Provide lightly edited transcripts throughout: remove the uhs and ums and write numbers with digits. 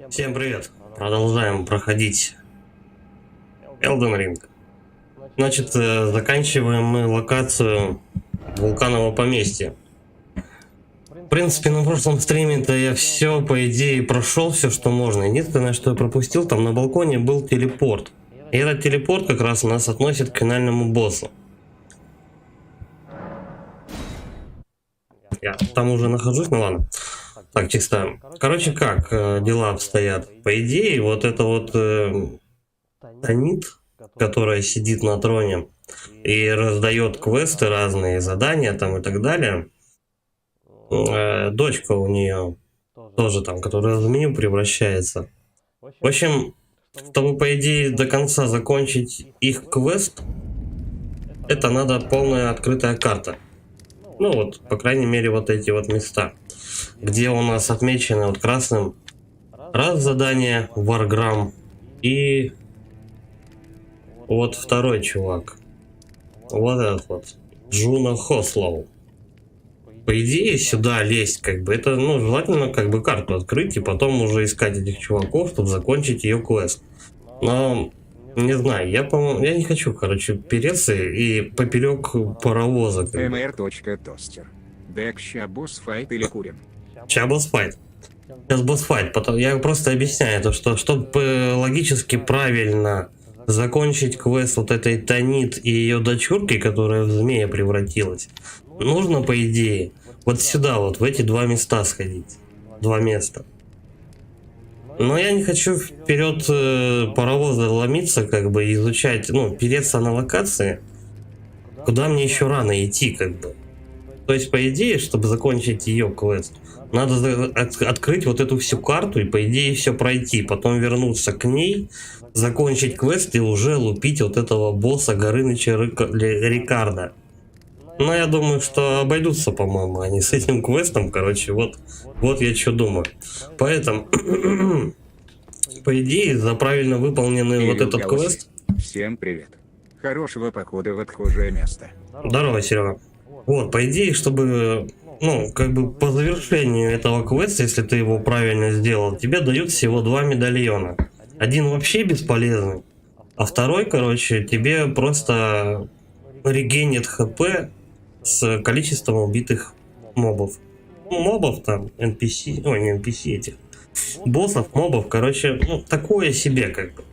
Всем привет! Продолжаем проходить Elden Ring. Значит, заканчиваем мы локацию вулканового поместья. В принципе, на прошлом стриме-то я все, по идее, прошел все, что можно. Единственное, что я пропустил, там на балконе был телепорт. И этот телепорт как раз нас относит к финальному боссу. Я там уже нахожусь, ну ладно. Так, чисто. Короче, как дела обстоят? По идее, вот это вот Танит, которая сидит на троне и раздает квесты разные, задания там и так далее. Дочка у нее тоже там, которая в меню превращается. В общем, чтобы по идее до конца закончить их квест, это надо полная открытая карта. Ну вот, по крайней мере, вот эти вот места, где у нас отмечены вот красным раз задание Варграм и вот второй чувак. Вот этот вот. Джуна Хослоу. По идее, сюда лезть, как бы, это, ну, желательно, как бы, карту открыть и потом уже искать этих чуваков, чтобы закончить ее квест. Но, не знаю, я, по-моему, я не хочу, короче, переться и поперек паровоза. mr.toaster. Дек, ща босс-файт или курим? Сейчас босс-файт. Сейчас босс-файт. Потом я просто объясняю, то, что чтобы логически правильно закончить квест вот этой Танит и ее дочурки, которая в змея превратилась, нужно, по идее, вот сюда, вот в эти два места сходить. Два места. Но я не хочу вперед паровоза ломиться, как бы изучать, ну, переться на локации, куда мне еще рано идти, как бы. То есть, по идее, чтобы закончить ее квест, надо открыть вот эту всю карту и, по идее, все пройти. Потом вернуться к ней, закончить квест и уже лупить вот этого босса Горыныча Рикардо. Но я думаю, что обойдутся, по-моему, они с этим квестом. Короче, вот я что думаю. Поэтому, по идее, за правильно выполненный вот этот квест... Всем привет. Хорошего похода в отхожее место. Здорово, Серега. Вот, по идее, чтобы, ну, как бы по завершению этого квеста, если ты его правильно сделал, тебе дают всего 2 медальона. Один вообще бесполезный, а второй, короче, тебе просто регенит хп с количеством убитых мобов. Ну, мобов там, NPC, ой, не NPC этих, боссов, мобов, короче, ну, такое себе, как бы.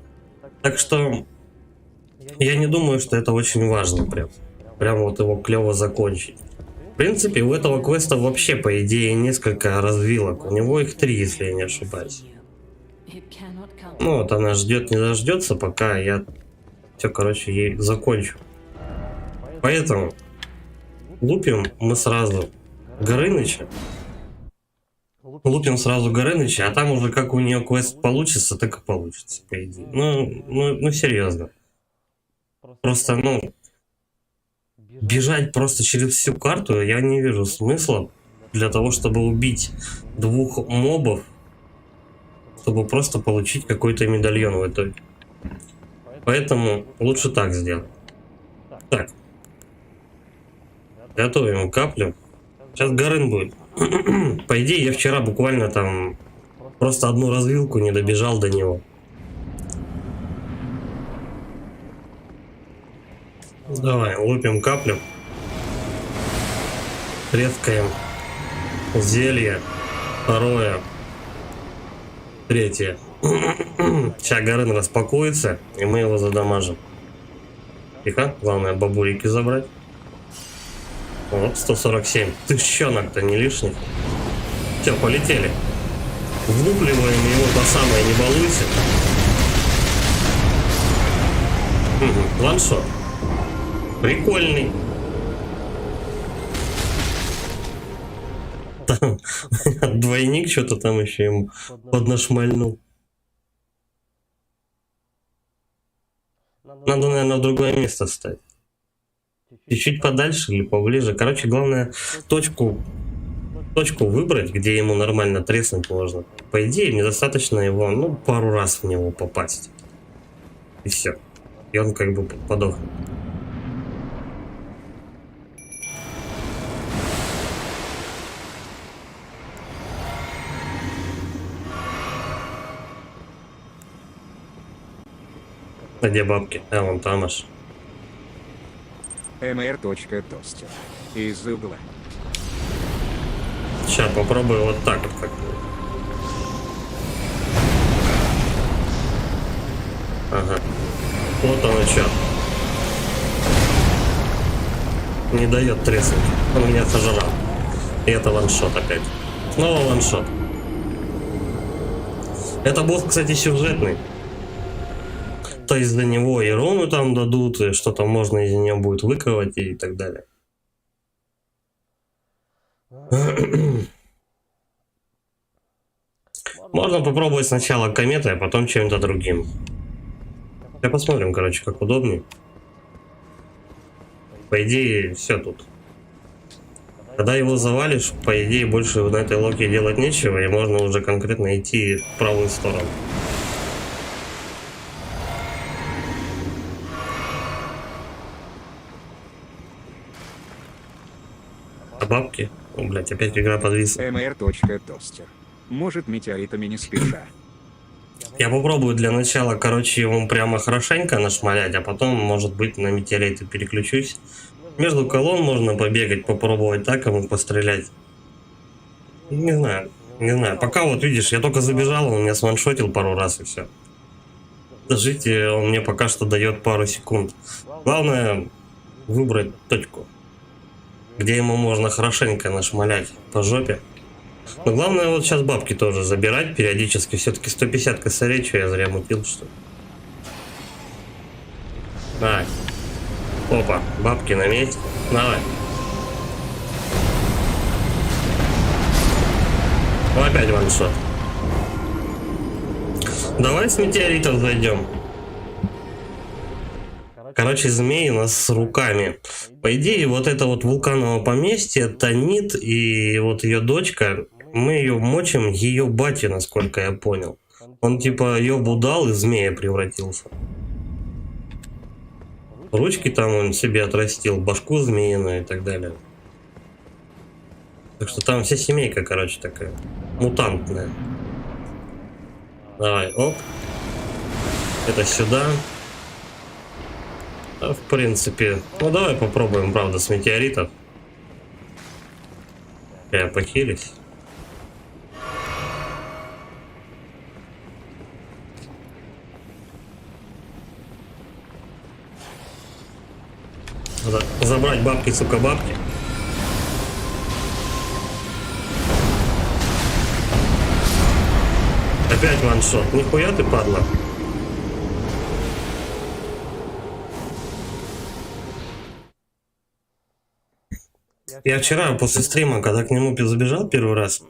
Так что, я не думаю, что это очень важно прям. Прям вот его клево закончить. В принципе, у этого квеста вообще, по идее, несколько развилок. У него их 3, если я не ошибаюсь. Ну вот она ждет, не дождется, пока я все, короче, ей закончу. Поэтому лупим мы сразу Горыныча. Лупим сразу Горыныча, а там уже как у нее квест получится, так и получится, по идее. Ну серьезно. Просто, ну... Бежать просто через всю карту я не вижу смысла для того, чтобы убить 2 мобов, чтобы просто получить какой-то медальон в итоге. Поэтому лучше так сделать. Так. Готовим каплю. Сейчас Горын будет. По идее, я вчера буквально там просто одну развилку не добежал до него. Давай, лупим каплю. Трескаем зелье. Второе. Третье. Сейчас Горын распакуется, и мы его задамажим. Тихо, главное бабулики забрать. Вот, 147. Тыщенок-то не лишних. Все, полетели. Влупливаем его по самое, не балуйся. Ваншот. Прикольный. Там двойник что-то там еще ему поднашмальнул. Надо, наверное, в другое место ставить. Чуть-чуть подальше или поближе. Короче, главное точку выбрать, где ему нормально треснуть можно. По идее, мне достаточно его, ну, пару раз в него попасть. И все. И он как бы подохнет. А где бабки? А, вон там аж. mr.тостер. Из угла. Сейчас попробую вот так вот как-то. Ага. Вот он и чё. Не дает треснуть. Он меня сожрал. И это ваншот опять. Снова ваншот. Это босс, кстати, сюжетный. То есть за него и руну там дадут, и что-то можно из нее будет выковать и так далее. Можно попробовать сначала кометой, а потом чем-то другим. Я посмотрим, короче, как удобнее. По идее, все тут. Когда его завалишь, по идее, больше на этой локе делать нечего, и можно уже конкретно идти в правую сторону. А бабки? О, блядь, опять игра подвисла. mr.тостер. Может, метеоритами не спеша. Я попробую для начала, короче, ему прямо хорошенько нашмалять, а потом, может быть, на метеориты переключусь. Между колонн можно побегать, попробовать так ему пострелять. Не знаю, не знаю. Пока вот видишь, я только забежал, он меня сваншотил пару раз и все. Дожить он мне пока что дает пару секунд. Главное выбрать точку, где ему можно хорошенько нашмалять по жопе. Но главное вот сейчас бабки тоже забирать периодически. Все-таки 150 косарей, что я зря мутил, что ли. Давай. Опа, бабки на месте. Давай. Ну, опять ваншот. Давай с метеоритов зайдем. Короче, змеи у нас с руками. По идее, вот это вот вулкановое поместье, Танит и вот ее дочка, мы ее мочим, ее батя, насколько я понял. Он типа ее будал и змея превратился. Ручки там он себе отрастил, башку змеиную и так далее. Так что там вся семейка, короче, такая мутантная. Давай, оп. Это сюда. А, в принципе, ну давай попробуем, правда, с метеоритов. Я похились. Надо забрать бабки, сука, бабки. Опять ваншот. Нихуя ты, падла. Я вчера после стрима, когда к нему забежал первый раз,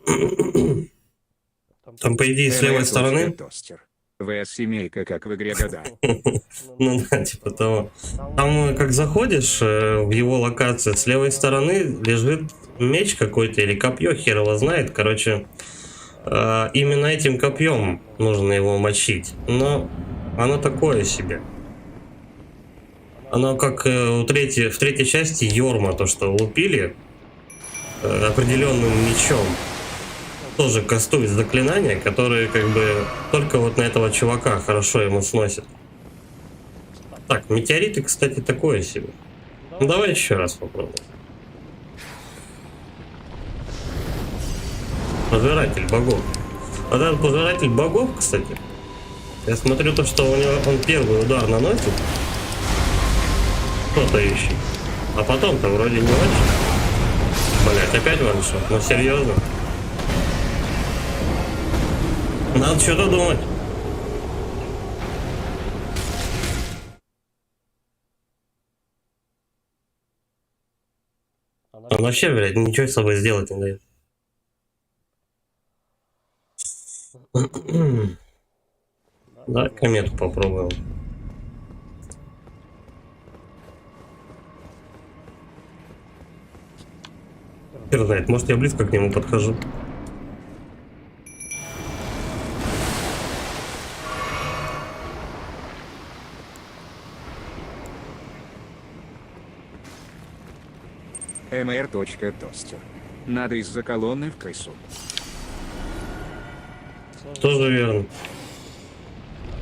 там, по идее, с левой стороны... mr.тостер. ВС-семейка, как в игре года. Ну да, типа того. Там, как заходишь в его локацию, с левой стороны лежит меч какой-то или копье, хер его знает. Короче, именно этим копьем нужно его мочить. Но оно такое себе. Оно как в третьей части Йорма, то что лупили определенным мечом. Тоже кастует заклинания, которые как бы только вот на этого чувака хорошо ему сносят. Так, метеориты, кстати, такое себе. Ну давай еще раз попробуем. Пожиратель богов. Вот этот пожиратель богов, кстати. Я смотрю то, что у него он первый удар наносит. Кто-то ищет. А потом-то вроде не очень. Блять, опять ваншот. Ну серьезно. Надо что-то думать. Он вообще, блядь, ничего с собой сделать не дает. Давай комету попробуем. Хер знает, может я близко к нему подхожу. mr.тостер. Надо из-за колонны в крысу. Тоже верно.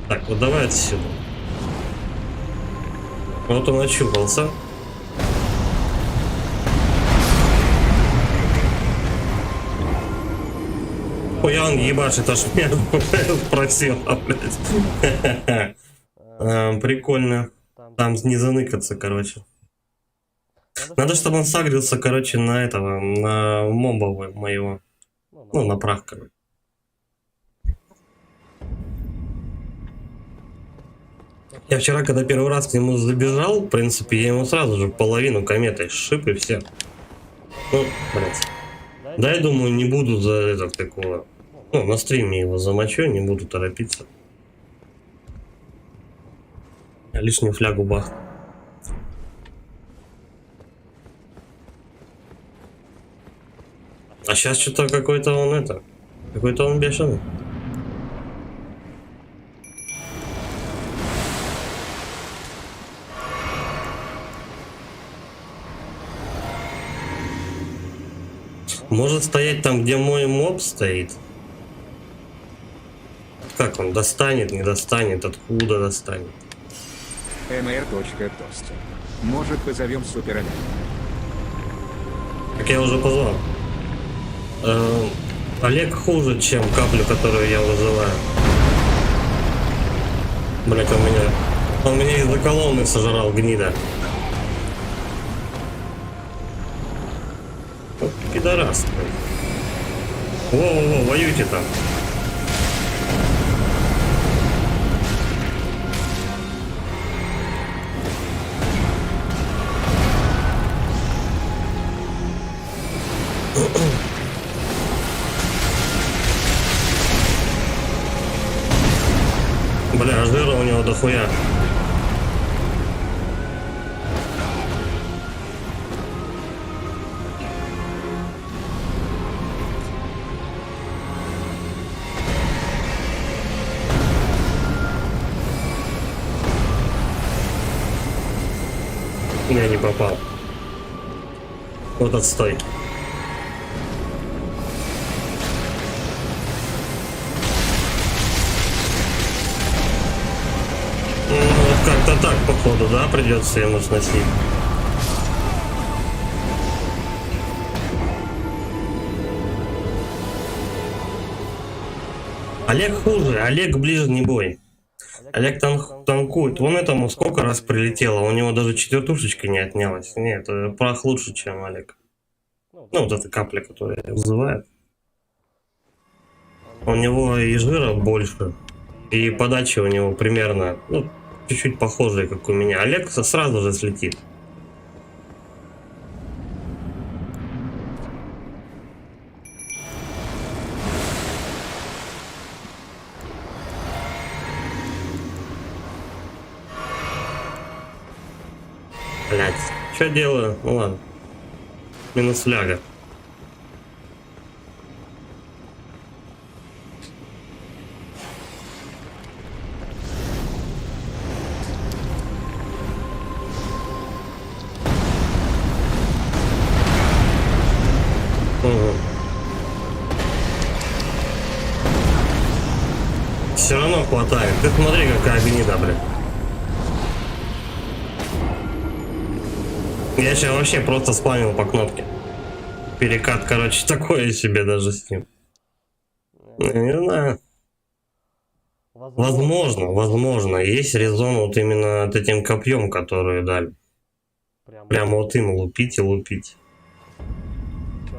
Так, вот давай отсюда. Вот он очухался. Ой, он ебашит, аж меня просил, блядь. Прикольно. Там не заныкаться, короче. Надо, чтобы он сагрился, короче, на этого, на моба моего. Ну, на прах, короче. Я вчера, когда первый раз к нему забежал, в принципе, я ему сразу же половину кометой шип и все. Ну, блядь. Да, я думаю, не буду за этот такого. Ну, на стриме его замочу, не буду торопиться. Лишнюю флягу бах. А сейчас что-то какой-то он это. Какой-то он бешеный. Может стоять там, где мой моб стоит. Как он достанет, не достанет, откуда достанет? mr.toaster. Может, позовем Супер Олега? Так я уже позвал. Олег хуже, чем каплю, которую я вызываю. Блять, он меня из-за колонны сожрал, гнида. Вот пидорас. Во-во-во, воюйте там. Бля, жира у него дохуя. Я не попал. Вот отстой. Ну, как-то так, походу, да, придется ему сносить. Олег хуже, Олег ближний бой. Олег танкует. Вон этому сколько раз прилетело, у него даже четвертушечка не отнялась. Нет, прах лучше, чем Олег. Ну, вот эта капля, которая вызывает. У него и жира больше, и подача у него примерно, ну, чуть-чуть похожая, как у меня. Олег сразу же слетит. Блять, что делаю? Ну ладно. Минус фляга. Все равно хватает. Ты смотри, какая гнида, блин. Я сейчас вообще просто спамил по кнопке. Перекат, короче, такое себе даже с ним. Не знаю. Возможно. Есть резон вот именно от этим копьем, которые дали. Прямо вот им лупить и лупить.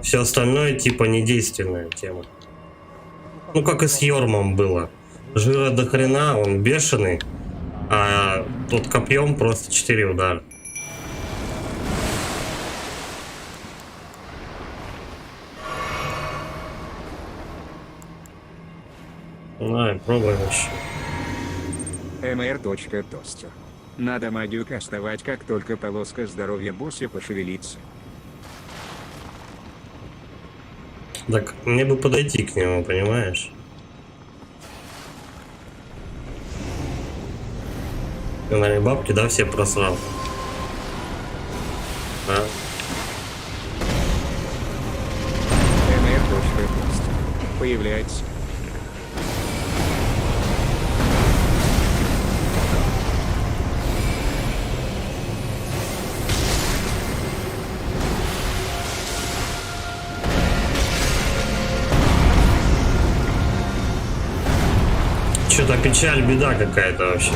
Все остальное типа недейственная тема. Ну как и с Йормом было. Жира до хрена, он бешеный. А тут копьем просто 4 удара. Давай, пробуем еще. mr.toaster. Надо магию кастовать, как только полоска здоровья босса пошевелится. Так, мне бы подойти к нему, понимаешь? На бабки, да, все просрал. Да. mr.toaster. Появляется. что-то печаль, беда какая-то вообще.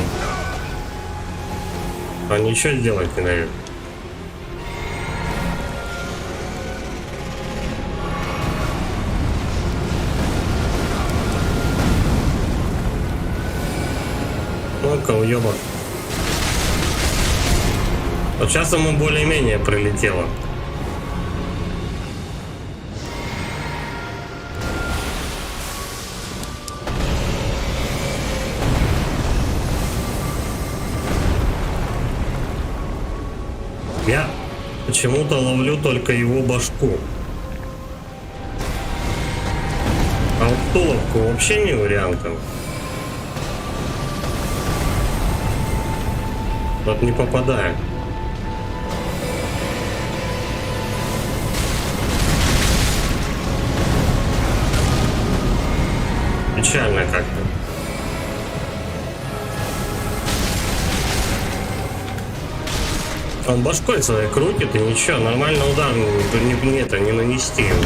А ничего сделать не дают. Ну-ка, уёбок. Вот сейчас ему более-менее прилетело. Я почему-то ловлю только его башку. А вот туловку вообще не вариантом. Вот не попадаю. Печально как-то. Он башкой своей крутит и ничего, нормально удар не нанести ему.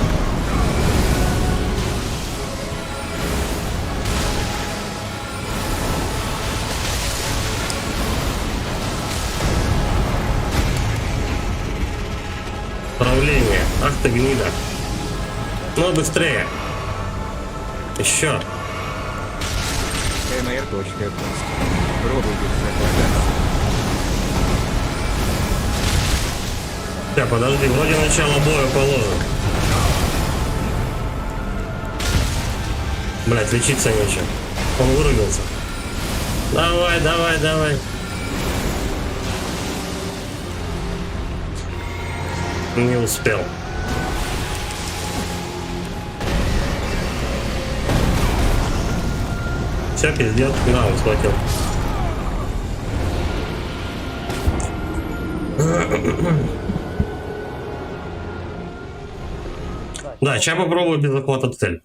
Управление. Ах ты гнида. Ну быстрее. Еще. МР. Пробуй захватать. Так, подожди, вроде начало боя положено. Блять, лечиться нечем. Он вырубился. Давай, давай, давай. Не успел. Все, пиздец. Да, он схватил. Да, сейчас попробую без захвата цель.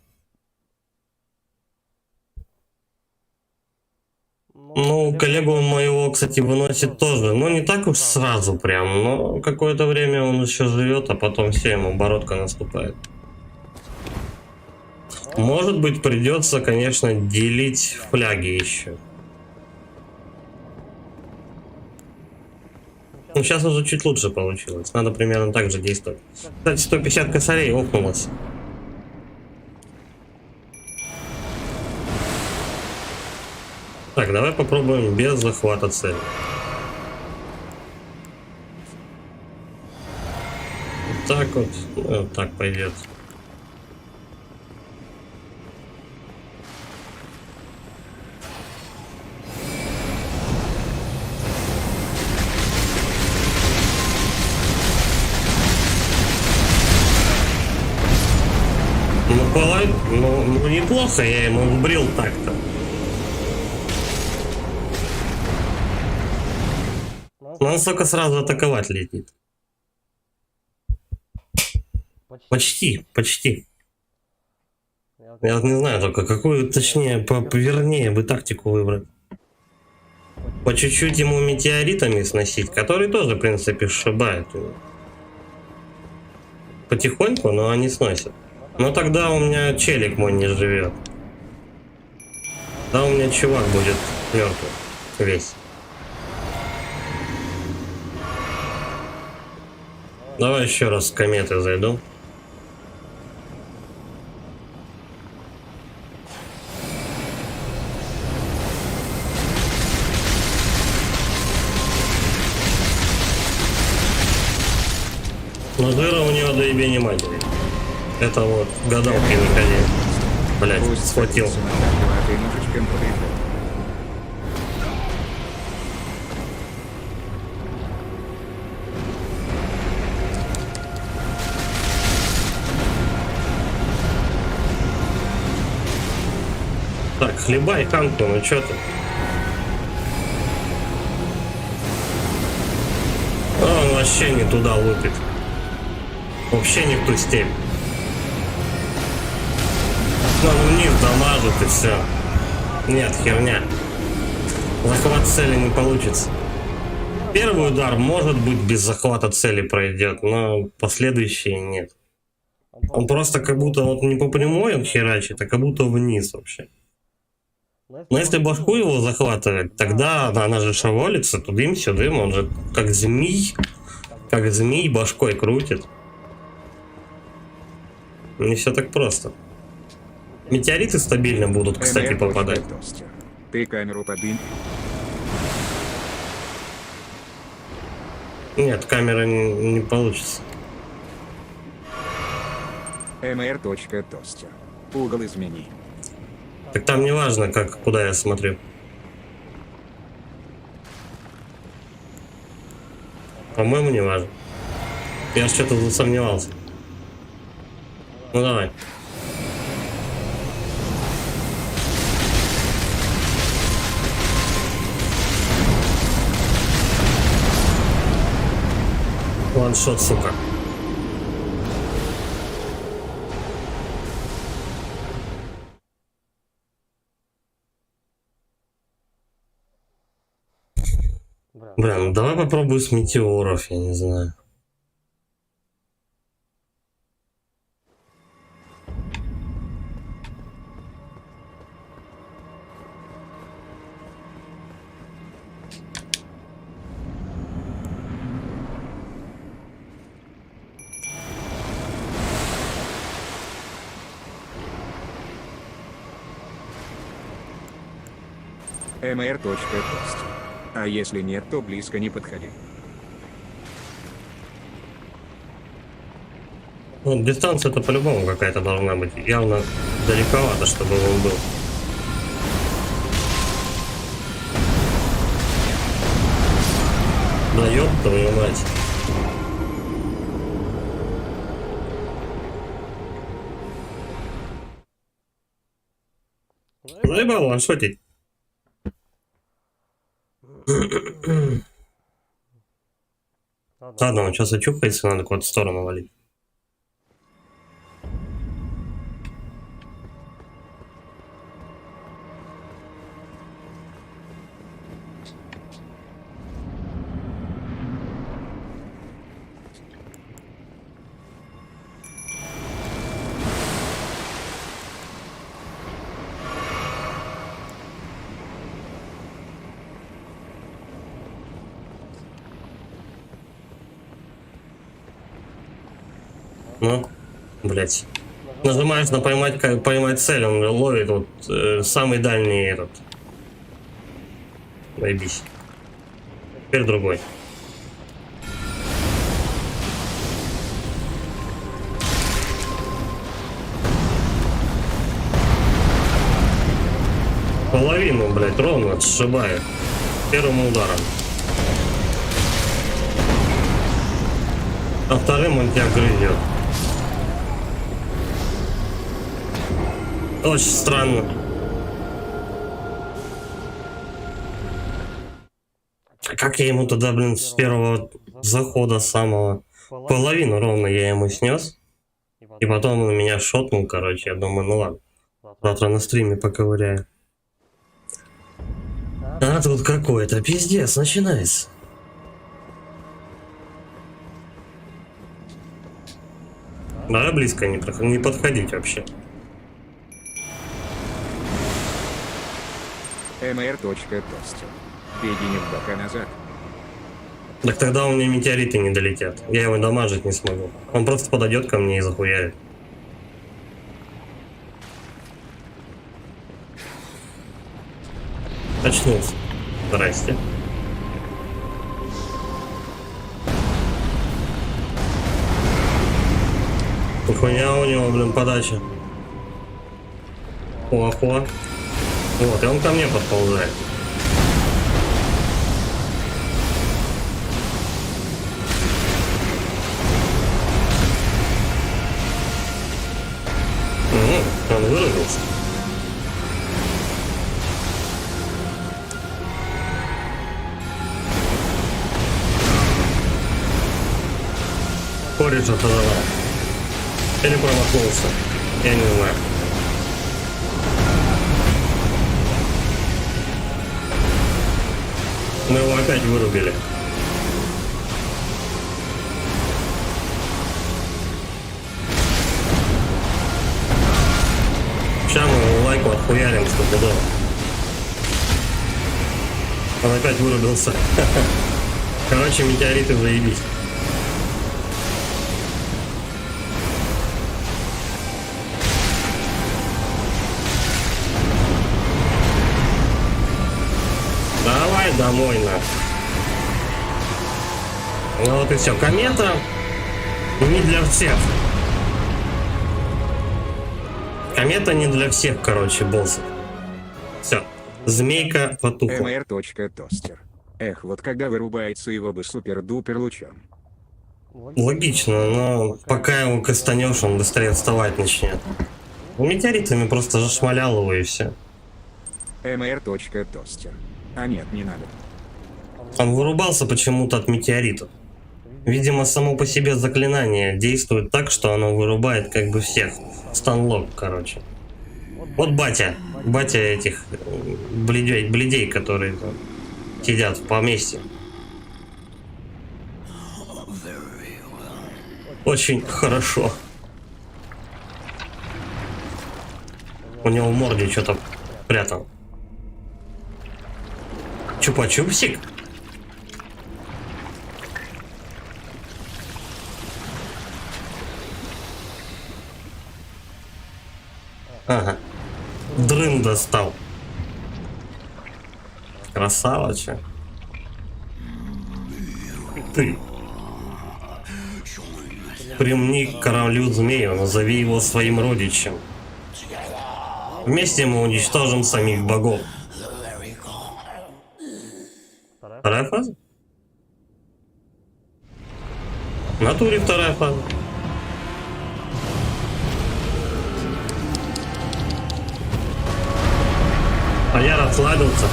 Ну, коллегу моего, кстати, выносит тоже. Ну, не так уж сразу прям, но какое-то время он еще живет, а потом все, ему оборотка наступает. Может быть, придется, конечно, делить фляги еще. Ну, сейчас уже чуть лучше получилось. Надо примерно так же действовать. Кстати, 150 косарей охнулось. Так, давай попробуем без захвата цели. Вот так вот. Ну, вот так пойдет. Ну, неплохо я ему вбрил так-то. Но он только сразу атаковать летит. Почти, почти. Я вот не знаю только, какую, точнее, повернее бы тактику выбрать. По чуть-чуть ему метеоритами сносить, который тоже, в принципе, сшибает. Потихоньку, но они сносят. Но тогда у меня челик мой не живет. Да, у меня чувак будет мертвый весь. Давай еще раз с кометы зайду. Но жира у него до ебени матери. Это вот гадалки не ходи. Блять, схватил. Так, хлебай, Ханку, ну чё ты? Он вообще не туда лупит. Вообще не в ту степь. Он вниз дамажит и все. Нет, херня. Захват цели не получится. Первый удар, может быть, без захвата цели пройдет, но последующие нет. Он просто как будто вот не по прямой он херачит, а как будто вниз вообще. Но если башку его захватывать, тогда она же шевелится тудым-сюдым, он же как змей башкой крутит. Не все так просто. Метеориты стабильно будут, кстати, МР. попадать. Тостер. Ты камеру подвинь. Нет, камера не получится. МР. Тостер. Угол измени. Так там не важно, куда я смотрю. По-моему, не важно. Я что-то засомневался. Ну давай. Ваншот, сука. Бля, ну давай попробую с метеоров, я не знаю. МР. Тостер. А если нет, то близко не подходи. Ну, дистанция-то по-любому какая-то должна быть. Явно далековато, чтобы он был. Да ёб твою мать. Заебал ваншотить. Ладно, он сейчас очухается, надо куда-то в сторону валить. Ну, блять. Нажимаешь на поймать цель, он ловит вот самый дальний этот. Заебись. Теперь другой. Половину, блять, ровно сшибаю. Первым ударом. А вторым он тебя грызет. Очень странно. А как я ему тогда, блин, с первого захода самого половину ровно я ему снес? И потом он меня шотнул, короче. Я думаю, ну ладно. Завтра на стриме поковыряю. А тут какой-то пиздец начинается. Да, близко не подходить вообще. МР. Тостер. Беги в бока назад. Так тогда у меня метеориты не долетят. Я его дамажить не смогу. Он просто подойдет ко мне и захуярит. Очнулся. Здрасте. Хуйня у него, блин, подача. Хуа-хуа. Вот, и он ко мне подползает. Он вырубился. Кореш отозвал. Или промахнулся. Я не знаю. Мы его опять вырубили. Сейчас мы его лайку отхуярим стопудово. Он опять вырубился. Короче, метеориты заебись. Давай домой, на. Ну вот и все. Комета не для всех. Комета не для всех, короче, боссов. Все. Змейка потухла. mr.тостер. Эх, вот когда вырубается его бы супер-дупер лучом. Логично, но пока его кастанешь, он быстрее вставать начнет. Метеоритами просто зашмалял его и все. mr.тостер. А нет, не надо. Он вырубался почему-то от метеоритов. Видимо, само по себе заклинание действует так, что оно вырубает как бы всех. Станлок, короче. Вот батя этих бледей, которые там сидят в поместье. Очень хорошо. У него в морде что-то прятал. Чупа-чупсик? Ага. Дрын достал. Красавочка. Ты. Примни к королю змею, назови его своим родичем. Вместе мы уничтожим самих богов. Вторая фаза? В натуре вторая фаза. А я расслабился.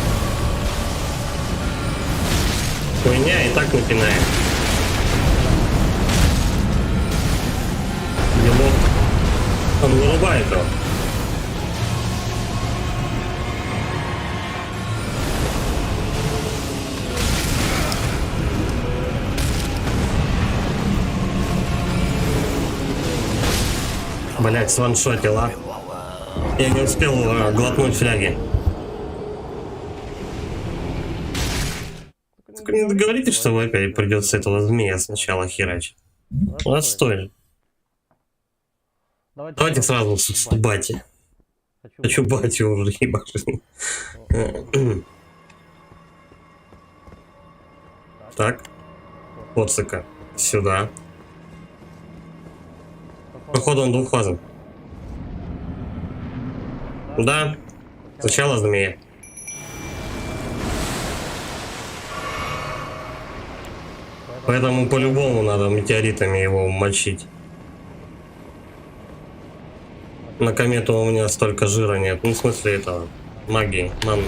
Хуйня и так напинает. Делов. Он вырубает его. Блять, сваншотил, а? Я не успел глотнуть фляги. Только не договоритесь, что вы опять придется этого змея сначала херачить. Отстой. Давайте сразу с бати. Хочу батю уже ебашить. Так. Коцика. Сюда. Походу он двухфазный. Да. Сначала змея. Поэтому по-любому надо метеоритами его мочить. На комету у меня столько жира нет. Ну, в смысле этого. Магии. Ман.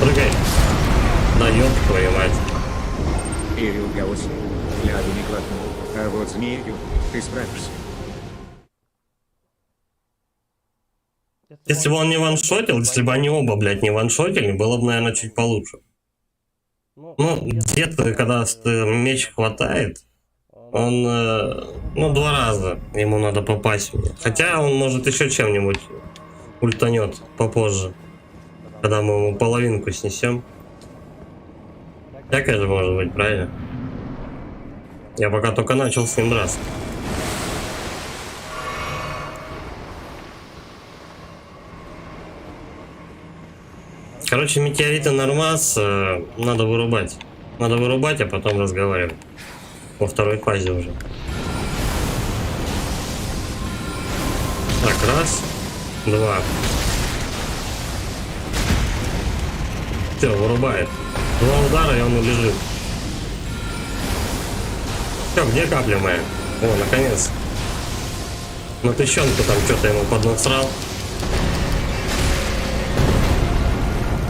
Прыгай. Да ёб твою мать. Ирил Гаусси. Ляду не глотнул. А вот змею ты справишься. Если бы он не ваншотил, если бы они оба, блядь, не ваншотили, было бы, наверное, чуть получше. Ну, где-то, когда меч хватает, он, ну, 2 раза ему надо попасть. Хотя он может еще чем-нибудь ультанет попозже, когда мы ему половинку снесем. Всякое же может быть, правильно? Я пока только начал с ним драться. Короче, метеориты нормас надо вырубать. Надо вырубать, а потом разговаривать. Во второй фазе уже. Так, раз, два. Все, вырубает. 2 удара, и он улежит. Все, где капля моя? О, наконец. На тыщенку там что-то ему поднасрал.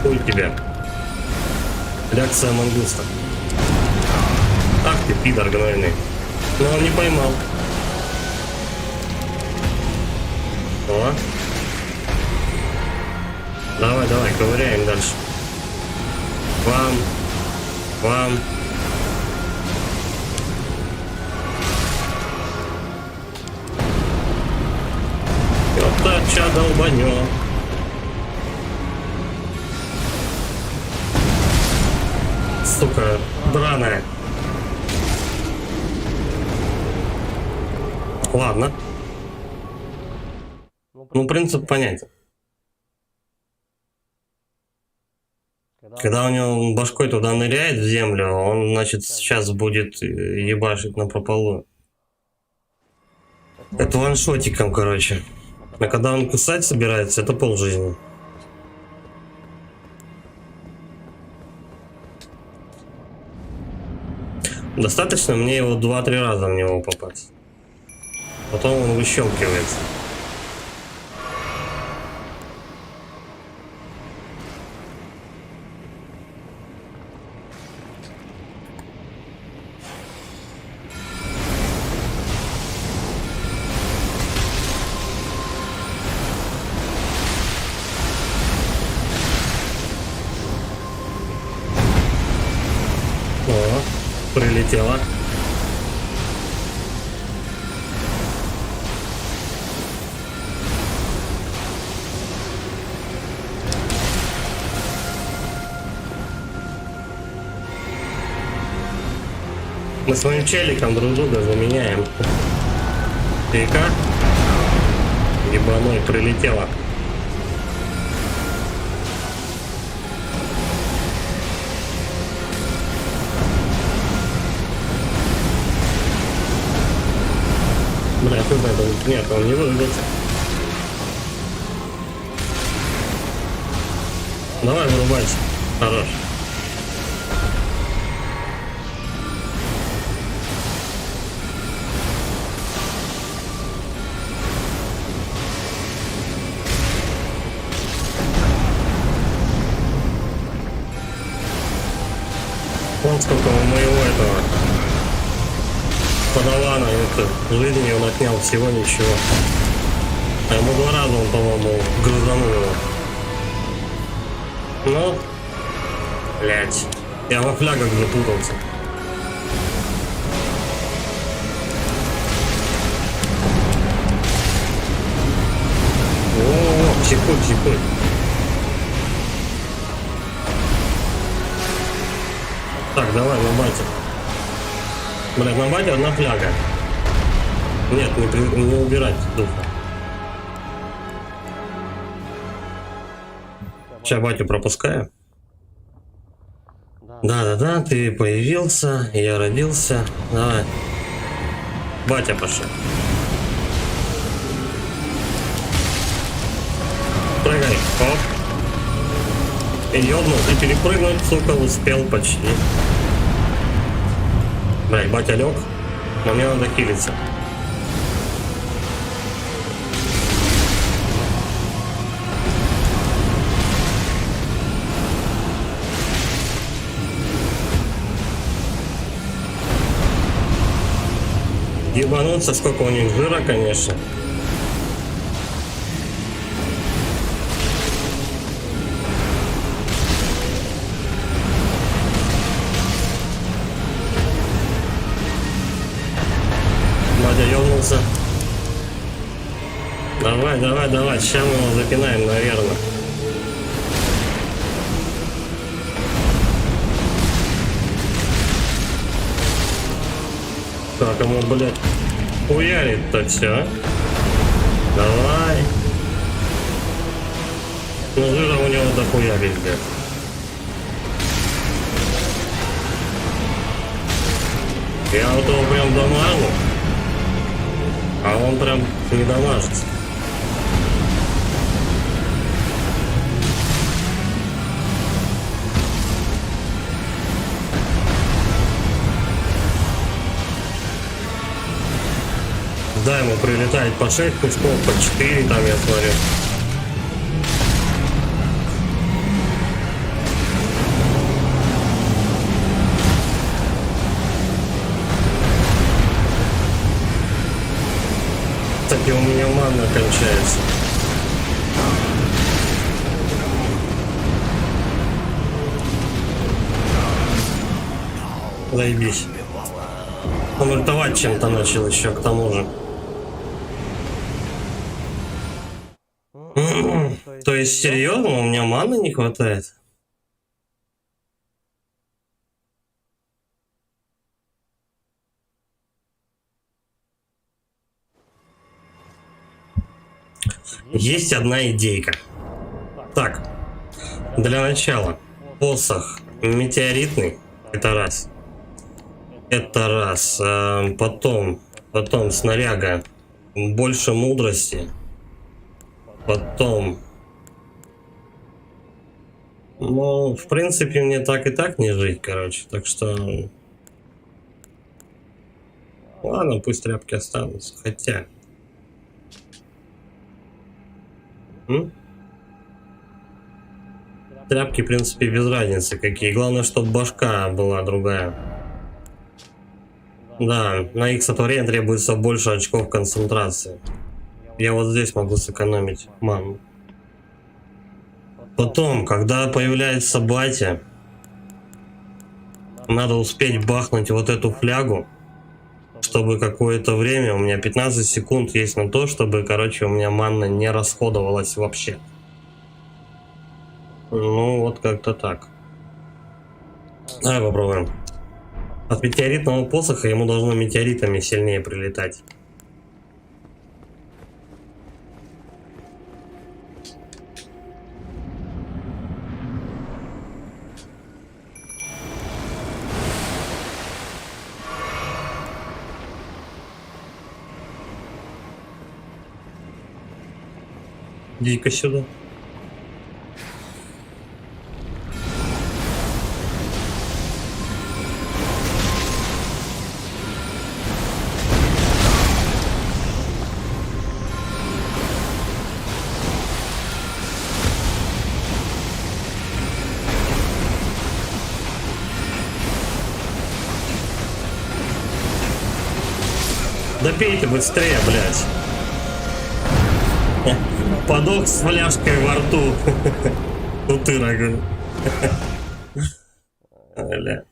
Хуй тебя. Реакция мангуста. Ах ты, пидор гнойный. Но он не поймал. О. Давай, давай, ковыряем дальше. Вам. ебанем. Сука, драная. Ладно. Ну, принцип понятен. Когда у него башкой туда ныряет в землю, он, значит, сейчас будет ебашить напропалую. Это ваншотиком, короче. А когда он кусать собирается, это полжизни. Достаточно мне его 2-3 раза в него попасть. Потом он выщелкивается. О, прилетела. Мы с моим челиком друг друга заменяем. И как? Ебаной прилетела. Бля, ты это... Нет, он не вырубится. Давай, вырубайся. Хорош. Вон сколько у моего этого подавана, это жизни он отнял всего ничего. А ему 2 раза он, по-моему, грузанул его. Ну, блять, я во флягах запутался. О, психуй, психуй. Так, давай, на бате. Блядь, на бате 1 фляга. Нет, не убирать духа. Сейчас батю пропускаю. Да-да-да, ты появился, я родился. Давай. Батя пошел. Прыгай. Оп. И ёбнул, и перепрыгнуть, сука, успел почти. Блядь, батя лег, но мне надо хилиться. Ебануться, сколько у них жира, конечно. Батя ёбнулся. Давай, давай, давай, сейчас мы его запинаем, наверное. Так, ему, блядь, хуярит-то все. Давай. Ну, жира у него дохуя везде. Я вот его прям дамажу, а он прям не дамажится. Да, ему прилетает по 6 кусков, по 4 там, я смотрю. Кстати, у меня манна кончается. Заебись. Он ультовать чем-то начал еще к тому же. То есть, серьезно, у меня маны не хватает? Есть одна идейка. Так, для начала, посох метеоритный, это раз. Это раз. Потом снаряга, больше мудрости. Потом... Ну, в принципе, мне так и так не жить, короче. Так что... Ладно, пусть тряпки останутся. Хотя... Тряпки, в принципе, без разницы какие. Главное, чтобы башка была другая. Да, на их сотворение требуется больше очков концентрации. Я вот здесь могу сэкономить ману. Потом, когда появляется батя, надо успеть бахнуть вот эту флягу, чтобы какое-то время, у меня 15 секунд есть на то, чтобы, короче, у меня манна не расходовалась вообще. Ну, вот как-то так. Давай попробуем. От метеоритного посоха ему должно метеоритами сильнее прилетать. Иди-ка сюда. Да пей ты быстрее, блядь. Подох с фляжкой во рту. Ну ты, рога. Бля.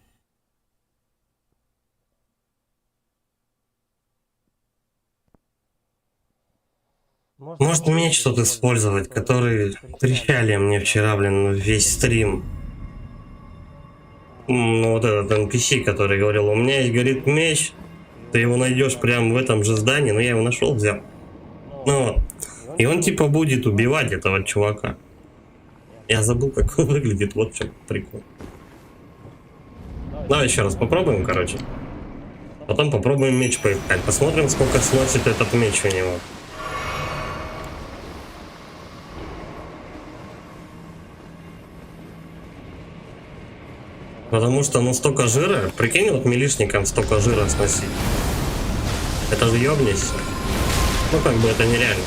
Может меч что-то использовать, который трещали мне вчера, блин, весь стрим. Ну вот этот NPC, который говорил, у меня есть, говорит, меч, ты его найдешь прямо в этом же здании, но я его нашел, взял. Ну вот. И он типа будет убивать этого чувака. Я забыл, как он выглядит, вот в чем прикол. Давай еще раз попробуем, короче. Потом попробуем меч поискать. Посмотрим, сколько сносит этот меч у него. Потому что, ну, столько жира, прикинь, вот милишникам столько жира сносить. Это же ёбнись. Ну, как бы это нереально.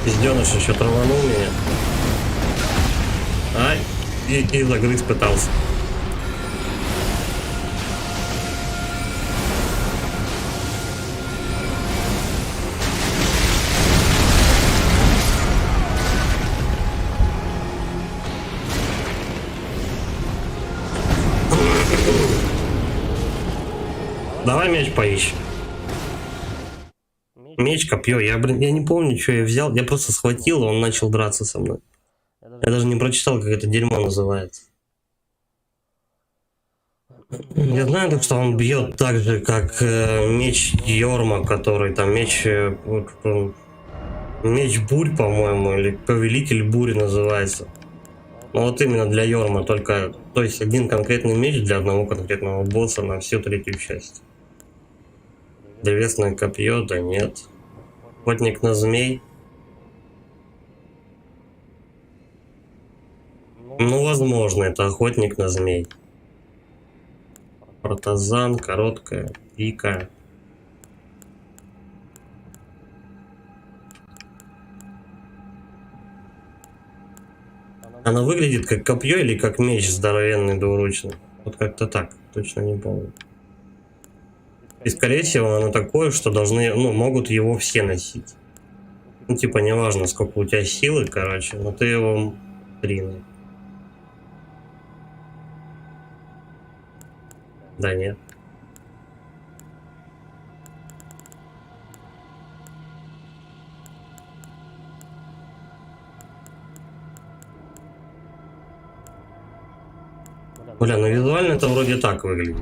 Пизденыш еще траванул меня. Ай, и загрыз пытался. Давай меч поищем. Меч, копье. Я не помню, что я взял. Я просто схватил, и он начал драться со мной. Я даже не прочитал, как это дерьмо называется. Я знаю, так что он бьет так же, как меч Йорма, который там меч... меч бурь, по-моему, или повелитель бури называется. Ну вот именно для Йорма, только... То есть один конкретный меч для одного конкретного босса на всю третью часть. Древесное копье, да нет. Охотник на змей. Ну, возможно, это охотник на змей. Протазан, короткая, пика. Она выглядит как копье или как меч здоровенный двуручный. Вот как-то так, точно не помню. И скорее всего оно такое, что должны, ну, могут его все носить. Ну, типа, неважно, сколько у тебя силы, короче, но ты его тринул. Да нет. Бля, ну визуально это вроде так выглядит.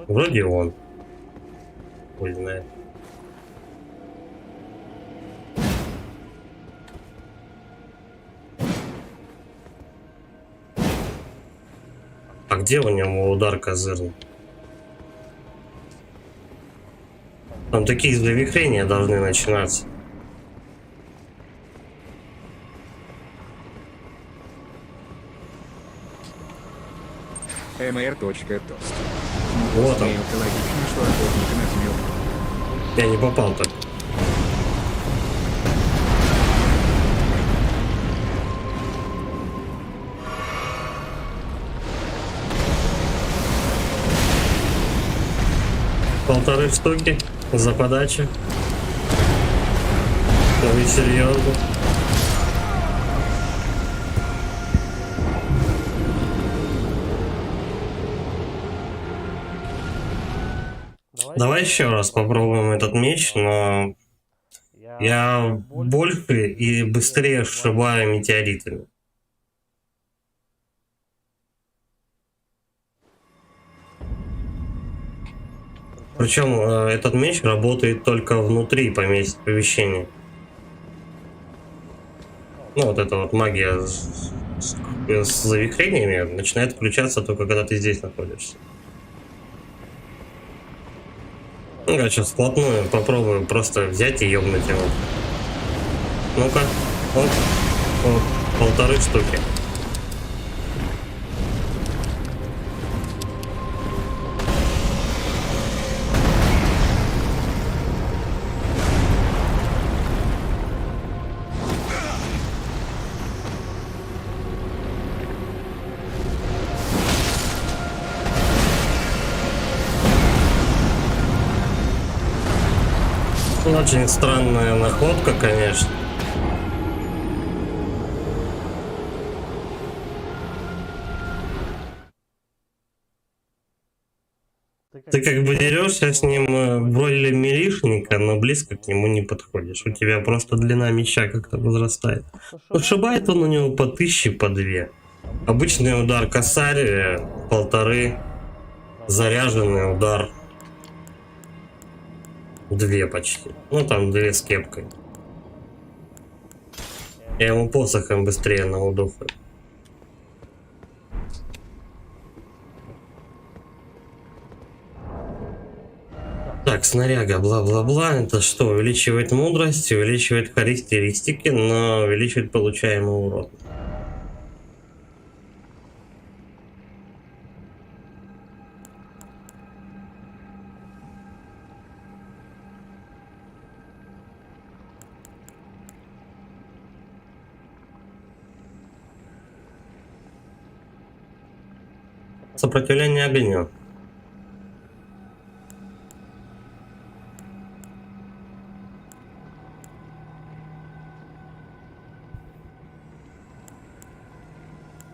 Вроде он. Хуй знает. А где у него удар козырный? Там такие завихрения должны начинаться. mr.тост. Вот он. Это логично, что охотник на змею. Я не попал так. Полторы штуки за подачу. Да вы серьезно? Давай еще раз попробуем этот меч, но я больше и быстрее сшибаю метеоритами. Причем этот меч работает только внутри помещения. Ну вот эта вот магия с завихрениями начинает включаться только когда ты здесь находишься. Ну, я сейчас вплотную попробую просто взять и ёбнуть его. Ну-ка, вот, полторы штуки. Очень странная находка, конечно. Ты как бы дерешься с ним в роли милишника, но близко к нему не подходишь. У тебя просто длина меча как-то возрастает. Ушибает он у него по 1000, по 2. Обычный удар косарь, 1,5. Заряженный удар 2 почти. Ну там 2 с кепкой. Я ему посохом быстрее наудохаю. Так, снаряга, бла-бла-бла. Это что? Увеличивает мудрость, увеличивает характеристики, но увеличивает получаемый урон. Сопротивление огню.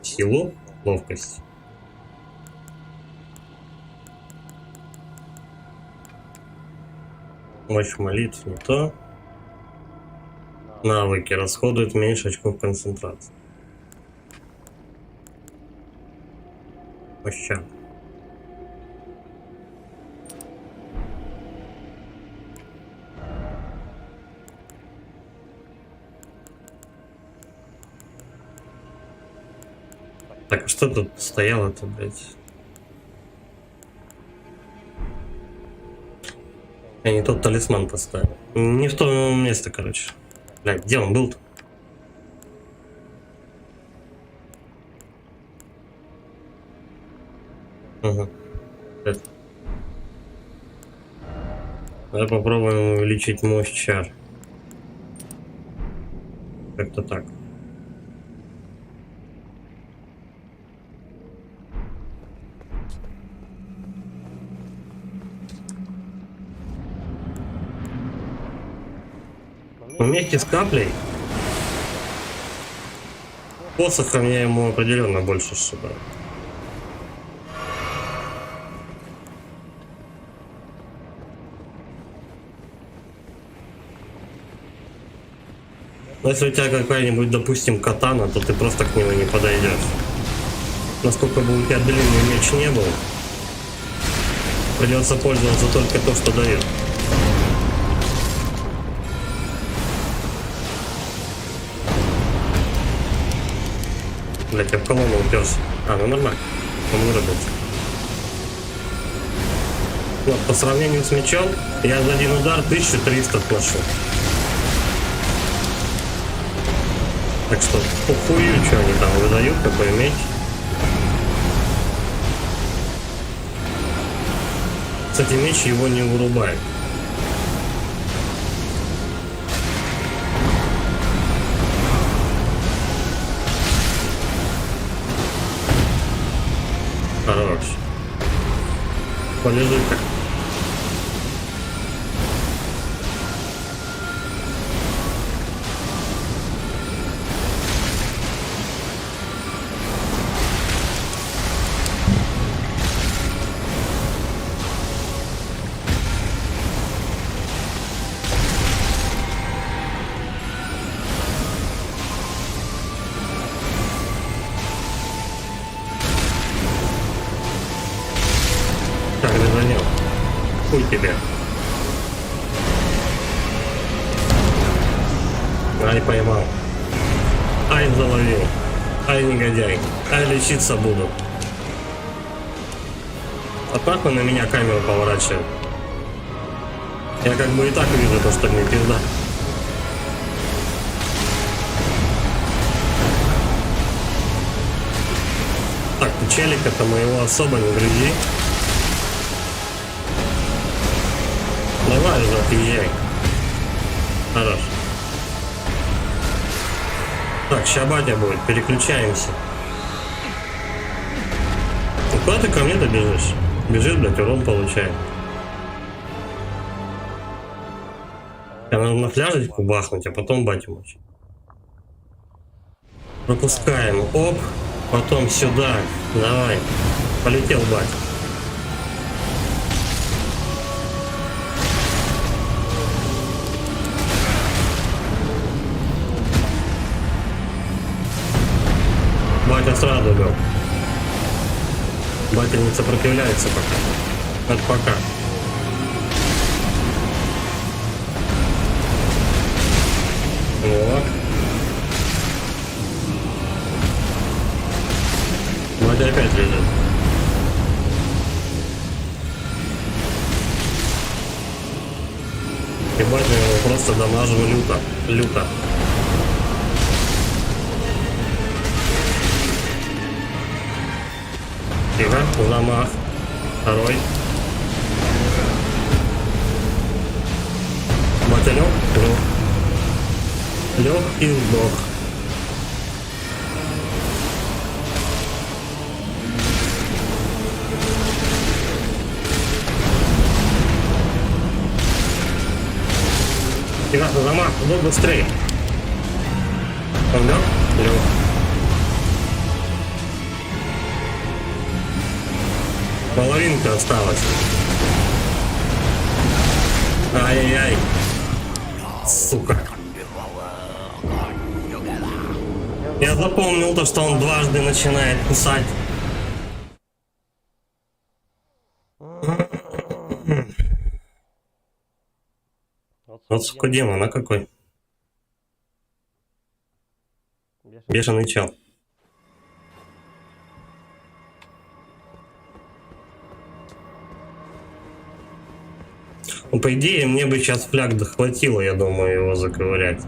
Силу, ловкость. Мощь молитв не то. Навыки расходуют меньше очков концентрации. Моща. Так, что тут стояло-то, блядь? Я не тот талисман поставил. Не в то место, короче. Блядь, где он был-то? Ага. Давай попробуем увеличить мощь чар. Как-то так. Вместе с каплей посохом я ему определенно больше сшибаю. Но если у тебя какая-нибудь, допустим, катана, то ты просто к нему не подойдешь. Насколько бы у тебя длинный меч не был, придется пользоваться только то, что дает. Блять, я в колонну уперся. А, ну нормально. Он вырубится. Вот, по сравнению с мечом, я за один удар 1300 отношу. Так что, похую, что они там выдают, какой меч. Кстати, меч его не вырубает. Хорош. Полежи-ка. Так, резанил. Хуй тебе. Ай, поймал. Ай, заловил. Ай, негодяй. Ай, лечиться буду. А так он на меня камеру поворачивает. Я как бы и так вижу то, что мне пизда. Так, ты челика-то моего особо не грызи. Давай уже отъезжай. Хорош. Так, ща батя будет, переключаемся. Ну куда ты ко мне-то бежишь? Бежит, блядь, урон получает. Я надо на фляжечку бахнуть, а потом батю мочь. Пропускаем. Оп. Потом сюда. Давай. Полетел батя. Батя сразу был. Батя не сопротивляется пока. Это пока. Вот. Батя опять лежит. И батя его просто дамажу люто. Люто. Тихо, замах. Второй. Батя лег, лег и сдох. Тихо, замах, вот быстрее. Он лег? Лег. Половинка осталась. Ай-яй-яй. Сука. Я запомнил то, что он дважды начинает кусать. Вот сука демон, а какой? Бешеный чел. Ну, по идее, мне бы сейчас фляг дохватило, я думаю, его заковырять.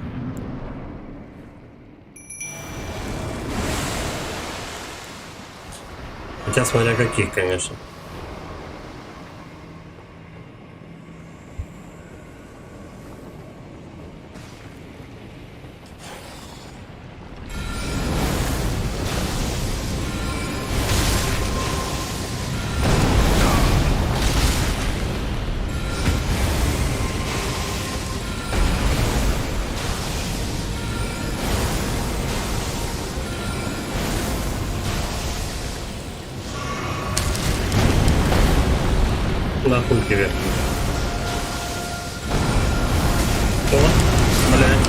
Хотя смотря каких, конечно. Нахуй тебе. О, блядь.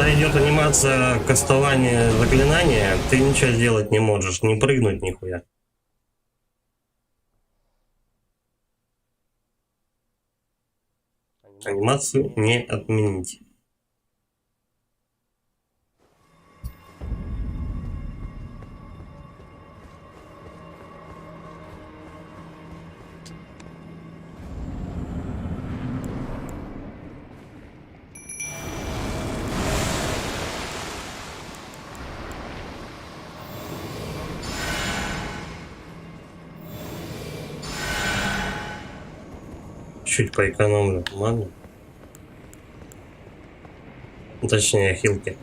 когда идет анимация кастования заклинания, ты ничего сделать не можешь, не прыгнуть нихуя. Анимацию не отменить. Чуть поэкономлю, ладно? Точнее, хилки.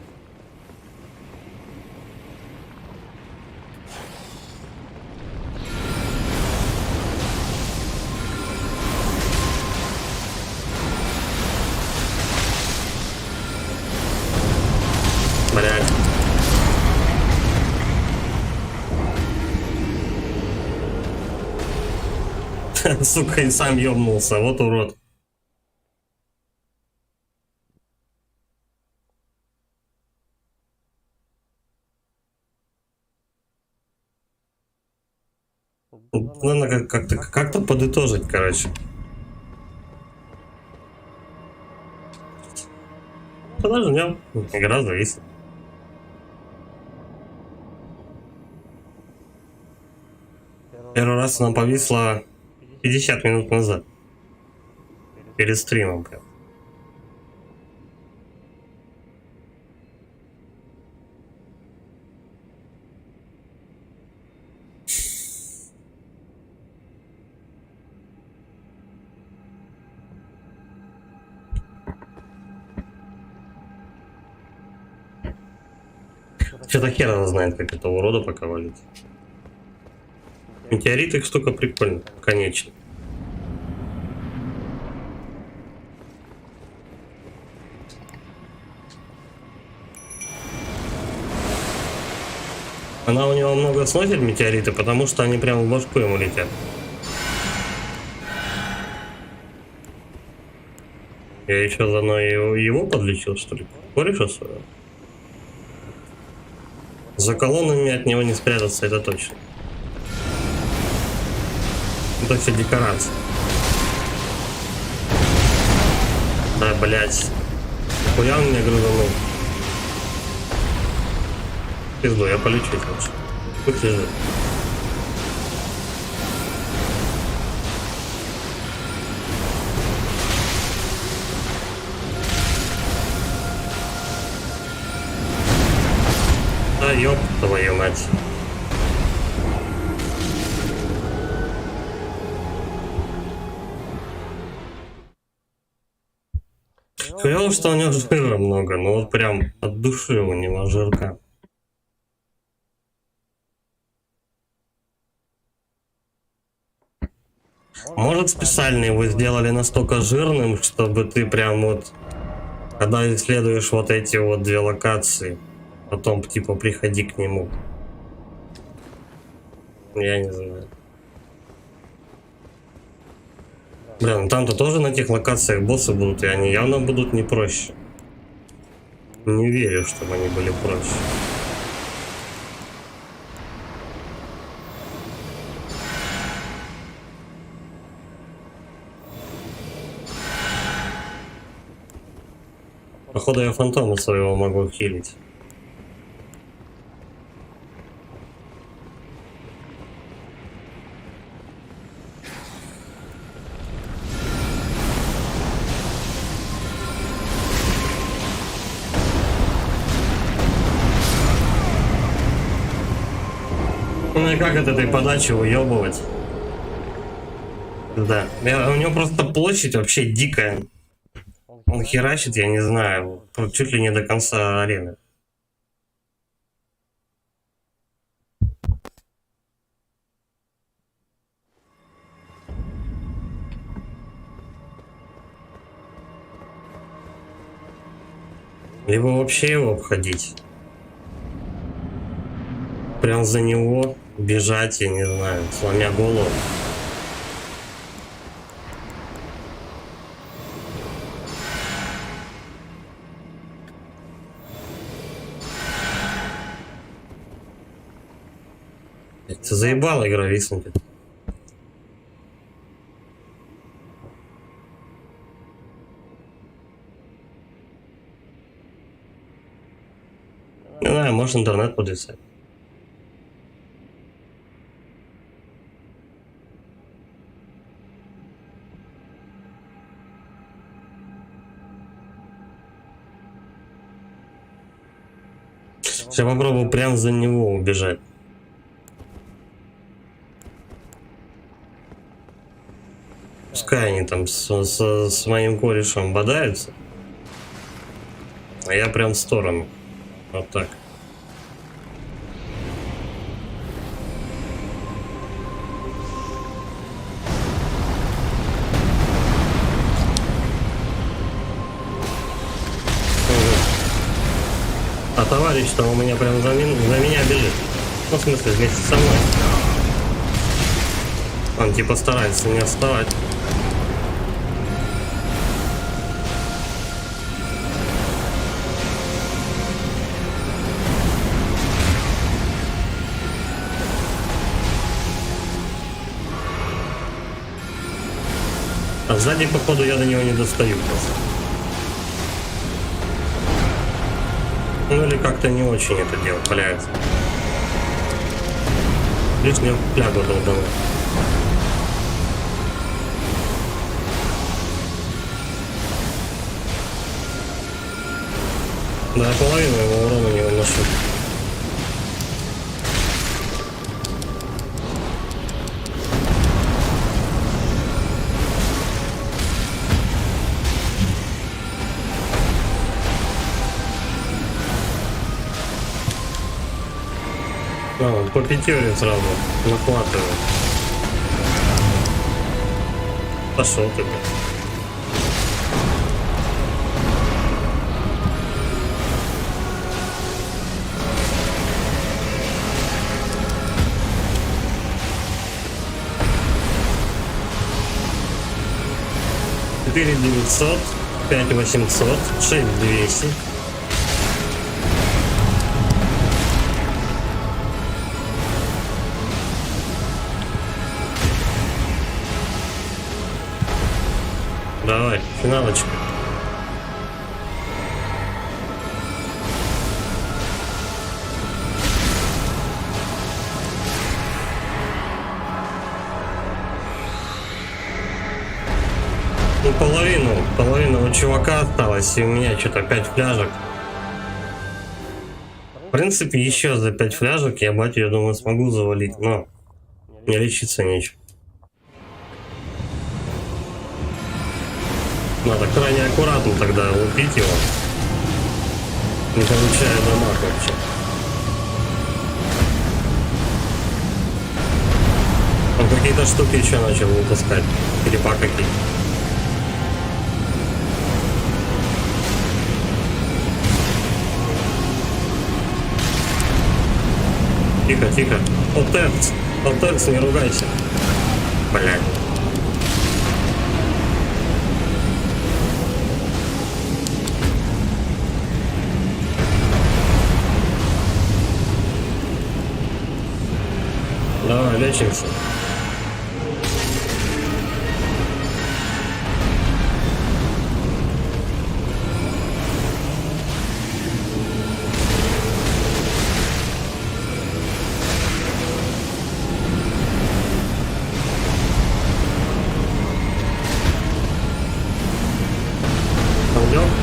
Блядь. Сука, и сам ёбнулся, вот урод. Надо как-то подытожить, короче. Подождем, игра зависит. Первый раз она повисла 50 минут назад. Перед стримом прям. Что-то хер его знает, как это урода пока валить. Метеорит, их штука прикольная, конечно. Она у него много сносит метеориты, потому что они прямо в башку ему летят. Я еще заодно его подлечил, что ли? Кореша своего? За колоннами от него не спрятаться, это точно. Это все декорация. Да, блять. Хуя он меня грузанул. Пизду, я полечусь лучше. Пусть лежит. Да ёб твою мать. Хуёво, что у него жира много, но вот прям от души у него жирка. Может, специально его сделали настолько жирным, чтобы ты прям вот, когда исследуешь вот эти вот две локации, потом типа приходи к нему. Я не знаю. Блин, ну там-то тоже на тех локациях боссы будут, и они явно будут не проще. Не верю, чтобы они были проще. Походу я фантома своего могу хилить. Ну и как от этой подачи уебывать? Да. У него просто площадь вообще дикая. Он херачит, я не знаю, чуть ли не до конца арены. Либо вообще его обходить. Прям за него бежать, я не знаю, сломя голову. Заебала игра виснуть. Не знаю, может интернет подвисать. Сейчас попробую прям за него убежать. Пускай они там с моим корешем бодаются. А я прям в сторону. Вот так. А товарищ-то у меня прям за меня бежит. Ну, в смысле, вместе со мной. Он типа старается не отставать. А сзади, походу, я до него не достаю просто. Ну или как-то не очень это дело валяется. Лишнюю флягу долбанул. Да, половину его урона не выношу. А, по пятере сразу нахватываю. Пошел ты, блядь. Четыре 900, 5 800, 6 200. Давай, финалочка. Ну, половину у чувака осталось, и у меня что-то 5 фляжек. В принципе, еще за 5 фляжек я батю, я думаю, смогу завалить, но мне лечиться нечем. Надо крайне аккуратно тогда лупить его, не получая дамаг вообще. Он какие-то штуки еще начал выпускать, черепа какие-то. Тихо, тихо. Отец, не ругайся. Блядь. Давай, лечимся.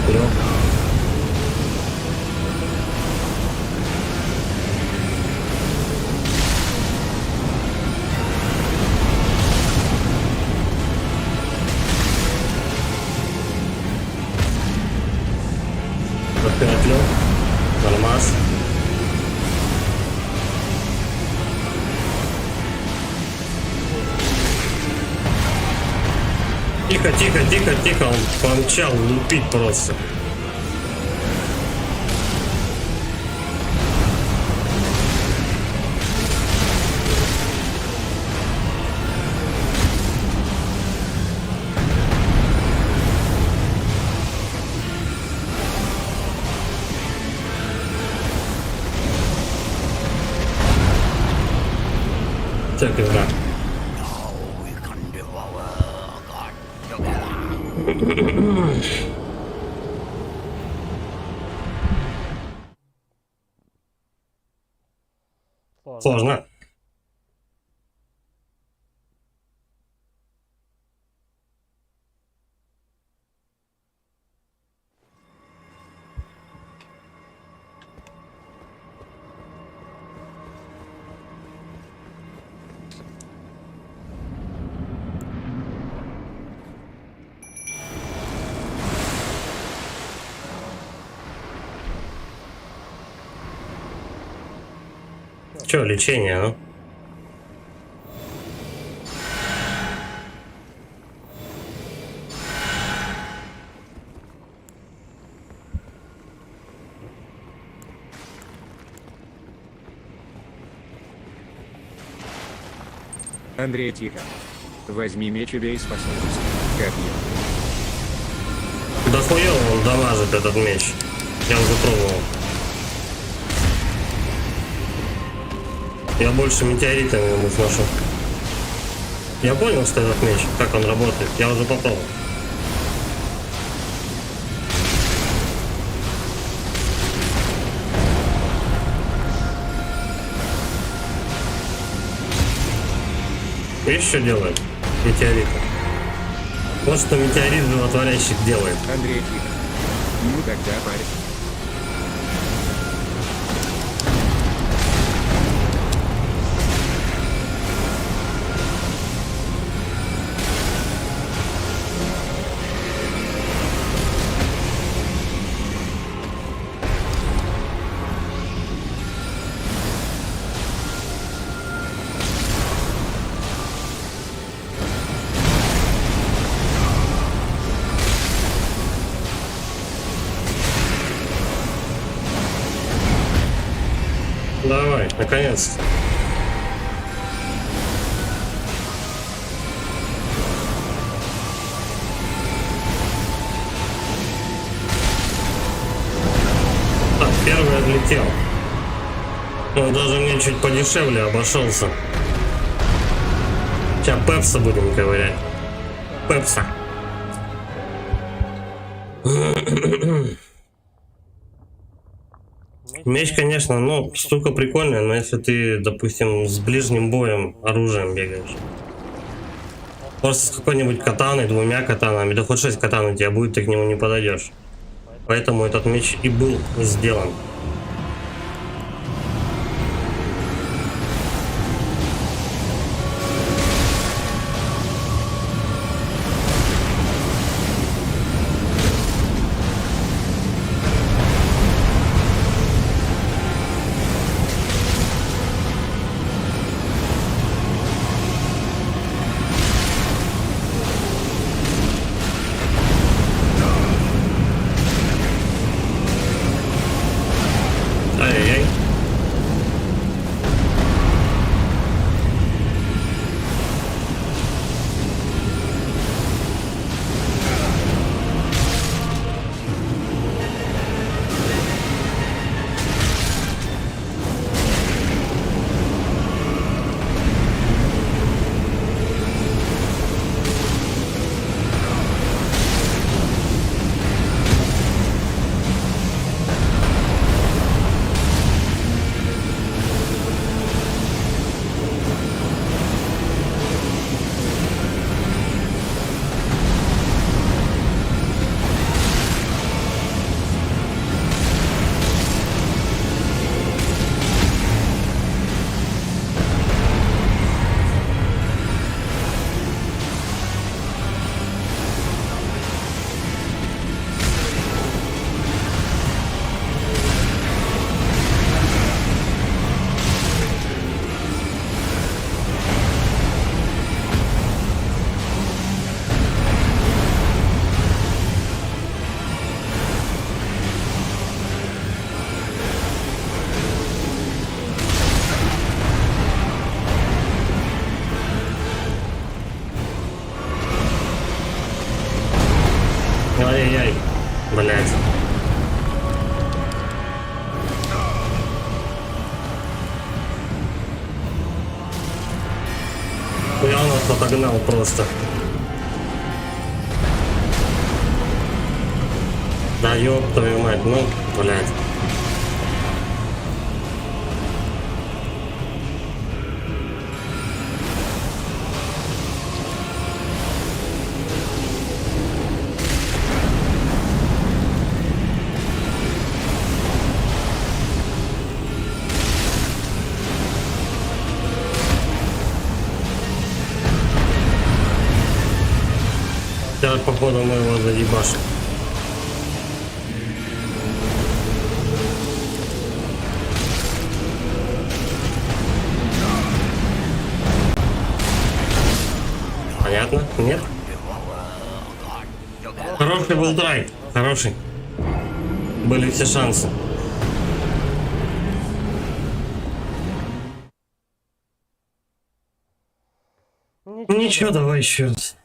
Лёг. Опять лёг. Нормас. Тихо, он помчал лупить просто. стратег игра. Сложно. Че, лечение, ну? Андрей, тихо. Возьми меч и бей способность. Копье. Да хуёво он дамажит этот меч. Я уже пробовал. Я больше метеоритами ему сношу. Я понял, что этот меч, как он работает. Я уже попробовал. Видишь, что делает метеорит? Вот что метеорит животворящих делает. Андрей, тихо. Ну тогда парень. Давай, наконец. Так, первый отлетел. Он даже мне чуть подешевле обошелся. Сейчас пепса будем ковырять. Пепса. Меч, конечно, ну, штука прикольная, но если ты, допустим, с ближним боем оружием бегаешь. Просто с какой-нибудь катаной, двумя катанами, да хоть 6 катан у тебя будет, ты к нему не подойдешь. Поэтому этот меч и был сделан. Ай-яй-яй. Ай-яй-яй, блядь. погнал просто. Да ёб твою мать, ну, блядь. Сейчас, походу, мы его заебашим. Понятно? Нет? Хороший был драйв. Хороший. Были все шансы. Ничего, давай еще раз.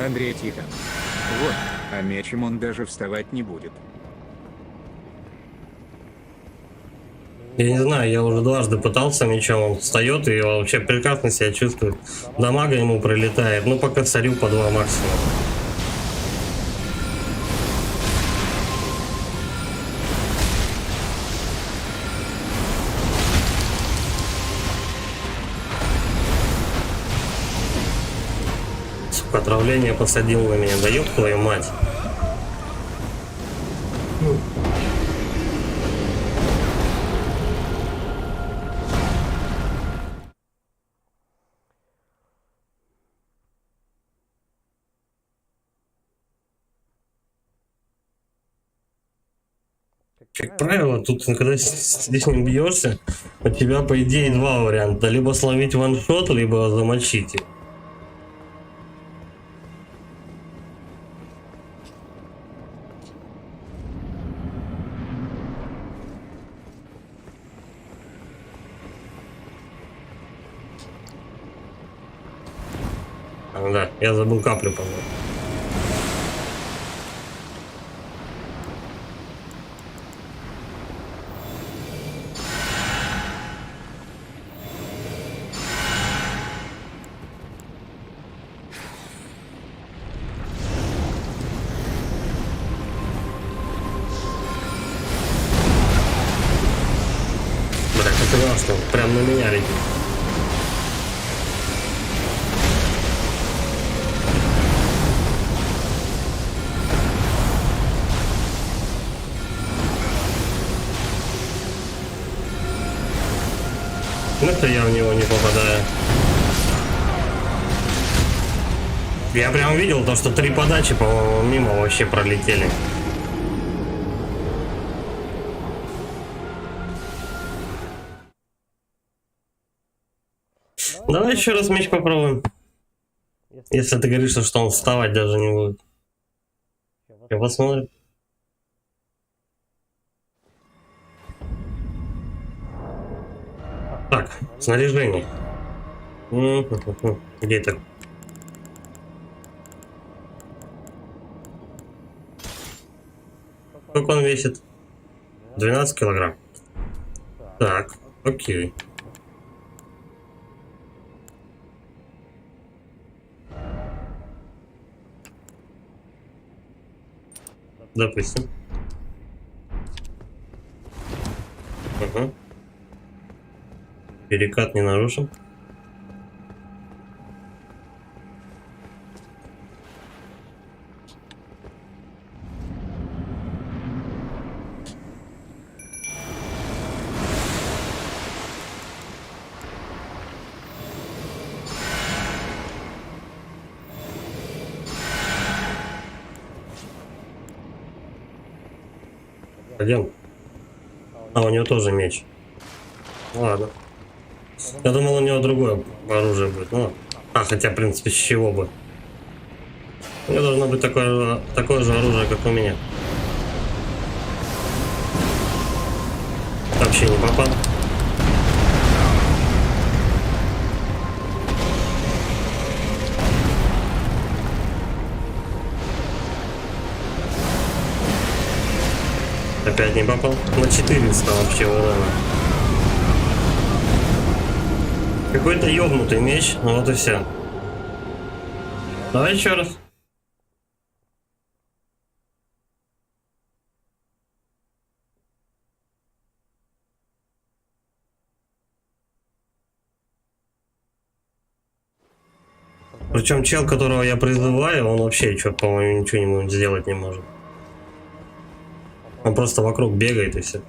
Андрей Тихон. Вот, а мечем он даже вставать не будет. Я не знаю, я уже дважды пытался мечом, он встает и вообще прекрасно себя чувствует. Дамага ему прилетает, ну пока царю по 2 максимум. Сука, отравление посадил на меня, да ёб твою мать. Как правило, тут, когда с ним бьешься, у тебя, по идее, 2 варианта. Либо словить ваншот, либо замочить. Да, я забыл каплю, по-моему. Бля, как классно, прям на меня летит. Ну-то я в него не попадаю. Я прям видел то, что 3 подачи, по-моему, мимо вообще пролетели. Давай еще раз меч попробуем. Если ты говоришь, что он вставать даже не будет. Я посмотрим. Так, снаряжение. Где это? Сколько он весит? 12 килограмм. Так, окей. Допустим. Ага. Перекат не нарушен. Пойдем. А, у него тоже меч. Ладно. Я думал, у него другое оружие будет. Ну, хотя, в принципе, с чего бы. У него должно быть такое же оружие, как у меня. Вообще не попал. Опять не попал. На 400 вообще урона. Какой-то ёбнутый меч, ну вот и все. Давай еще раз. Причем чел, которого я призываю, он вообще, по-моему, ничего сделать не может. Он просто вокруг бегает и все.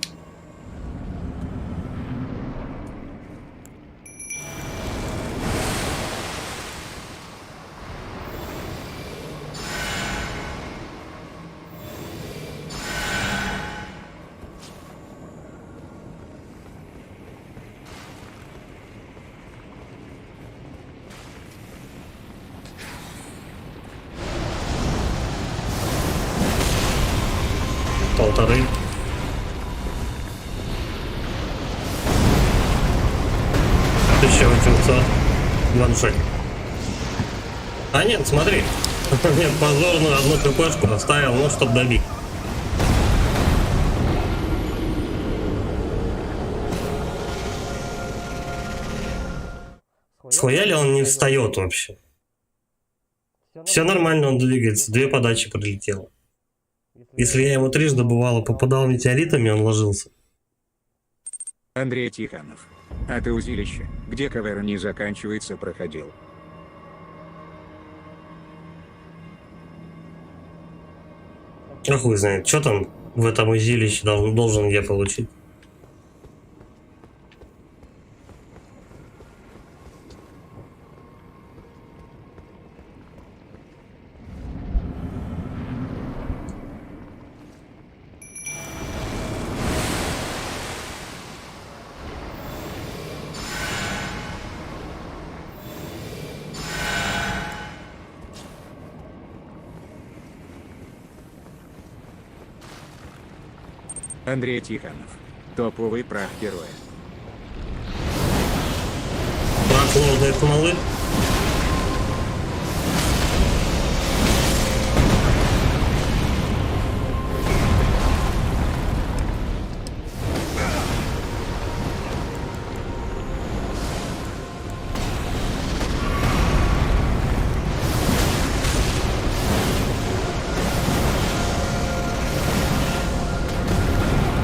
Полторы. Еще 800. Ваншот. А нет, смотри. Нет, позорную одну ТПшку оставил, ну, чтоб добить. Схуяли он не встает вообще. Все нормально, он двигается. 2 подачи прилетело. Если я ему трижды бывало попадал метеоритами, он ложился. Андрей Тихонов. А ты узилище, где КВР не заканчивается, проходил? А хуй знает, что там в этом узилище должен я получить. Андрей Тихонов. Топовый прах героя. Прах лорда смолы.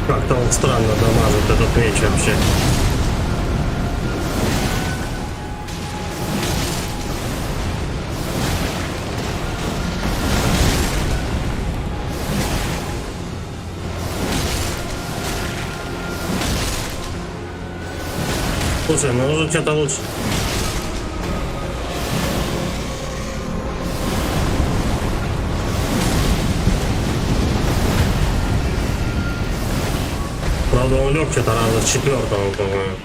Как-то он странно дамажит этот меч вообще. Слушай, ну уже что-то лучше. Правда, он лег что-то раза с 4-го, по-моему.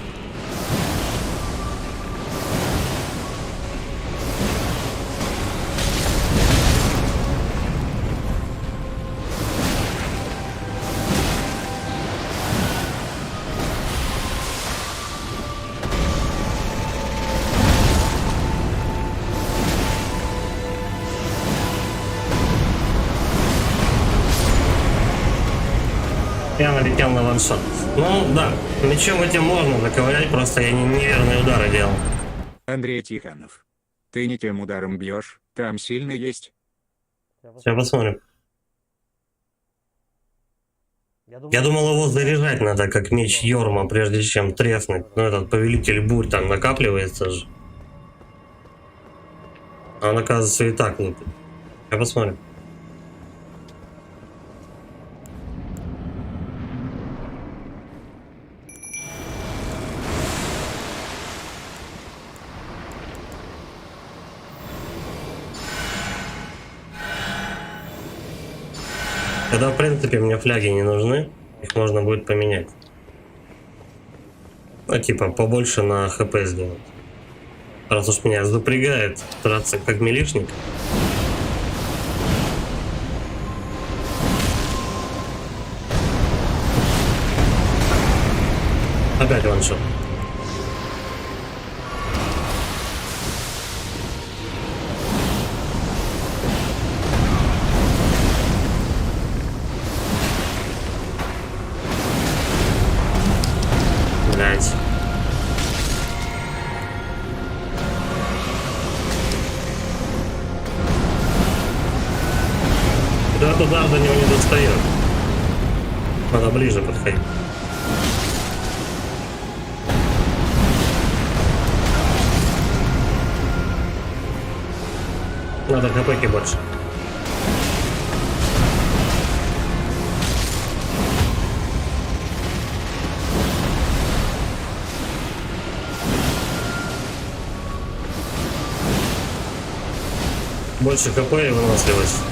Я налетел на ваншот. Ну да, мечом этим можно заковырять, просто я неверные удары делал. Андрей Тихонов. Ты не тем ударом бьешь, там сильно есть. Сейчас посмотрим. Я думал, его заряжать надо, как меч Йорма, прежде чем треснуть. Ну, этот повелитель бурь там накапливается же. А он, оказывается, и так лупит. Сейчас посмотрим. Тогда, в принципе, мне фляги не нужны. Их можно будет поменять. Ну, типа, побольше на ХП сделать. Раз уж меня запрягает драться как милишник. Опять ваншот. Блять. Да, туда до него не достает. Надо ближе подходить. Надо хпки больше. Больше хп и выносливость.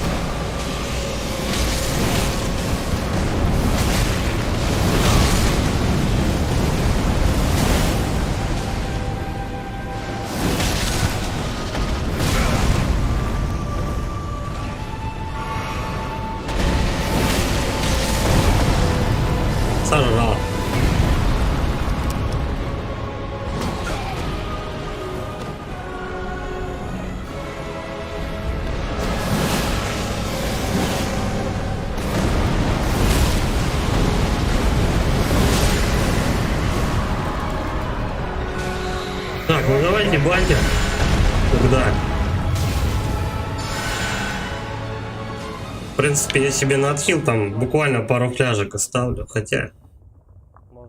Сожрал. Так, ну давайте баньки. Куда? В принципе, я себе на отхил там буквально пару фляжек оставлю. Хотя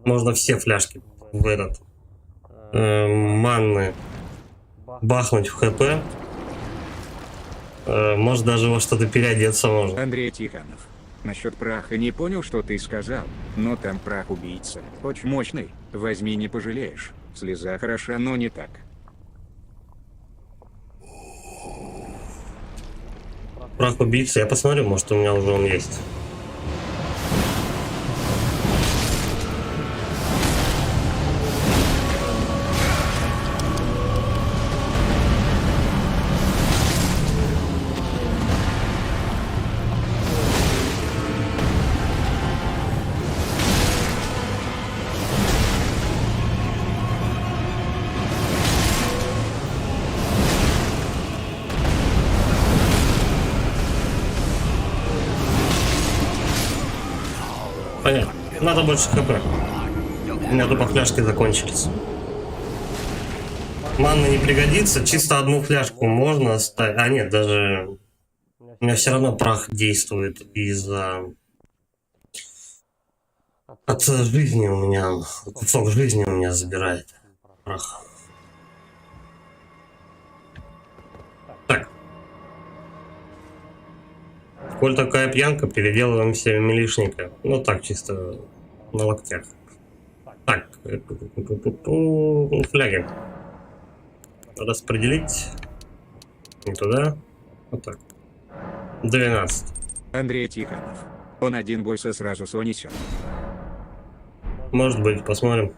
можно все фляжки в этот манны бахнуть в хп. Может даже во что-то переодеться можно. Андрей Тихонов. Насчет праха не понял, что ты сказал, но там прах убийца. Очень мощный. Возьми, не пожалеешь. Слеза хороша, но не так. Прах убийцы. Я посмотрю, может у меня уже он есть. Понятно. Надо больше хп. У меня тупо фляжки закончились. Манна не пригодится. Чисто одну фляжку можно оставить. А нет, даже... У меня все равно прах действует из-за... От жизни у меня... Кусок жизни у меня забирает прах. Так. Коль такая пьянка, переделываем себе милишника. Ну так, чисто на локтях. Так. Фляги. Распределить. Не туда. Вот так. 12. Андрей Тихонов. Он один бойся сразу сонесет. Может быть, посмотрим.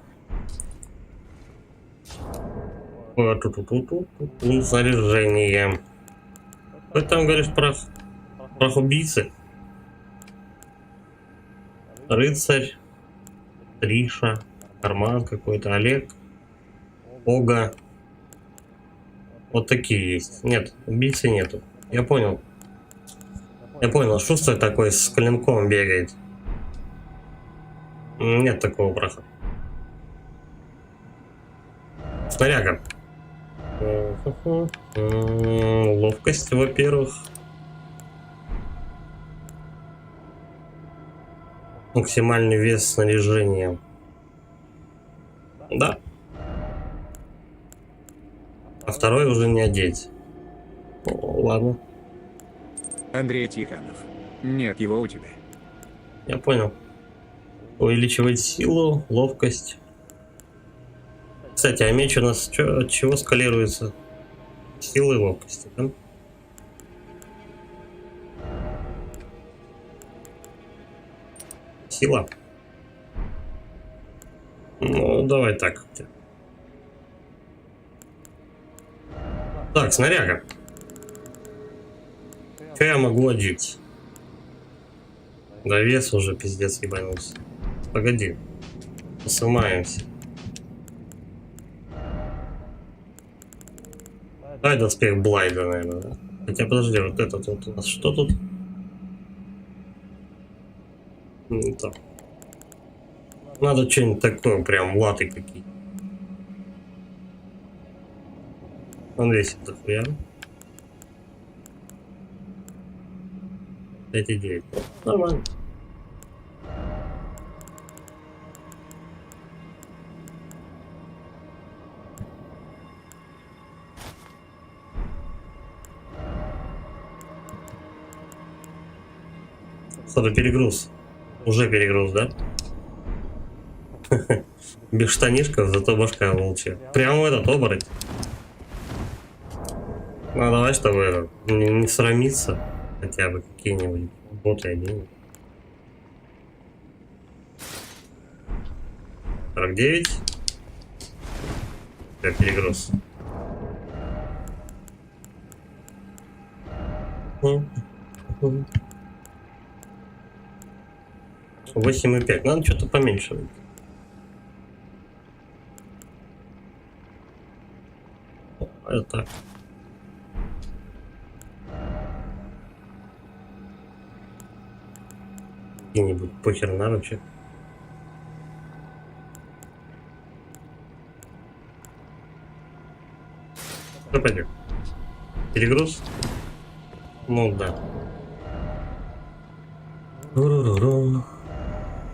Снаряжение. Что там говоришь, прах? Прах убийцы? Рыцарь. Триша. Карман какой-то. Олег. Ога. Вот такие есть. Нет, убийцы нету. Я понял. Я понял. Шустрый такой с клинком бегает. Нет такого праха. Снаряга. Ловкость, во-первых. Максимальный вес снаряжения. Да. А второй уже не одеть. О, ладно. Андрей Тихонов. Нет его у тебя. Я понял. Увеличивать силу, ловкость. Кстати, а меч у нас от чего скалируется? Силы и ловкости, да? Сила. Ну, давай так. Так, снаряга. Что я могу одеть? Да вес уже пиздец ебанулся. Погоди. Посымаемся. Давай доспех Блайда, наверное, да? Хотя подожди, вот этот вот у нас что тут? Не так. Надо что-нибудь такое, прям латы какие. Он весит дохуя. 5,9. Нормально. Что-то перегруз. Уже перегруз, да? Без штанишков, зато башка волчья. Прямо в этот оборот. Ну давай, чтобы не срамиться. Хотя бы какие-нибудь боты оденем. 49. Как перегруз. 8,5. Надо что-то поменьше. Это так. Какие-нибудь похер наручи. Что пойдет? Перегруз? Ну да.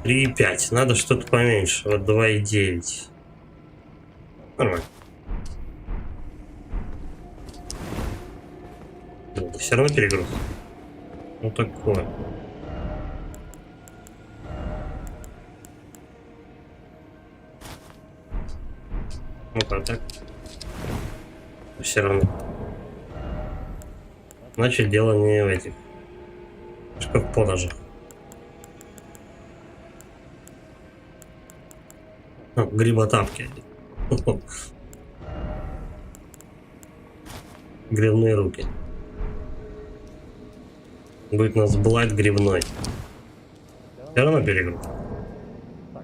3,5. Надо что-то поменьше. Вот 2,9. Нормально. Это все равно перегруз. Ну такое. Ну-ка, так. Все равно. Значит, дело не в этих шкаф-поножах. Гриботапки. Грибные руки. Будет у нас блайд грибной. Все равно перегруз.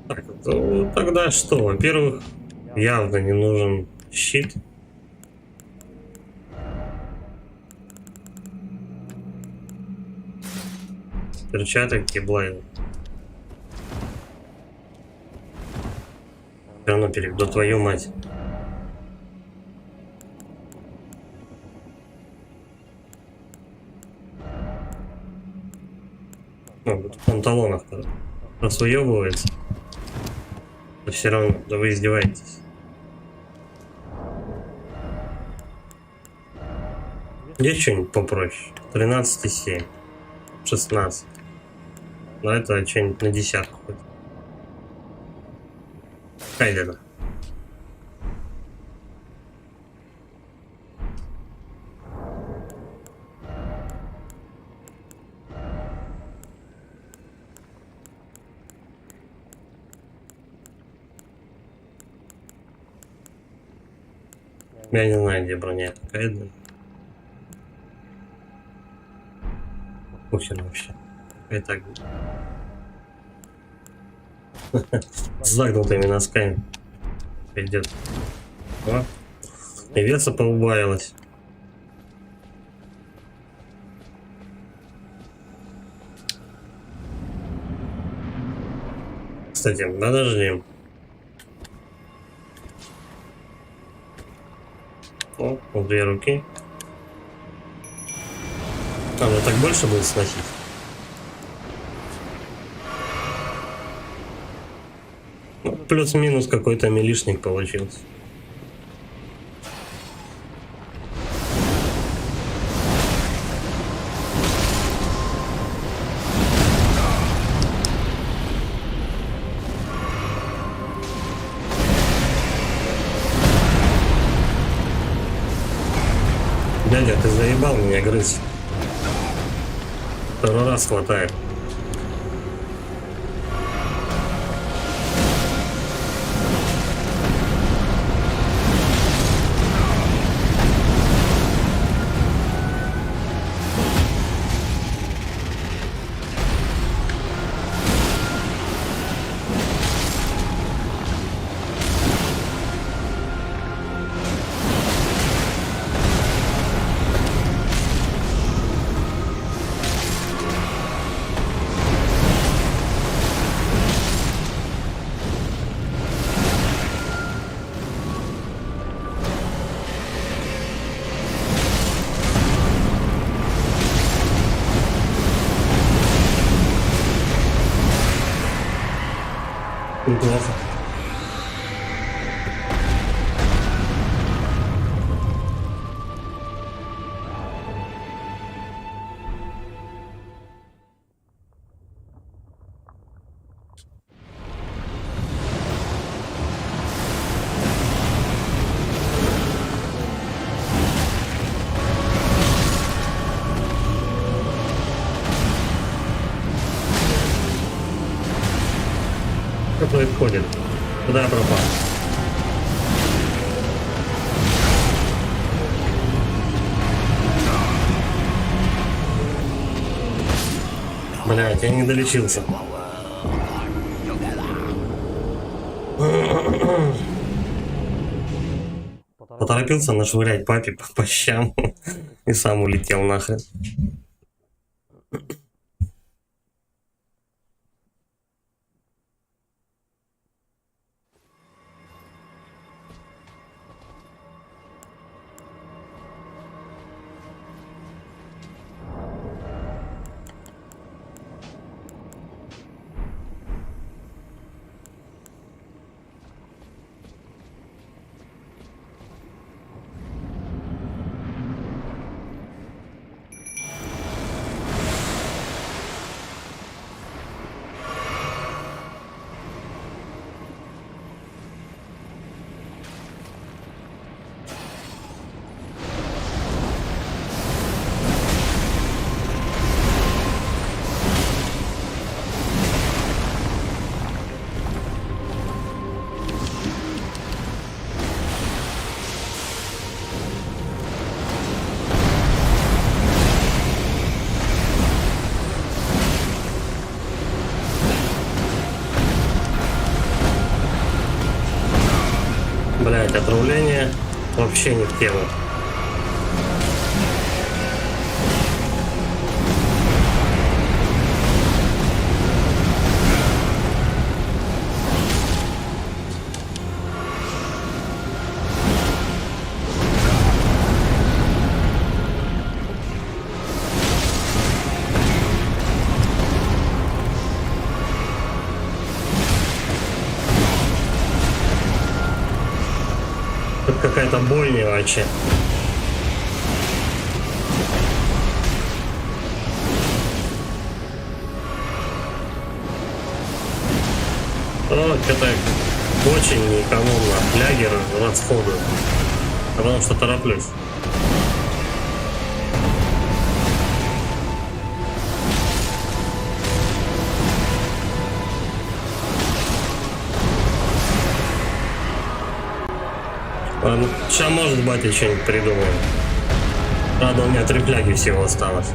Так, ну, тогда что? Во-первых, явно не нужен щит. Перчатки блайд. Все равно перегруз. Да твою мать. В панталонах раз выебывается. Да все равно, да вы издеваетесь. Есть что-нибудь попроще? 13,7. 16. Но это что-нибудь на десятку хоть. Хайдена. Я не знаю, где броня такая. Похер вообще. И так будет. С загнутыми носками. Идет. О. И веса поубавилась. Кстати, подожди. О, вот 2 руки. Надо так больше будет сносить. Ну, плюс-минус какой-то милишник получился. Дядя, ты заебал меня грызть. Второй раз хватает. Неплохо. Что происходит? Куда я пропал? Блять, я не долечился. Поторопился нашвырять папе по щам и сам улетел нахрен. Блять, отравление вообще не в тему. Тут какая-то боль не вообще. Это очень неэкономно флягер расходую, потому что тороплюсь. Сейчас, может, батя что-нибудь придумаем. Правда, у меня 3 фляги всего осталось.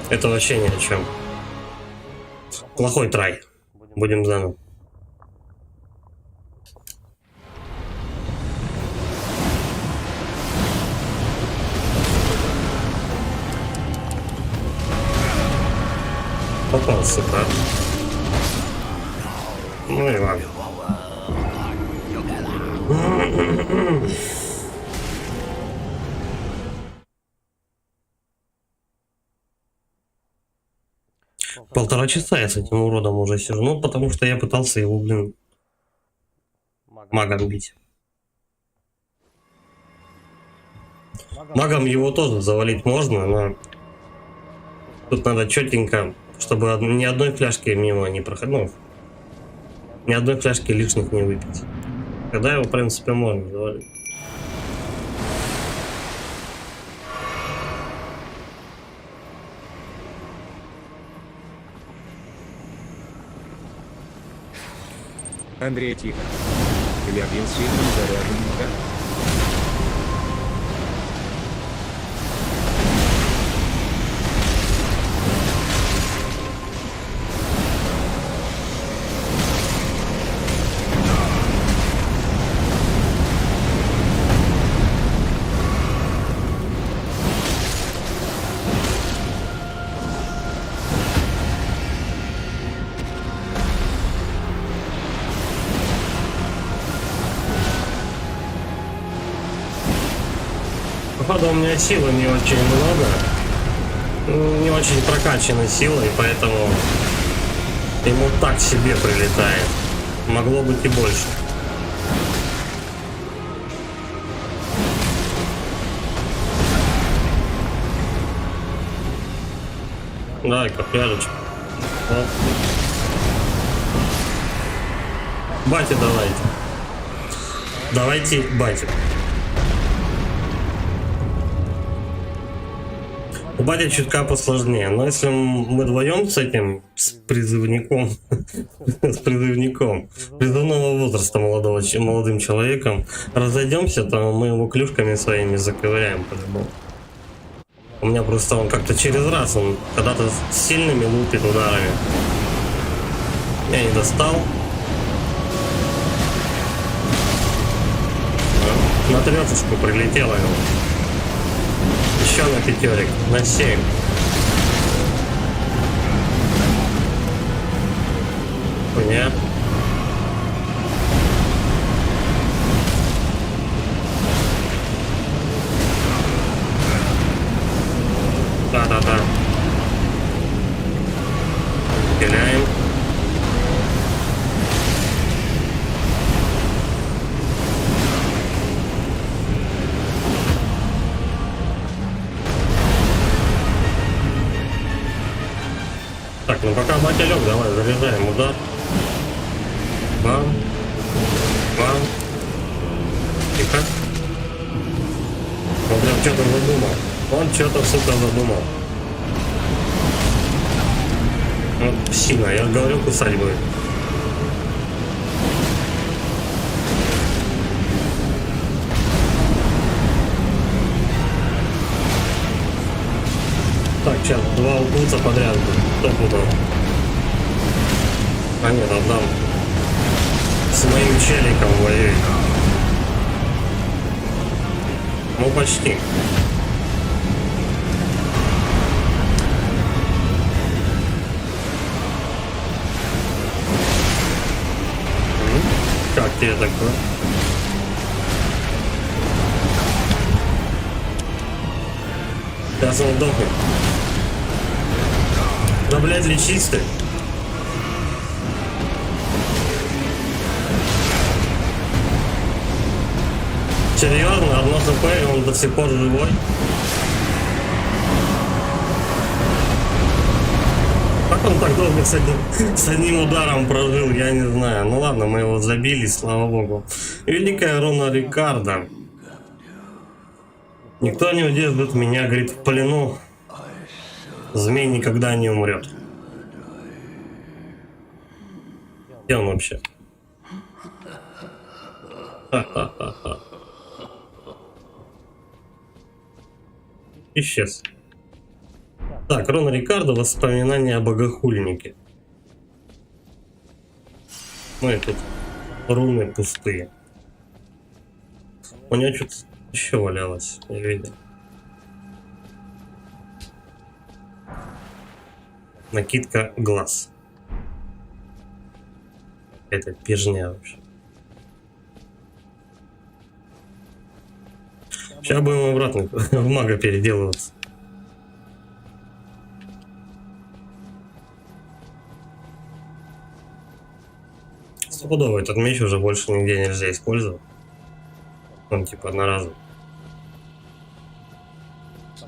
Это вообще ни о чем. Плохой трай. Будем заново. Попал, сука. Ну и ладно. Полтора часа я с этим уродом уже сижу. Ну, потому что я пытался его, блин, магом бить. Магом его тоже завалить можно, но тут надо четенько, чтобы ни одной фляжки мимо не проходил. Ну, ни одной фляжки лишних не выпить. Тогда его, в принципе, можно завалить. Андрей, тихо. Или один сильным заряженным, да? Походу, у меня силы не очень много. Не очень прокачаны силой, поэтому Ему так себе прилетает. Могло быть и больше. Давай-ка, пляжечек. Вот. Батя, давайте. Давайте, батя. У батя чутка посложнее, но если мы вдвоем с этим, с призывником, с призывником, призывного возраста молодым человеком, разойдемся, то мы его клюшками своими заковыряем по-любому. У меня просто он как-то через раз, он когда-то с сильными лупит ударами. Я не достал. На третушку прилетело ему. Еще на пятерик, на 7. Нет. Да-да-да. Пиляем. Так, ну пока батя лег, давай заряжаем удар. Бам. Бам. Тихо. Он прям что-то задумал. Он что-то, сука, задумал. Вот псина, я говорю, кусать будет. Так, сейчас 2 укуса подряд будет. Кто путал? А нет, отдам. С моим челиком воюет. Ну, почти. Как тебе такое? Сейчас он сдохнет. Да, блядь, лечись ты. Серьезно, одно хп, и он до сих пор живой. Как он так долго с одним ударом прожил, я не знаю. Ну ладно, мы его забили, слава богу. Великая руна Рикардо. Никто не удержит меня, говорит, в плену. Змей никогда не умрет. Где он вообще? Ха-ха-ха-ха. Исчез. Так, руна Рикардо, воспоминания о богохульнике. Ну и тут руны пустые. У него что-то еще валялось, я видел. Накидка глаз. Это пижня вообще. Сейчас будем обратно в мага переделываться. Стопудово этот меч уже больше нигде нельзя использовать. Он типа одноразовый.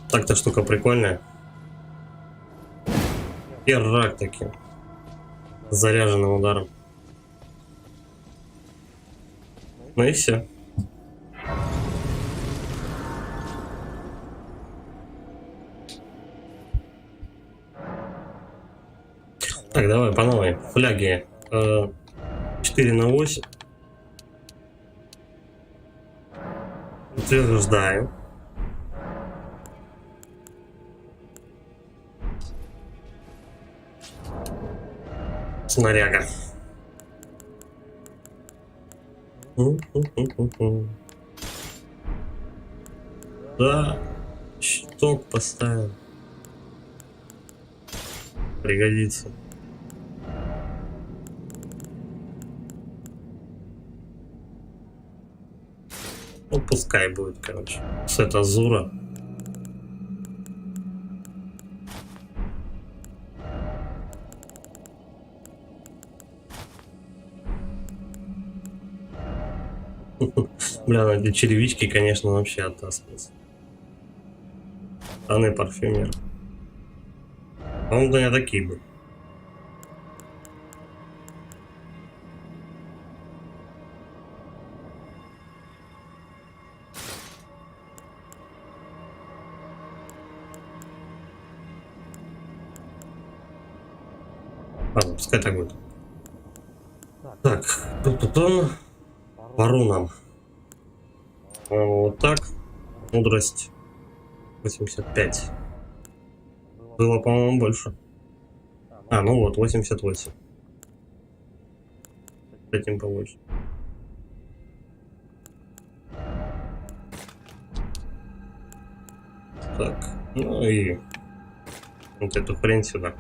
Так-то штука прикольная. Херак таким. С заряженным ударом. Ну и все. Так, давай по новой. Фляги 4/8. Утверждаю. Снаряга. Да, щиток поставил. Пригодится. Ну, пускай будет, короче. Сет Азура. Бля, ну эти черевички, конечно, вообще оттаскиваются. Штаны парфюмер. По-моему, да не такие были. Ладно, пускай так будет. Так, тут он. Пару нам. Вот так. Мудрость 85. Было, по-моему, больше. А, ну вот, 88. С этим побольше. Так, ну и вот эту хрень сюда.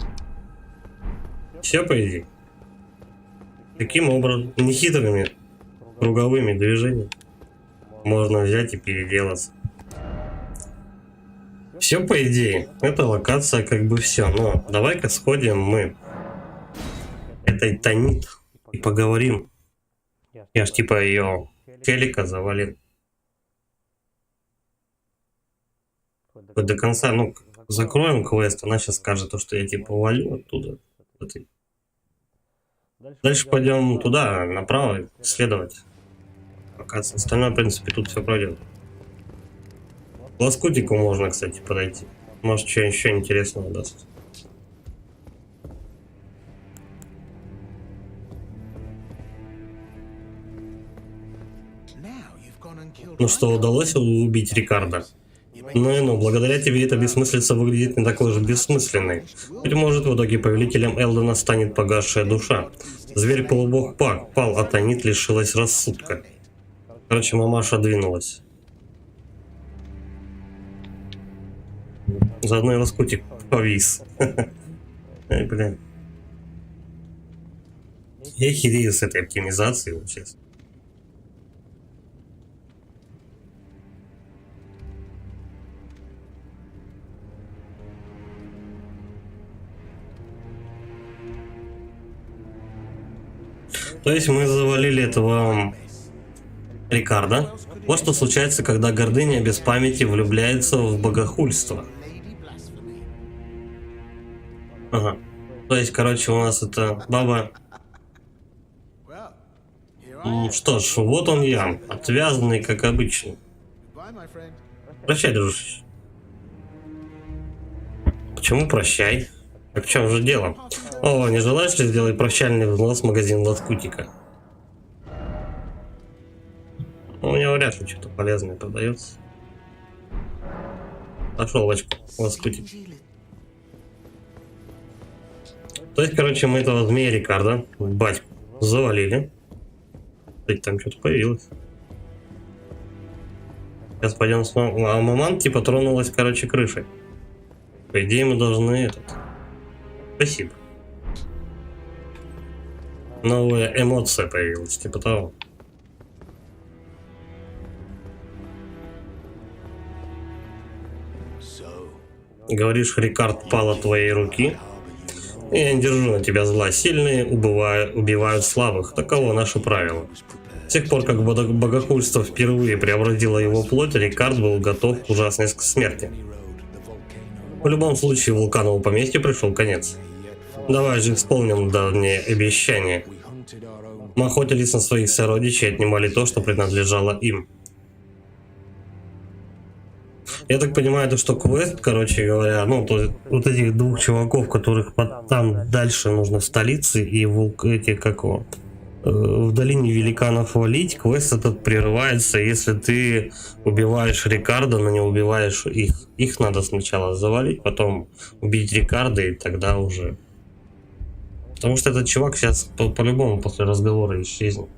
Все, по идее. Таким образом, нехитрыми круговыми движениями можно взять и переделаться. Все, по идее. Эта локация как бы все. Но давай-ка сходим мы этой Танит и поговорим. Я ж типа ее челика завалил. Хоть до конца, ну, закроем квест, она сейчас скажет, что я типа валю оттуда. Дальше пойдем туда, направо, исследовать. Пока остальное, в принципе, тут все пройдет. К лоскутику можно, кстати, подойти. Может, что еще интересного даст. Ну что, удалось убить Рикардо? Ну, благодаря тебе эта бессмыслица выглядит не такой же бессмысленной. Быть может, в итоге повелителем Элдена станет погасшая душа. Зверь-полубог пал, а Танит лишилась рассудка. Короче, мамаша двинулась. Заодно и лоскутик повис. Ай, блин. Я херею с этой оптимизацией, честно. То есть мы завалили этого Рикардо. Вот что случается, когда гордыня без памяти влюбляется в богохульство. Ага. То есть, короче, у нас это баба... Что ж, вот он я, отвязанный, как обычно. Прощай, дружище. Почему прощай? А в чем же дело? О, не желаешь ли сделать прощальный взнос в магазин лоскутика? У него вряд ли что-то полезное продается. Пошел в очко, лоскутик. То есть, короче, мы этого змея Рикардо, батьку, завалили. Кстати, там что-то появилось. Сейчас пойдем снова. А маман типа тронулась, короче, крышей. По идее, мы должны этот... Спасибо. Новая эмоция появилась, типа того. Говоришь, Рикард пал от твоей руки? Я не держу на тебя зла. Сильные убивают слабых. Таково наше правило. С тех пор, как богохульство впервые преобразило его плоть, Рикард был готов к ужасной смерти. В любом случае, вулканову поместью пришел конец. Давай же исполним давнее обещание. Мы охотились на своих сородичей и отнимали то, что принадлежало им. Я так понимаю, то, что квест, короче говоря, ну, то, вот этих двух чуваков, которых там дальше нужно в столице и эти, как его, в долине великанов валить, квест этот прерывается, если ты убиваешь Рикардо, но не убиваешь их. Их надо сначала завалить, потом убить Рикардо, и тогда уже... Потому что этот чувак сейчас по-любому после разговора исчезнет.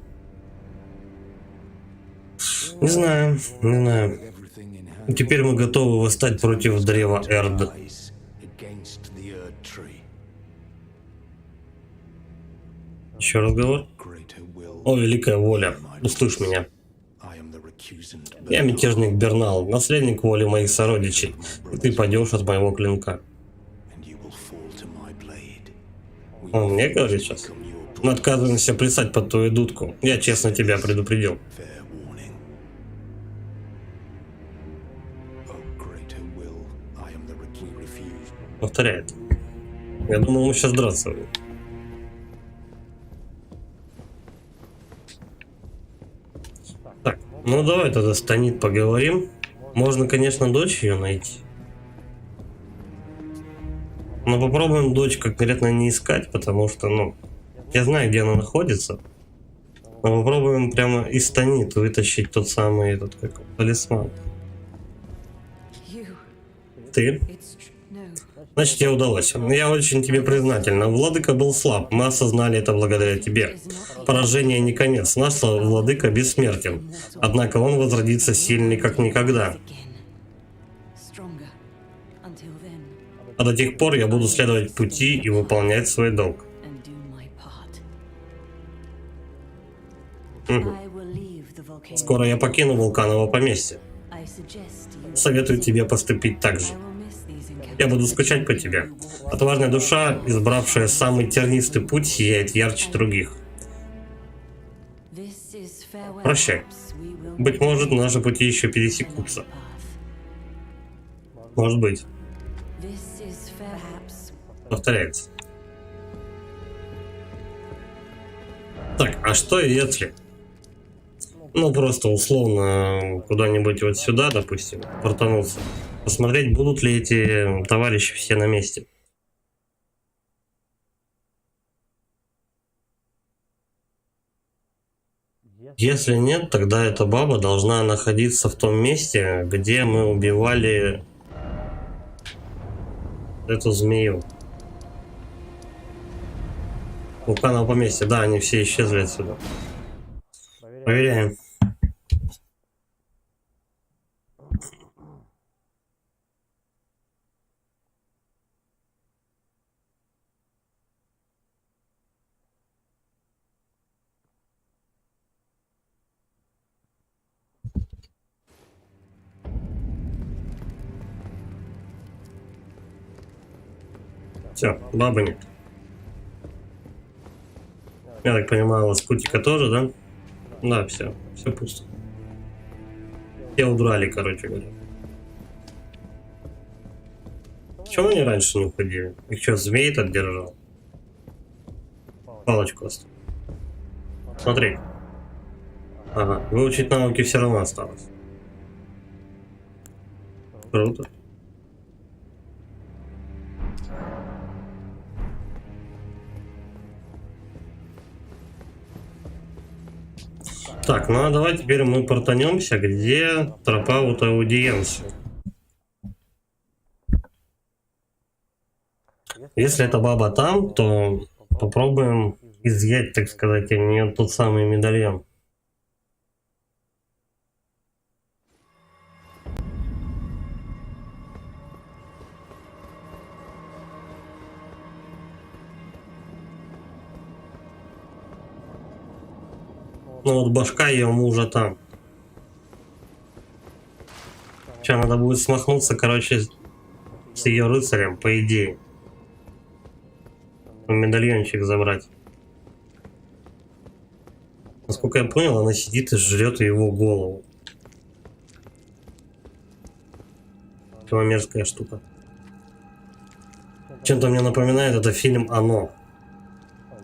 Не знаю, не знаю. Теперь мы готовы восстать против древа Эрд. Еще разговор? О, великая воля, услышь меня. Я мятежник Бернал, наследник воли моих сородичей, и ты пойдешь от моего клинка. Он мне говорит сейчас? Мы отказываемся плясать под твою дудку. Я честно тебя предупредил. Повторяет. Я думал, мы сейчас драться будем. Так, ну давай тогда с Танит поговорим. Можно, конечно, дочь ее найти. Но попробуем дочь конкретно не искать, потому что, ну, я знаю, где она находится. Но попробуем прямо из Танит вытащить тот самый этот как талисман. Ты? Значит, тебе удалось. Я очень тебе признательна. Владыка был слаб. Мы осознали это благодаря тебе. Поражение не конец. Наш владыка бессмертен. Однако он возродится сильный как никогда. А до тех пор я буду следовать пути и выполнять свой долг. Скоро я покину вулканово поместье. Советую тебе поступить так же. Я буду скучать по тебе. Отважная душа, избравшая самый тернистый путь, сияет ярче других. Прощай. Быть может, наши пути еще пересекутся. Может быть. Повторяется. Так, а что если? Ну, просто условно куда-нибудь вот сюда, допустим, портанулся. Посмотреть, будут ли эти товарищи все на месте. Если нет, тогда эта баба должна находиться в том месте, где мы убивали эту змею. Вулкановое поместье, да, они все исчезли отсюда. Проверяем. Все, бабы нет. Я так понимаю, лоскутика тоже, да? Да, все пусто. Все удрали, короче говоря. Чего они раньше не уходили? Их что, змей этот держал? Палочку оставил. Смотри. Ага, выучить навыки все равно осталось. Круто. Так, ну а давай теперь мы портанемся, где тропа вот аудиенции. Если эта баба там, то попробуем изъять, так сказать, у нее тот самый медальон. Ну вот башка ее мужа там. Сейчас надо будет смахнуться, короче, с ее рыцарем, по идее. Медальончик забрать. Насколько я понял, она сидит и жрет его голову. Чего мерзкая штука. Чем-то мне напоминает это фильм «Оно».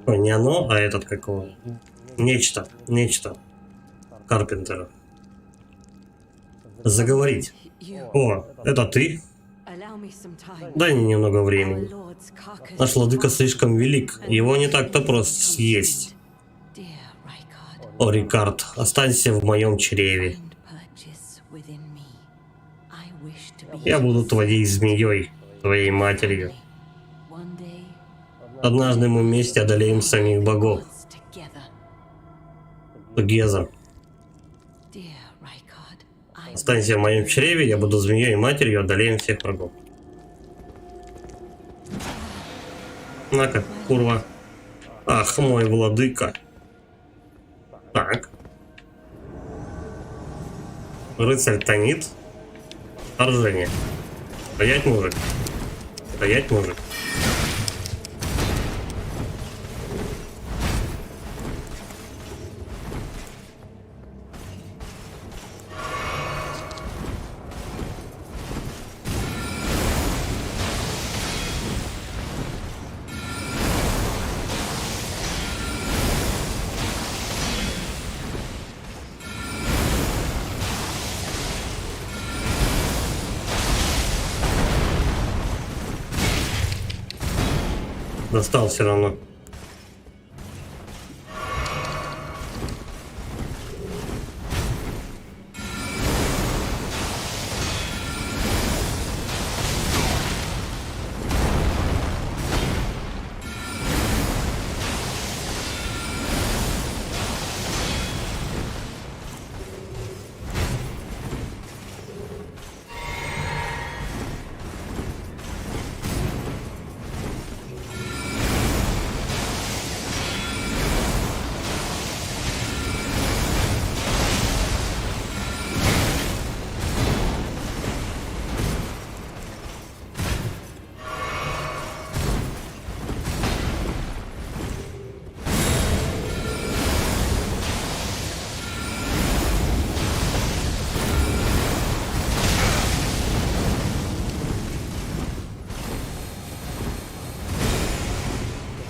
Ой, не «Оно», а этот какого. Нечто. Карпентера. Заговорить. О, это ты? Дай мне немного времени. Наш владыка слишком велик. Его не так-то просто съесть. О, Рикард, останься в моем чреве. Я буду твоей змеей, твоей матерью. Однажды мы вместе одолеем самих богов. Геза. Останься в моем чреве, я буду змеей и матерью, одолеем всех врагов. На-ка, курва. Ах, мой владыка. Так. Рыцарь Танит. Вторжение. Стоять, мужик. Стоять, мужик. Достал все равно.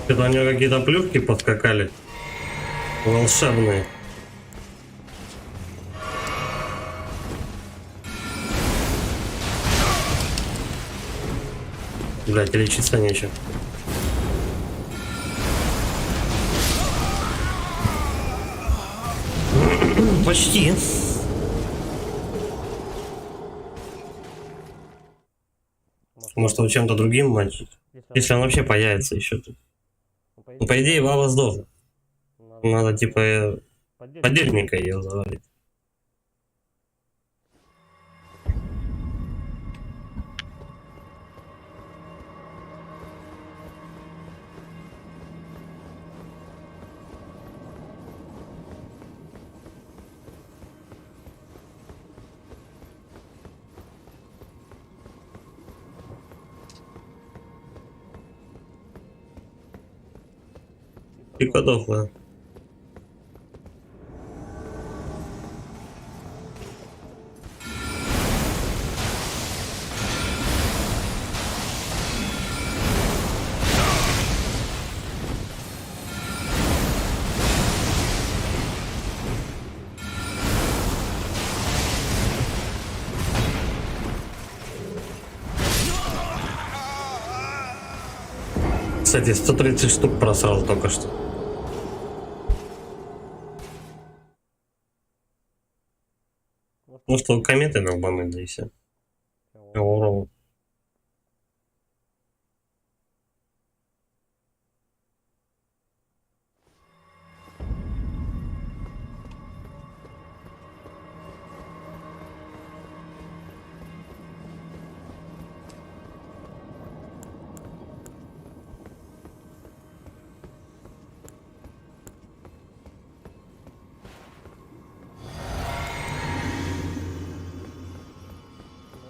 Это у него какие-то плюшки подскакали. Волшебные. Блять, лечиться нечего. Почти. Может, его чем-то другим мочить? Если он вообще появится еще тут. Ну, по идее, Вава сдохла. Надо, типа, подельника ее завалить. И подохла. Кстати, 130 штук просрал только что. Ну что, кометы долбануть, да и все. Урон.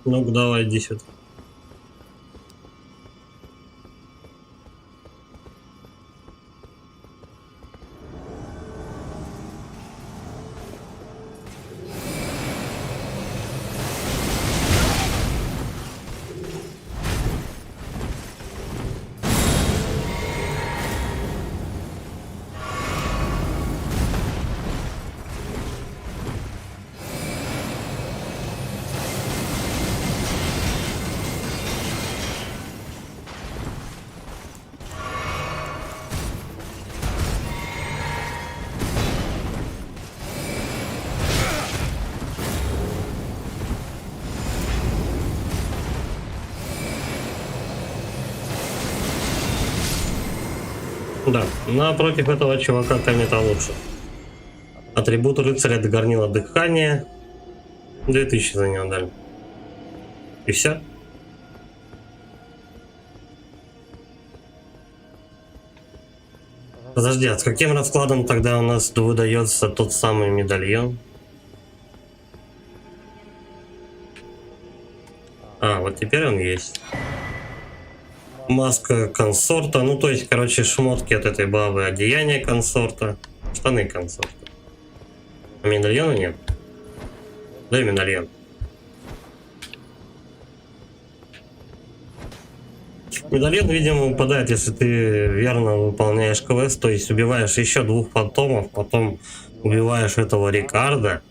Ну-ка, давай, иди сюда. Да, напротив этого чувака комета лучше. Атрибут рыцаря до горнила дыхания. 2000 за него дали. И все. Подожди, а с каким раскладом тогда у нас выдается тот самый медальон? А, вот теперь он есть. Маска консорта, ну то есть, короче, шмотки от этой бабы, одеяние консорта, штаны консорта. А медальона нет. Дай медальон. Медальон, видимо, выпадает, если ты верно выполняешь квест, то есть убиваешь еще 2 фантомов, потом убиваешь этого Рикардо,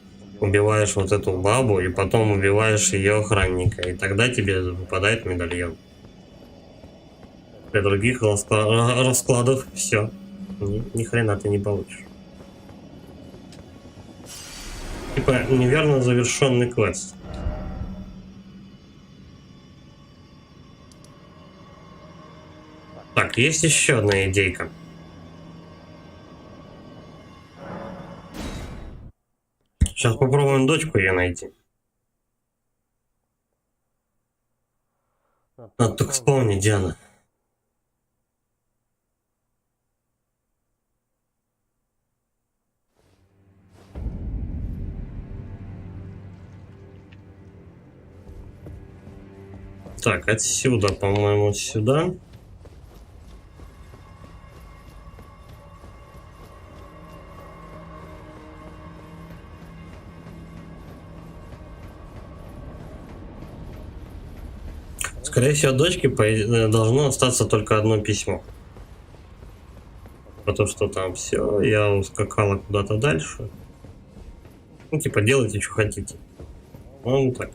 убиваешь вот эту бабу, и потом убиваешь ее охранника, и тогда тебе выпадает медальон. Для других раскладов все. Ни хрена ты не получишь. Типа неверно завершенный квест. Так, есть еще одна идейка. Сейчас попробуем дочку ее найти. Надо только вспомнить, Диана. Так, отсюда, по-моему, сюда. Скорее всего, от дочки должно остаться только одно письмо. Потому что там все, я ускакала куда-то дальше. Ну, типа, делайте, что хотите. Ну, так.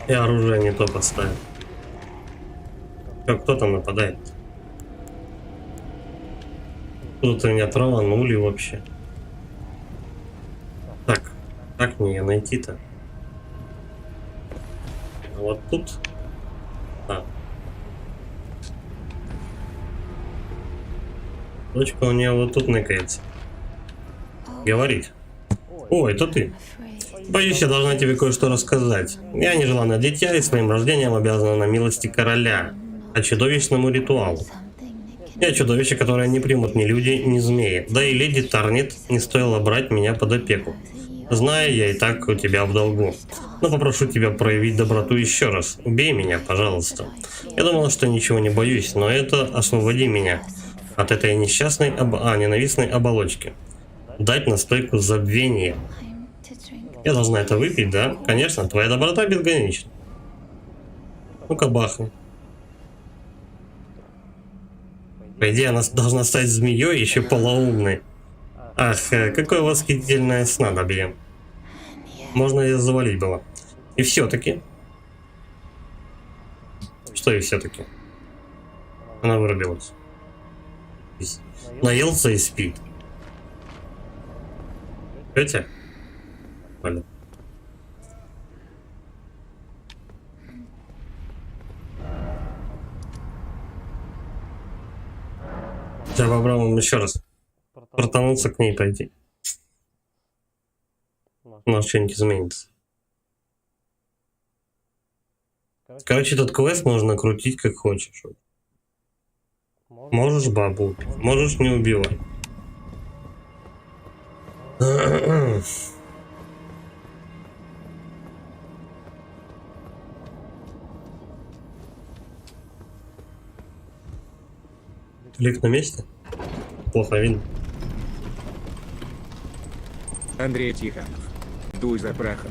Я оружие не то поставил. Кто там нападает? Тут меня траванули вообще. Так, как мне ее найти-то? Вот тут. А. Дочка у нее вот тут ныкается. Говорить. О, это ты. Боюсь, я должна тебе кое-что рассказать. Я нежеланное дитя и своим рождением обязана на милости короля, а чудовищному ритуалу. Я чудовище, которое не примут ни люди, ни змеи. Да и леди Тарнит не стоило брать меня под опеку. Знаю, я и так у тебя в долгу. Но попрошу тебя проявить доброту еще раз. Убей меня, пожалуйста. Я думала, что ничего не боюсь, но это освободи меня от этой несчастной, ненавистной оболочки. Дать настойку забвения. Я должна это выпить, да? Конечно, твоя доброта безгранична. Ну-ка, бахни. По идее, она должна стать змеей, еще полоумной. Ах, какое восхитительное снадобье. Можно ее завалить было. И все-таки. Что и все-таки? Она вырубилась. Наелся и спит. Тетя? Валя. Сейчас попробуем еще раз протонуться к ней пойти. Может, что-нибудь изменится. Короче, этот квест можно крутить как хочешь. Можешь бабу убить, можешь не убивать. Лифт на месте? Плохо видно. Андрей Тихонов. Дуй за прахом.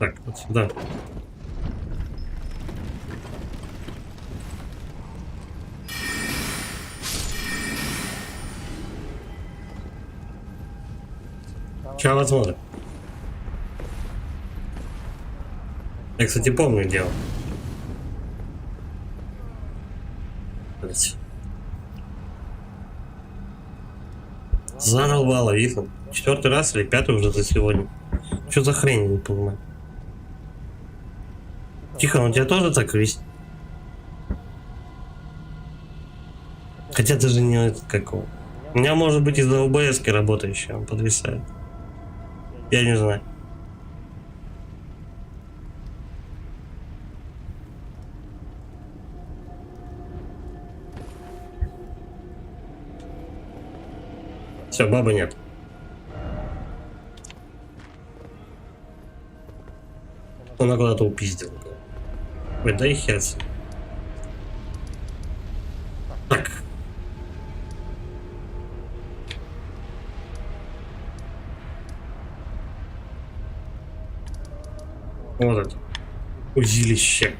Так, вот сюда. Сейчас возможно. Я, кстати, помню дело. Задолбало, видно. 4-й раз или 5-й уже за сегодня. Что за хрень, не понимаю. Тихо, у тебя тоже так весь. Хотя ты же не этот какого. У меня может быть из-за ОБС работающая, он подвисает. Я не знаю. Все, бабы нет. Она куда-то упиздила. Ой, да и хер с ним. Так. Вот это. Узилище.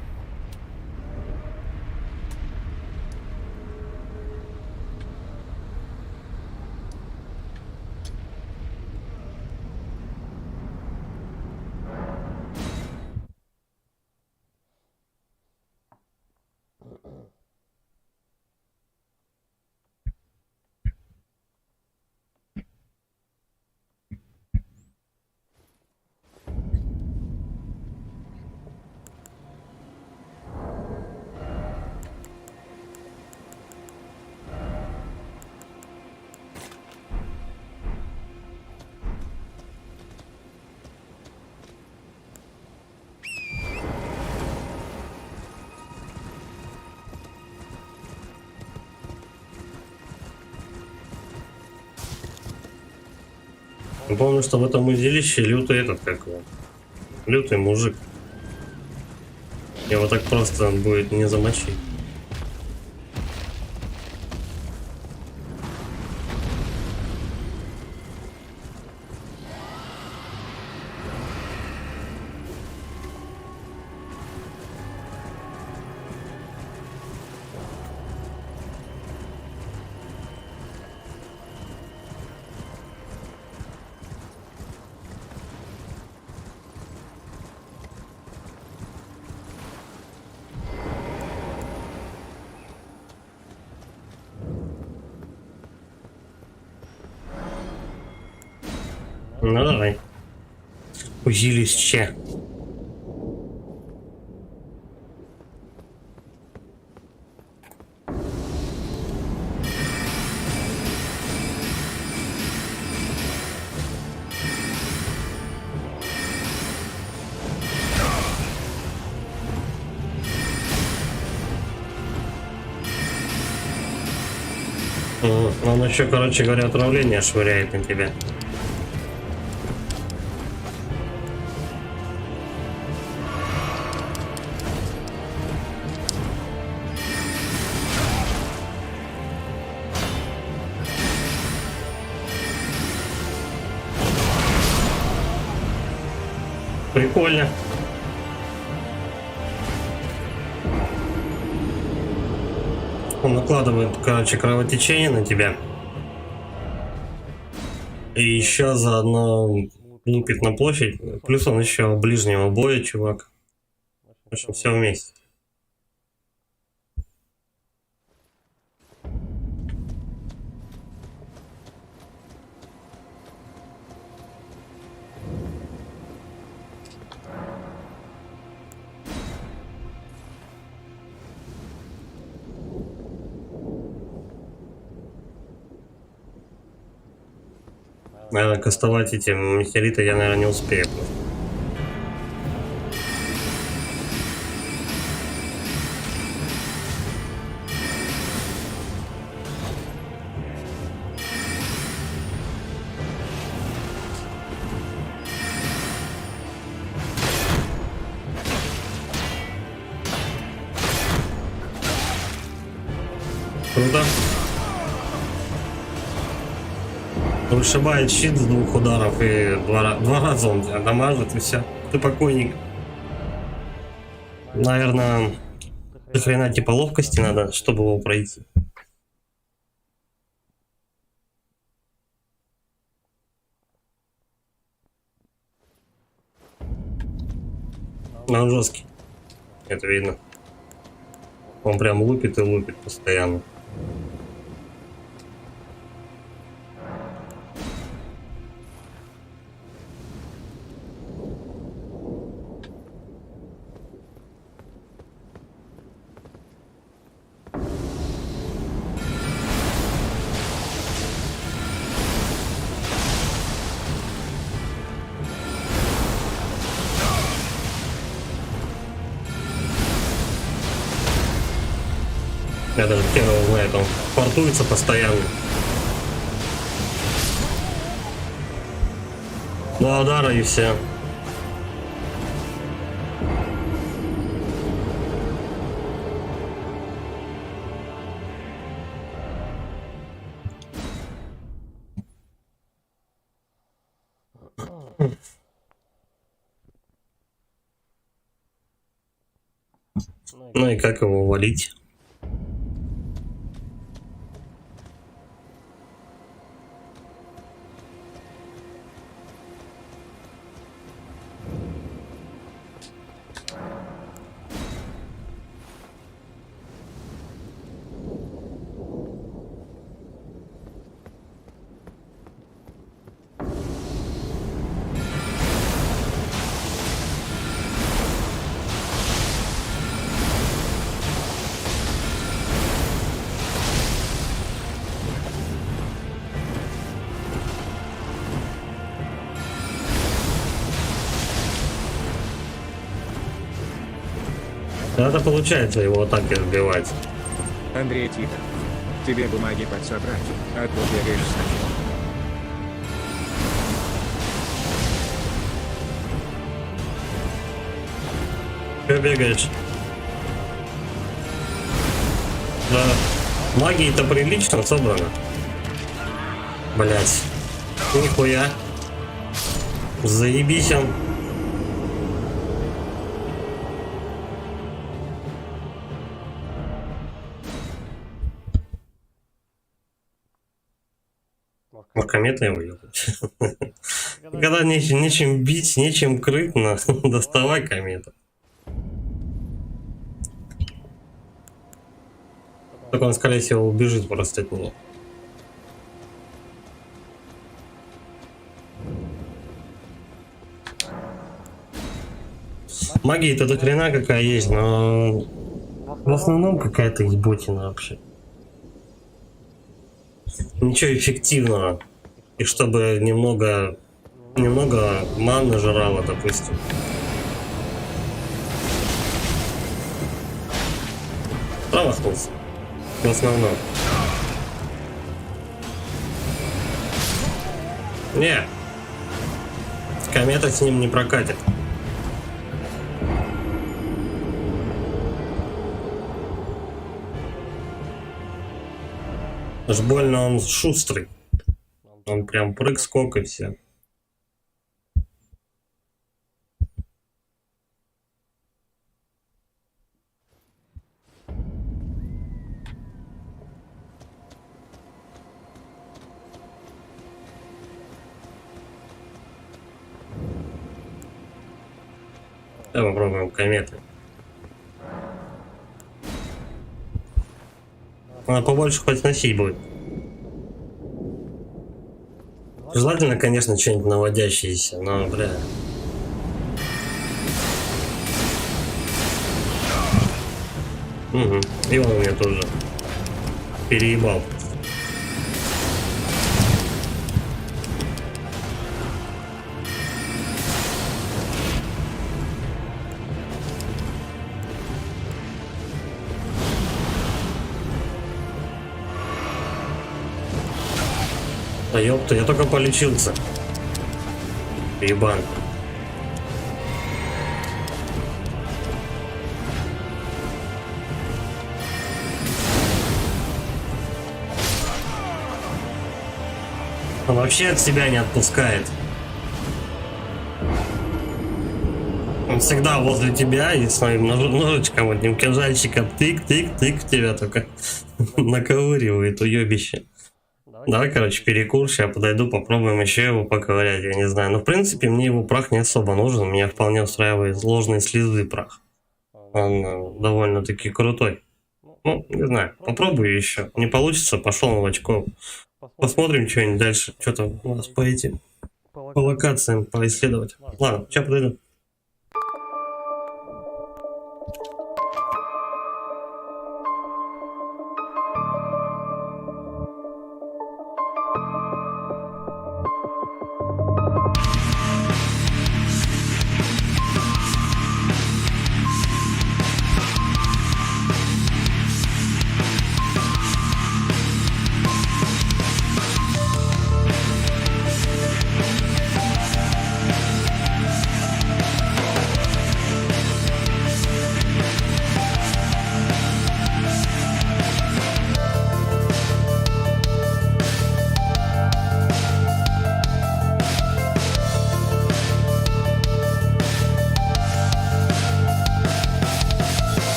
Я помню, что в этом узилище лютый этот, как его, лютый мужик. Его так просто будет не замочить. Ну давай. Узилище. Он еще, короче говоря, отравление швыряет на тебя. Прикольно. Он накладывает, короче, кровотечение на тебя. И еще заодно лупит на площадь. Плюс он еще ближнего боя, чувак. В общем, все вместе. Наверное, кастовать эти метеориты я, наверное, не успею. Круто. Вышибает щит с 2 ударов и два раза он тебя дамажит, и все. Ты покойник. Наверное, до хрена типа ловкости надо, чтобы его пройти. Но он жесткий. Это видно. Он прям лупит и лупит постоянно. Я даже первого знаю, он портуется постоянно. Два удара и все. Ну и как его валить? Это получается его атаки сбивать. Андрей, тихо. Тебе бумаги подсобрать, а то бегаешь сначала. Че бегаешь? Да. Магии-то прилично собрано. Блять. Нихуя. Заебись он. Комета его ебать. Когда нечем бить, нечем крыть, доставай комета. Так он, скорее всего, убежит просто от него. Магия-то до хрена какая есть, но в основном какая-то еботина вообще. Ничего эффективного. И чтобы немного маны жрало, допустим. Промахнулся. В основном. Не. Комета с ним не прокатит. Аж больно он шустрый. Он прям прыг-скок и все. Давай попробуем кометы. Она побольше хоть носить будет. Желательно, конечно, что-нибудь наводящееся, но, бля. Угу. И он у меня тоже переебал. Да ёпта, я только полечился. Ебан. Он вообще от себя не отпускает. Он всегда возле тебя и своим ножичком, одним кинжальчиком тык-тык-тык в тебя только наковыривает уебище. Давай, короче, перекур, сейчас подойду, попробуем еще его поковырять, я не знаю. Но, в принципе, мне его прах не особо нужен, меня вполне устраивает ложные слезы прах. Он довольно-таки крутой. Ну, не знаю, попробую еще. Не получится, пошел на очко. Посмотрим что-нибудь дальше. Что там у нас по этим, по локациям, поисследовать. Ладно, сейчас подойду.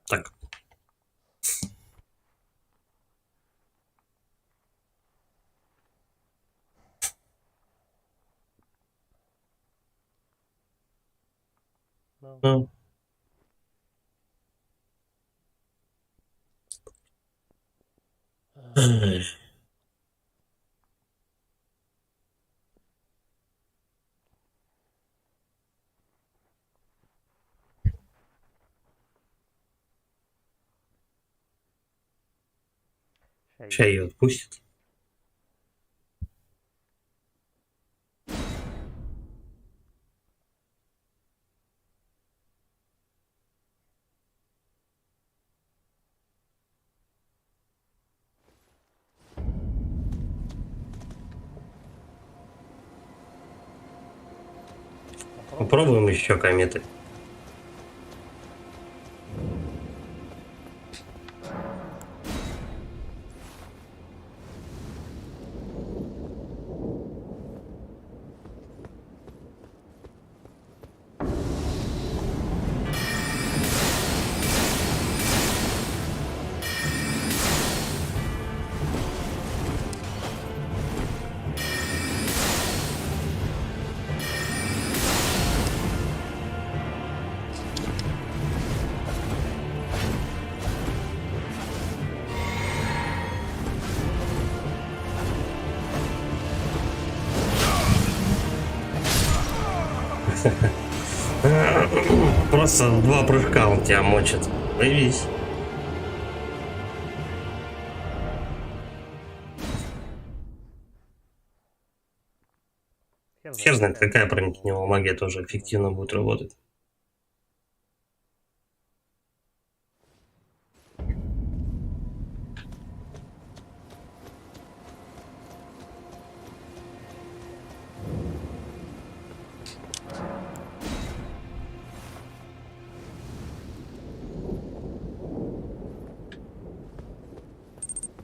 Так. Ну. Ай. Ща ее отпустит. Попробуем еще кометы. Просто в 2 прыжка он тебя мочит. Появись. Хер знает, какая против него магия тоже эффективно будет работать.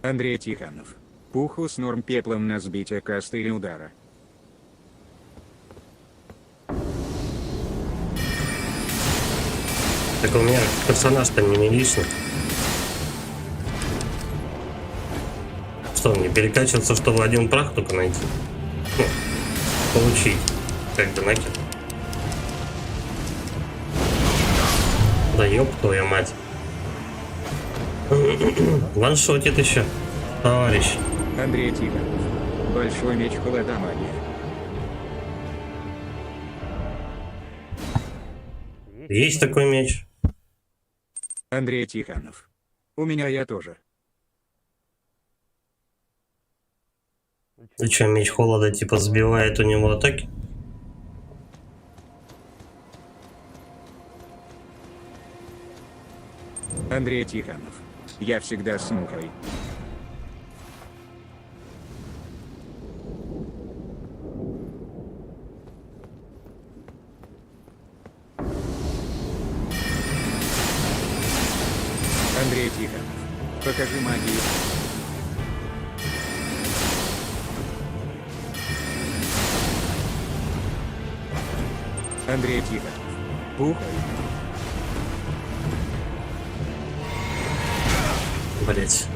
Андрей Тихонов. Пуху с норм пеплом на сбитие касты или удара. Так у меня персонаж-то не милишный. Что, мне перекачиваться, чтобы один прах только найти? Ну, получить. Как-то накид. Да ёб твою мать. Ваншотит еще, товарищ. Андрей Тихонов. Большой меч холодомания. Есть такой меч. Андрей Тихонов. У меня я тоже. И что, меч холода типа сбивает у него атаки? Андрей Тихонов. Я всегда с мухой. Андрей Тихонов. Покажи магию. Андрей Тихонов. Пухой. Блять.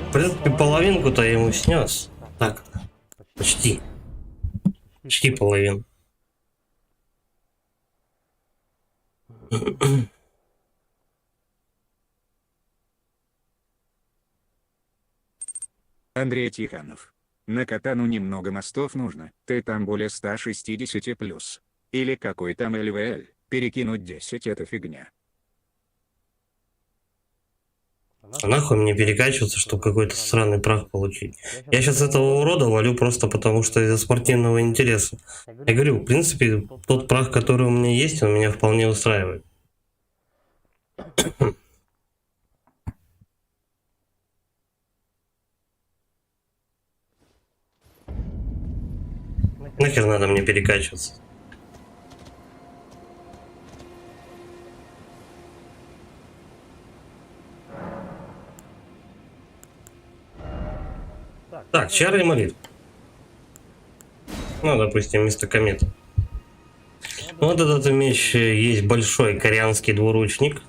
В принципе, половинку-то я ему снес. Так, почти. Почти половину. Андрей Тихонов. На катану немного мостов нужно, ты там более 160 плюс. Или какой там ЛВЛ, перекинуть 10 это фигня. А нахуй мне перекачиваться, чтобы какой-то сраный прах получить? Я сейчас этого урода валю просто потому, что из-за спортивного интереса. Я говорю, в принципе, тот прах, который у меня есть, он меня вполне устраивает. Нахер надо мне перекачиваться? Так, чары и молитва. Ну, допустим, вместо кометы. Вот этот меч есть большой корианский двуручник.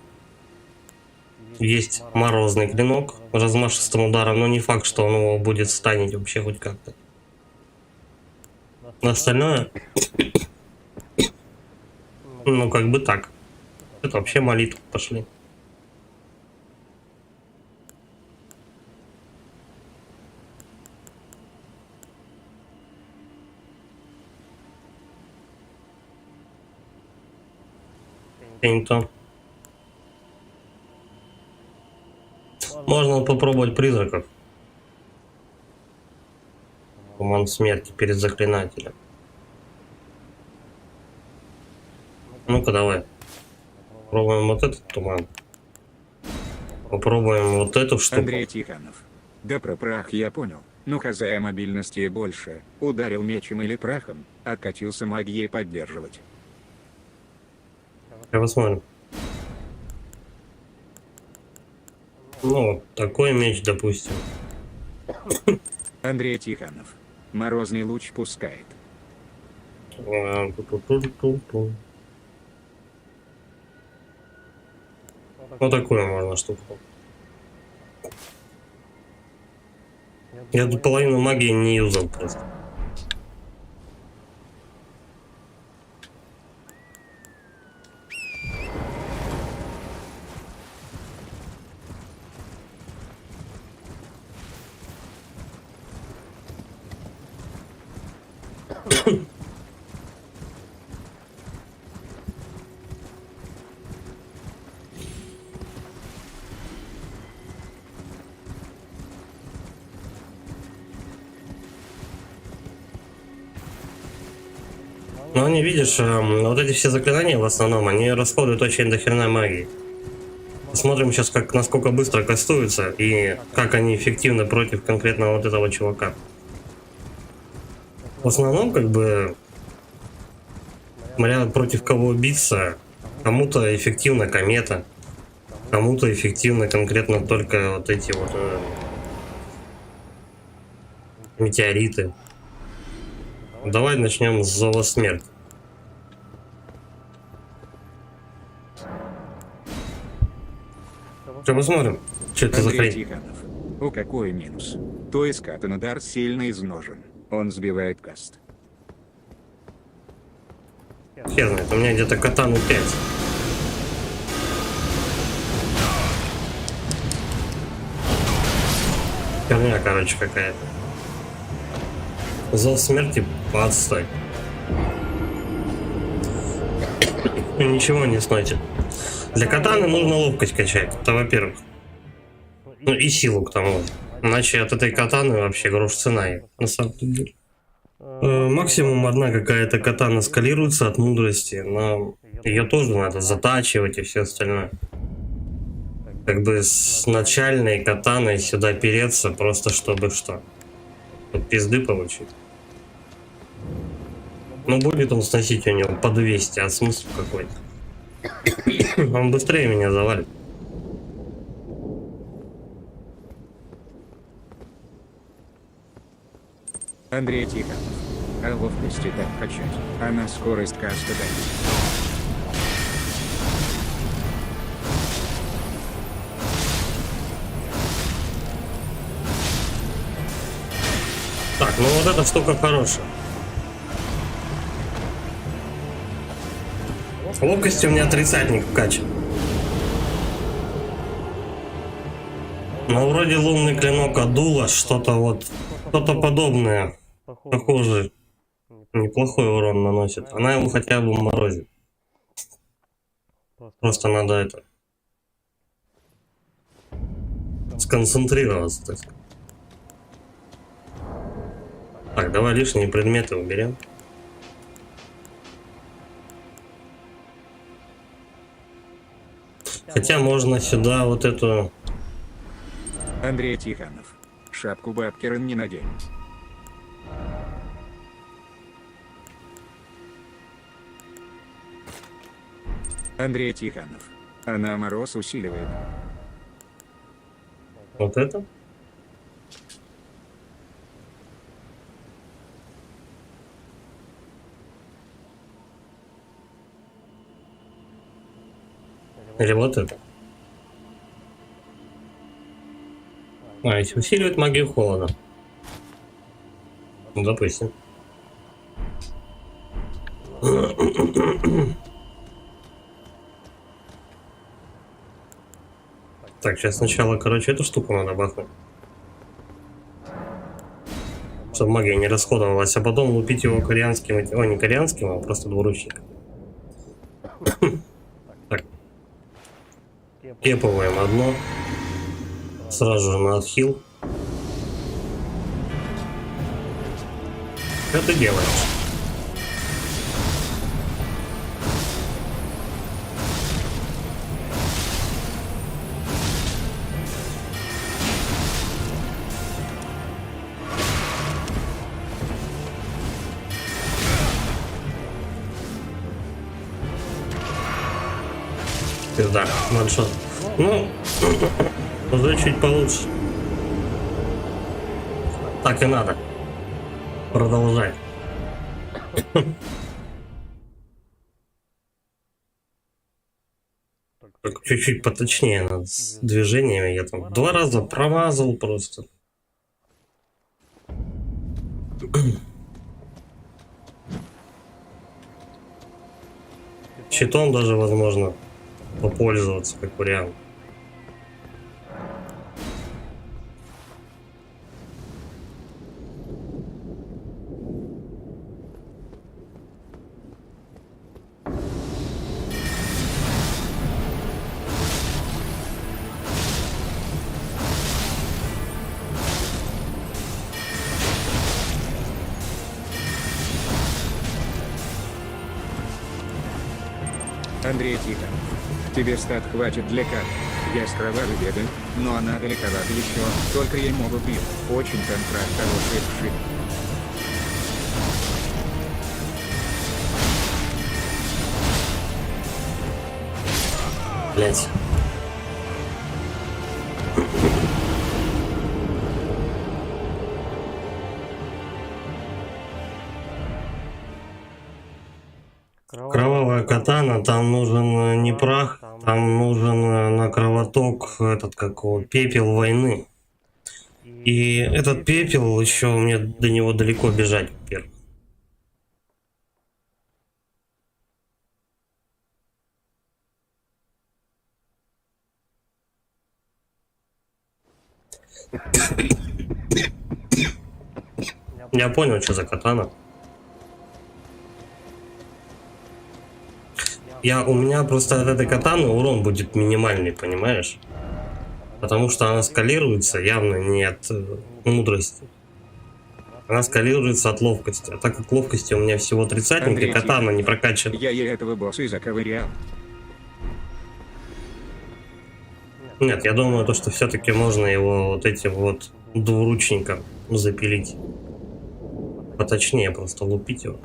Есть морозный клинок размашистым ударом, но не факт, что он его будет станить вообще хоть как-то. Остальное, ну как бы так. Это вообще молитвы пошли. И не то. Можно попробовать призраков. Туман смерти перед заклинателем. Ну-ка давай. Попробуем вот этот туман. Попробуем вот эту штуку. Андрей Тихонов. Да про прах я понял. Ну хозяин мобильности больше. Ударил мечем или прахом, откатился магией поддерживать. Я посмотрим. Ну, такой меч, допустим. Андрей Тихонов. Морозный луч пускает. Вот такую можно штуку. Я тут половину магии не юзал просто. Но они, видишь, вот эти все заклинания в основном, они расходуют очень дохрена магии. Посмотрим сейчас, как, насколько быстро кастуются и как они эффективны против конкретного вот этого чувака. В основном, как бы, смотря против кого биться, кому-то эффективна комета, кому-то эффективны конкретно только вот эти вот метеориты. Давай начнем с Зова Смерти. Что посмотрим, что это за Андрей хрень. Тихонов. О, какой минус. То есть катан удар сильно изножен. Он сбивает каст. Хер знает, у меня где-то катану 5. Херня, короче, какая-то. Зов смерти подстой. Ничего не сносит. Для катаны нужно ловкость качать, это во-первых. Ну и силу к тому. Иначе от этой катаны вообще грош цена. На самом деле. Максимум одна какая-то катана скалируется от мудрости, но ее тоже надо затачивать и все остальное. Как бы с начальной катаной сюда переться, просто чтобы что? Чтобы пизды получить. Ну будет он сносить у него по 200, а смысл какой-то? Он быстрее меня завалит. Андрей Тихонов. А ловкости так качать, а на скорость каста дать. Так, ну вот эта штука хорошая. Ловкость у меня тридцатник вкачан. Но вроде лунный клинок Адула, что-то вот, что-то подобное, похоже, неплохой урон наносит. Она его хотя бы морозит. Просто надо это. сконцентрироваться, так сказать. Так, давай лишние предметы уберем. Хотя можно сюда вот эту... Андрей Тихонов. Шапку Бабкерен не надень. Андрей Тихонов. Она мороз усиливает. Вот это? Или вот это? А, если усиливает магию холода. Ну, допустим. Так, сейчас сначала, короче, эту штуку надо бахнуть. Чтобы магия не расходовалась, а потом лупить его корианским... О, не корианским, а просто двуручником. Так. Кепываем одно. Сразу же на отхил. Что ты делаешь? Пизда, ваншот. Ну, уже чуть получше. Так и надо. Продолжай. Только чуть-чуть поточнее надо с движениями. Я там 2 раза промазал просто. Щитом даже возможно попользоваться как вариант. Андрей Тихонов. Тебе стат хватит для карты. Я с кровавой бегаю, но она далековато еще, только ей могут бить. Очень контракт хороший вшит. Блять. Кровавая катана, там нужен не прах, там нужен на кровоток этот как его, пепел войны. И этот пепел еще мне до него далеко бежать, во-первых. Я понял, что за катана. У меня просто от этой катаны урон будет минимальный, понимаешь? Потому что она скалируется явно не от мудрости. Она скалируется от ловкости. А так как ловкости у меня всего 30, и катана не прокачана. Я ей этого босса и заковырял. Нет, я думаю, то, что все-таки можно его вот этим вот двуручником запилить. Поточнее просто лупить его.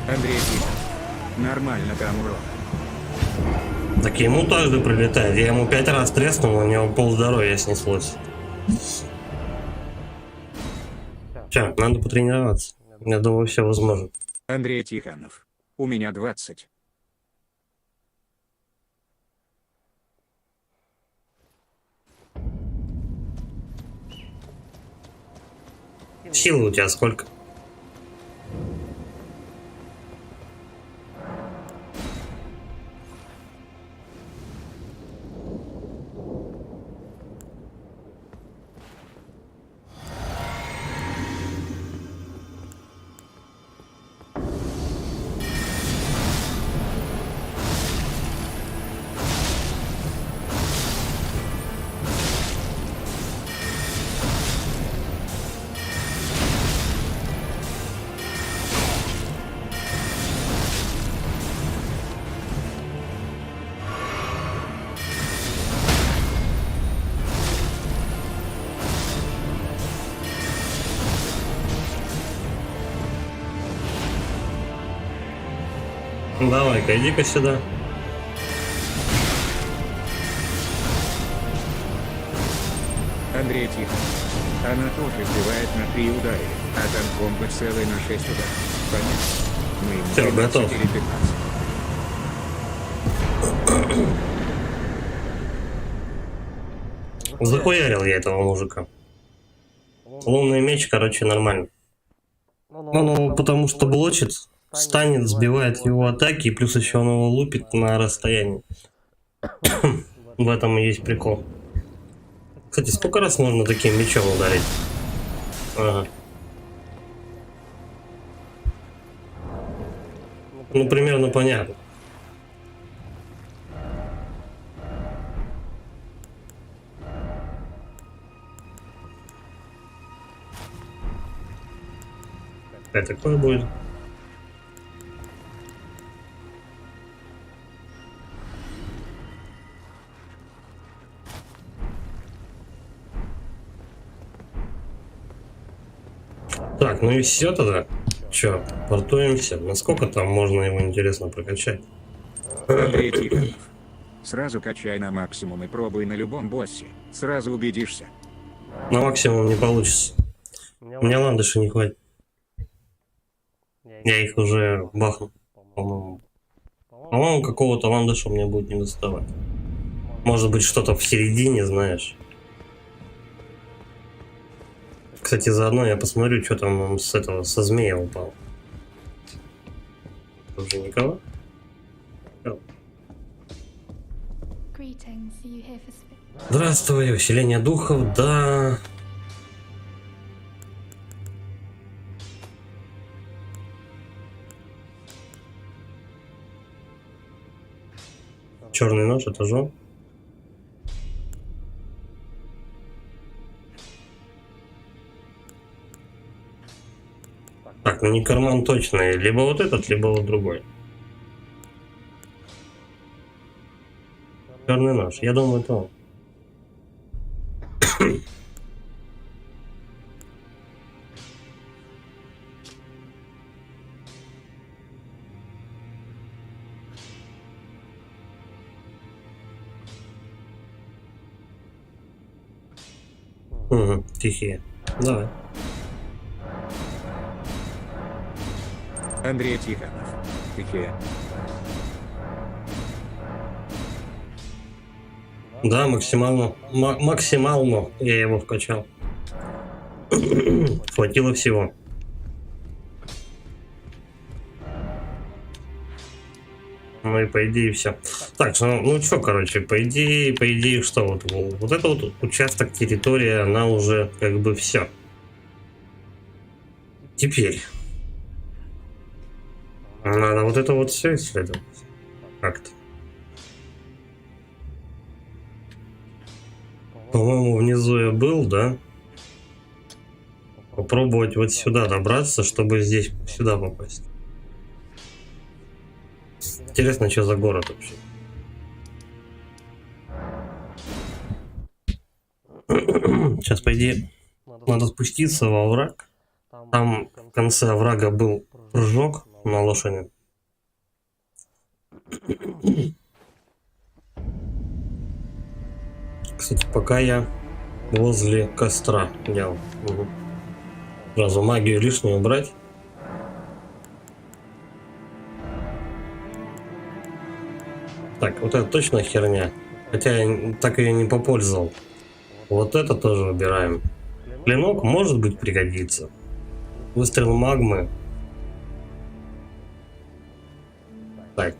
Андрей Тихонов. Нормально там урон. Так ему тоже прилетает. Я ему 5 раз треснул, у него полздоровья снеслось. Че, надо потренироваться. Я думаю, все возможно. Андрей Тихонов. У меня 20. Силы у тебя сколько? Давай-ка, иди-ка сюда. Андрей, тихо. Она тоже сбивает на 3 удара, а танком бы целый на 6 ударов. Понятно? Мы ему Всё, 13 готов. или 15. Захуярил я этого мужика. Лунный меч, короче, нормально. Он потому что блочит, станет, сбивает его атаки, и плюс еще он его лупит на расстоянии. В этом и есть прикол. Кстати, сколько раз можно таким мечом ударить? Ага. Ну, примерно понятно. Это такое будет? Так, ну и все тогда. Че, портуемся? Насколько там можно его, интересно, прокачать? Андрей Тихонов. Сразу качай на максимум и пробуй на любом боссе. Сразу убедишься. На максимум не получится. У меня ландыши не хватит. Я их уже бахну, по-моему. По-моему, какого-то ландыша мне будет не доставать. Может быть, что-то в середине, знаешь. Кстати, заодно я посмотрю, что там он с этого, со змея упал. Уже никого? Greetings, are you here for sp- Здравствуй, усиление духов, да. Черный нож, это же он. Так, ну не карман точно, либо вот этот, либо вот другой. Черный нож, я думаю, это он. Угу, тихие. Давай. Андрей Тихонов. Тихие. Да, максимально. Максимально я его вкачал. Хватило всего. Ну и по идее все. Так, ну что, короче, по идее, что вот это вот участок территории, она уже как бы все. Теперь надо вот это вот все исследовать. Как-то. По-моему, внизу я был, да? Попробовать вот сюда добраться, чтобы здесь сюда попасть. Интересно, что за город вообще. Сейчас, по идее, надо спуститься во овраг. Там в конце оврага был прыжок на лошади. Кстати, пока я возле костра делал. Угу. Сразу магию лишнюю убрать. Так, вот это точно херня. Хотя я так ее не попользовал. Вот это тоже убираем. Клинок может быть пригодится. Выстрел магмы. Так.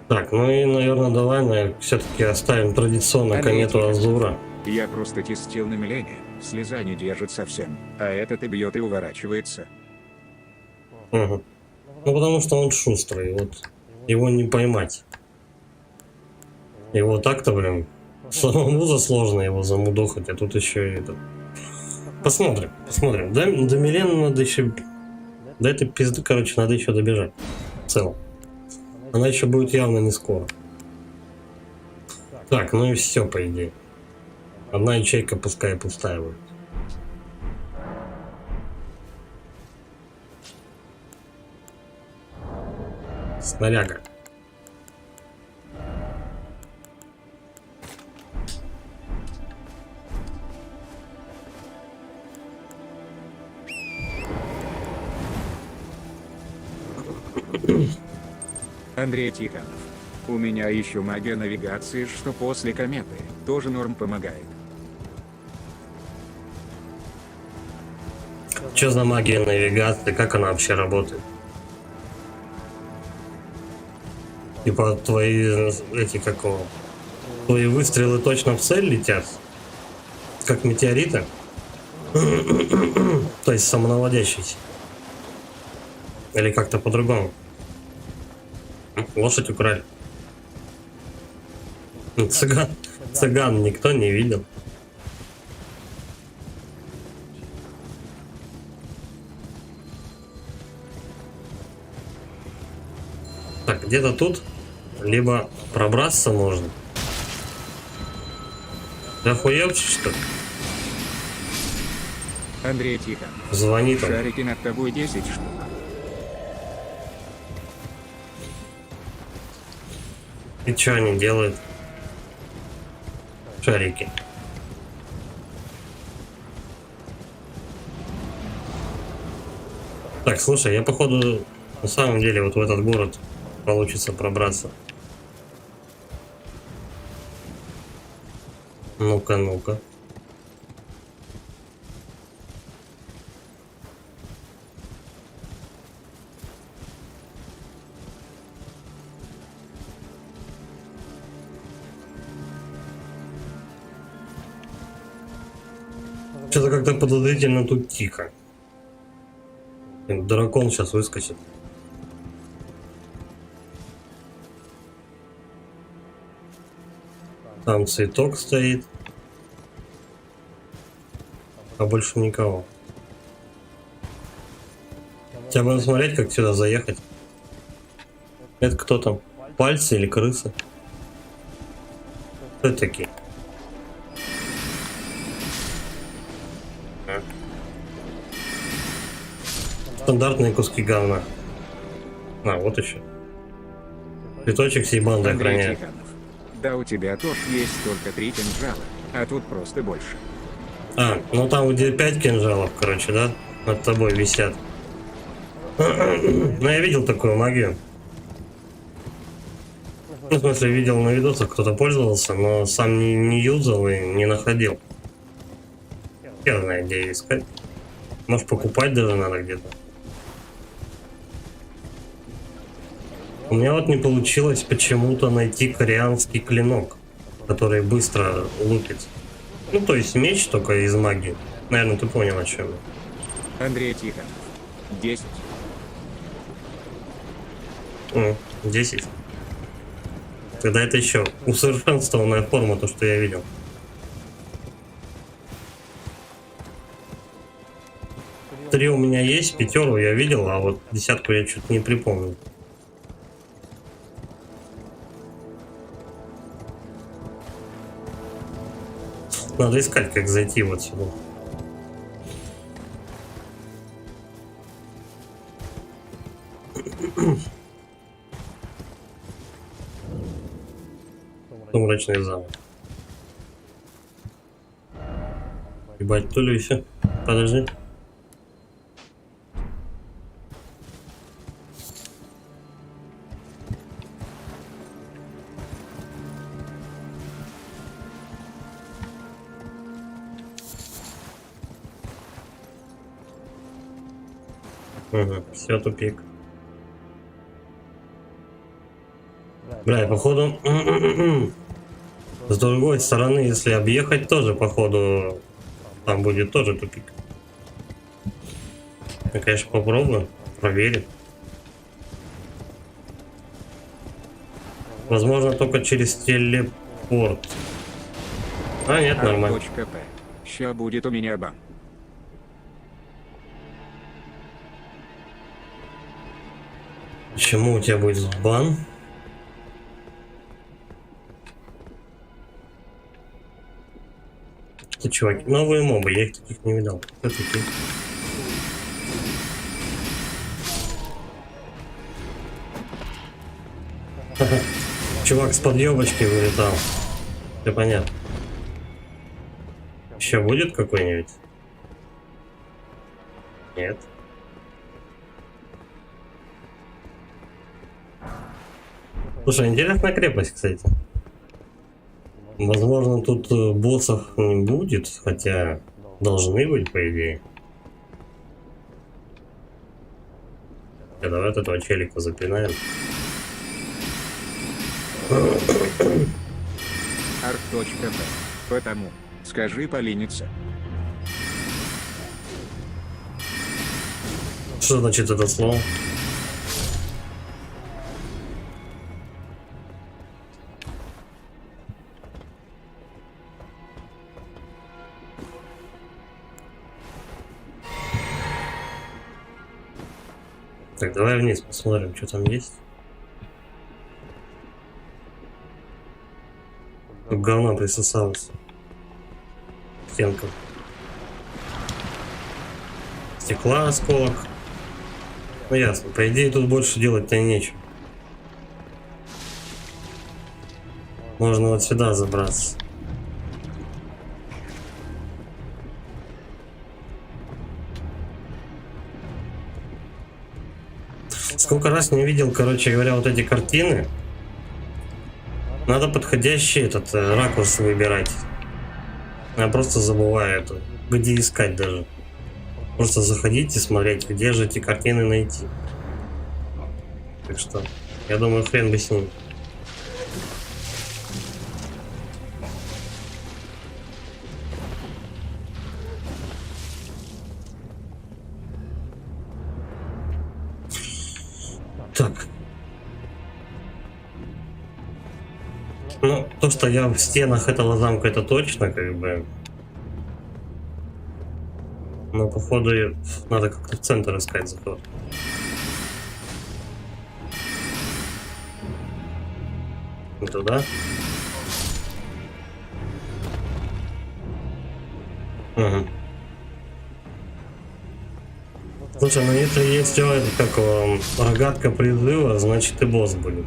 Так, ну и, наверное, давай все-таки оставим традиционно комету Азура. Я просто тестил намерение. Слеза не держит совсем. А этот и бьет и уворачивается. Угу. Ну потому что он шустрый, вот его не поймать. Его так-то, блин, самому сложно его замудохать, а тут еще и это. Посмотрим. До Милены надо еще... До этой пизды, короче, надо еще добежать. В целом. Она еще будет явно не скоро. Так, ну и все, по идее. Одна ячейка пускай пустая будет. Снаряга. Андрей Тихонов. У меня еще магия навигации, что после кометы, тоже норм помогает. Что за магия навигации? Как она вообще работает? Типа твои эти какого? Твои выстрелы точно в цель летят? Как метеориты? То есть самонаводящиеся? Или как-то по-другому? Лошадь украли. Цыган никто не видел. Так, где-то тут либо пробраться можно. Да хуевчик, что ли? Андрей Тихонов. Звонит он. Шарики над тобой 10 штук. И что они делают? Шарики. Так, слушай, я походу на самом деле вот в этот город получится пробраться. Ну-ка, ну-ка. Что-то как-то подозрительно тут тихо. Дракон сейчас выскочит. Там цветок стоит. А больше никого. Хотя бы смотреть, как сюда заехать. Это кто там? Пальцы или крысы? Кто это такие? Стандартные куски говна. А, вот еще. Цветочек всей банды Андрей охраняет. Тихонов. Да у тебя тоже есть только 3 кинжала, а тут просто больше. А, ну там где 5 кинжалов, короче, да? Над тобой висят. Ну, я видел такую магию. Ну, в смысле, видел на видосах, кто-то пользовался, но сам не юзал и не находил. Я знаю, где ее искать. Может, покупать даже надо где-то. У меня вот не получилось почему-то найти корианский клинок, который быстро лупит. Ну, то есть меч только из магии. Наверное, ты понял, о чем я. Андрей Тихонов. 10. 10. Тогда это еще усовершенствованная форма, то, что я видел. Три у меня есть, 5 я видел, а вот 10 я что-то не припомню. Надо искать, как зайти вот сюда. Сумрачный замок. Ебать, то ли еще. Подожди. Угу, все, тупик. Бля, походу... С другой стороны, если объехать, тоже, походу, там будет тоже тупик. Я, конечно, попробую, проверим. Возможно, только через телепорт. А, нет, нормально. .п. Ща будет у меня бан. Почему у тебя будет бан? Что, чуваки, новые мобы, я их таких не видал. Кто такие? Чувак с подъемочки вылетал. Все понятно. Еще будет какой-нибудь? Нет. Слушай, интересная крепость, кстати. Возможно, тут боссов не будет, хотя должны быть, по идее. Давай вот этого челика запинаем. Арт.б. Потому. Скажи полениться. Что значит это слово? Так, давай вниз посмотрим, что там есть. Тут говно присосалось. Стенка. Стекла осколок. Ну ясно, по идее тут больше делать-то и нечего. Можно вот сюда забраться. Сколько раз не видел, короче говоря, вот эти картины. Надо подходящий этот ракурс выбирать. Я просто забываю это. Где искать даже. Просто заходить и смотреть, где же эти картины найти. Так что, я думаю, хрен бы с ним. Так. Ну, то, что я в стенах этого замка, это точно, как бы. Но, походу, надо как-то в центр искать заход. Не туда. Угу. Слушай, ну если есть это, как рогатка призыва, значит и босс будет.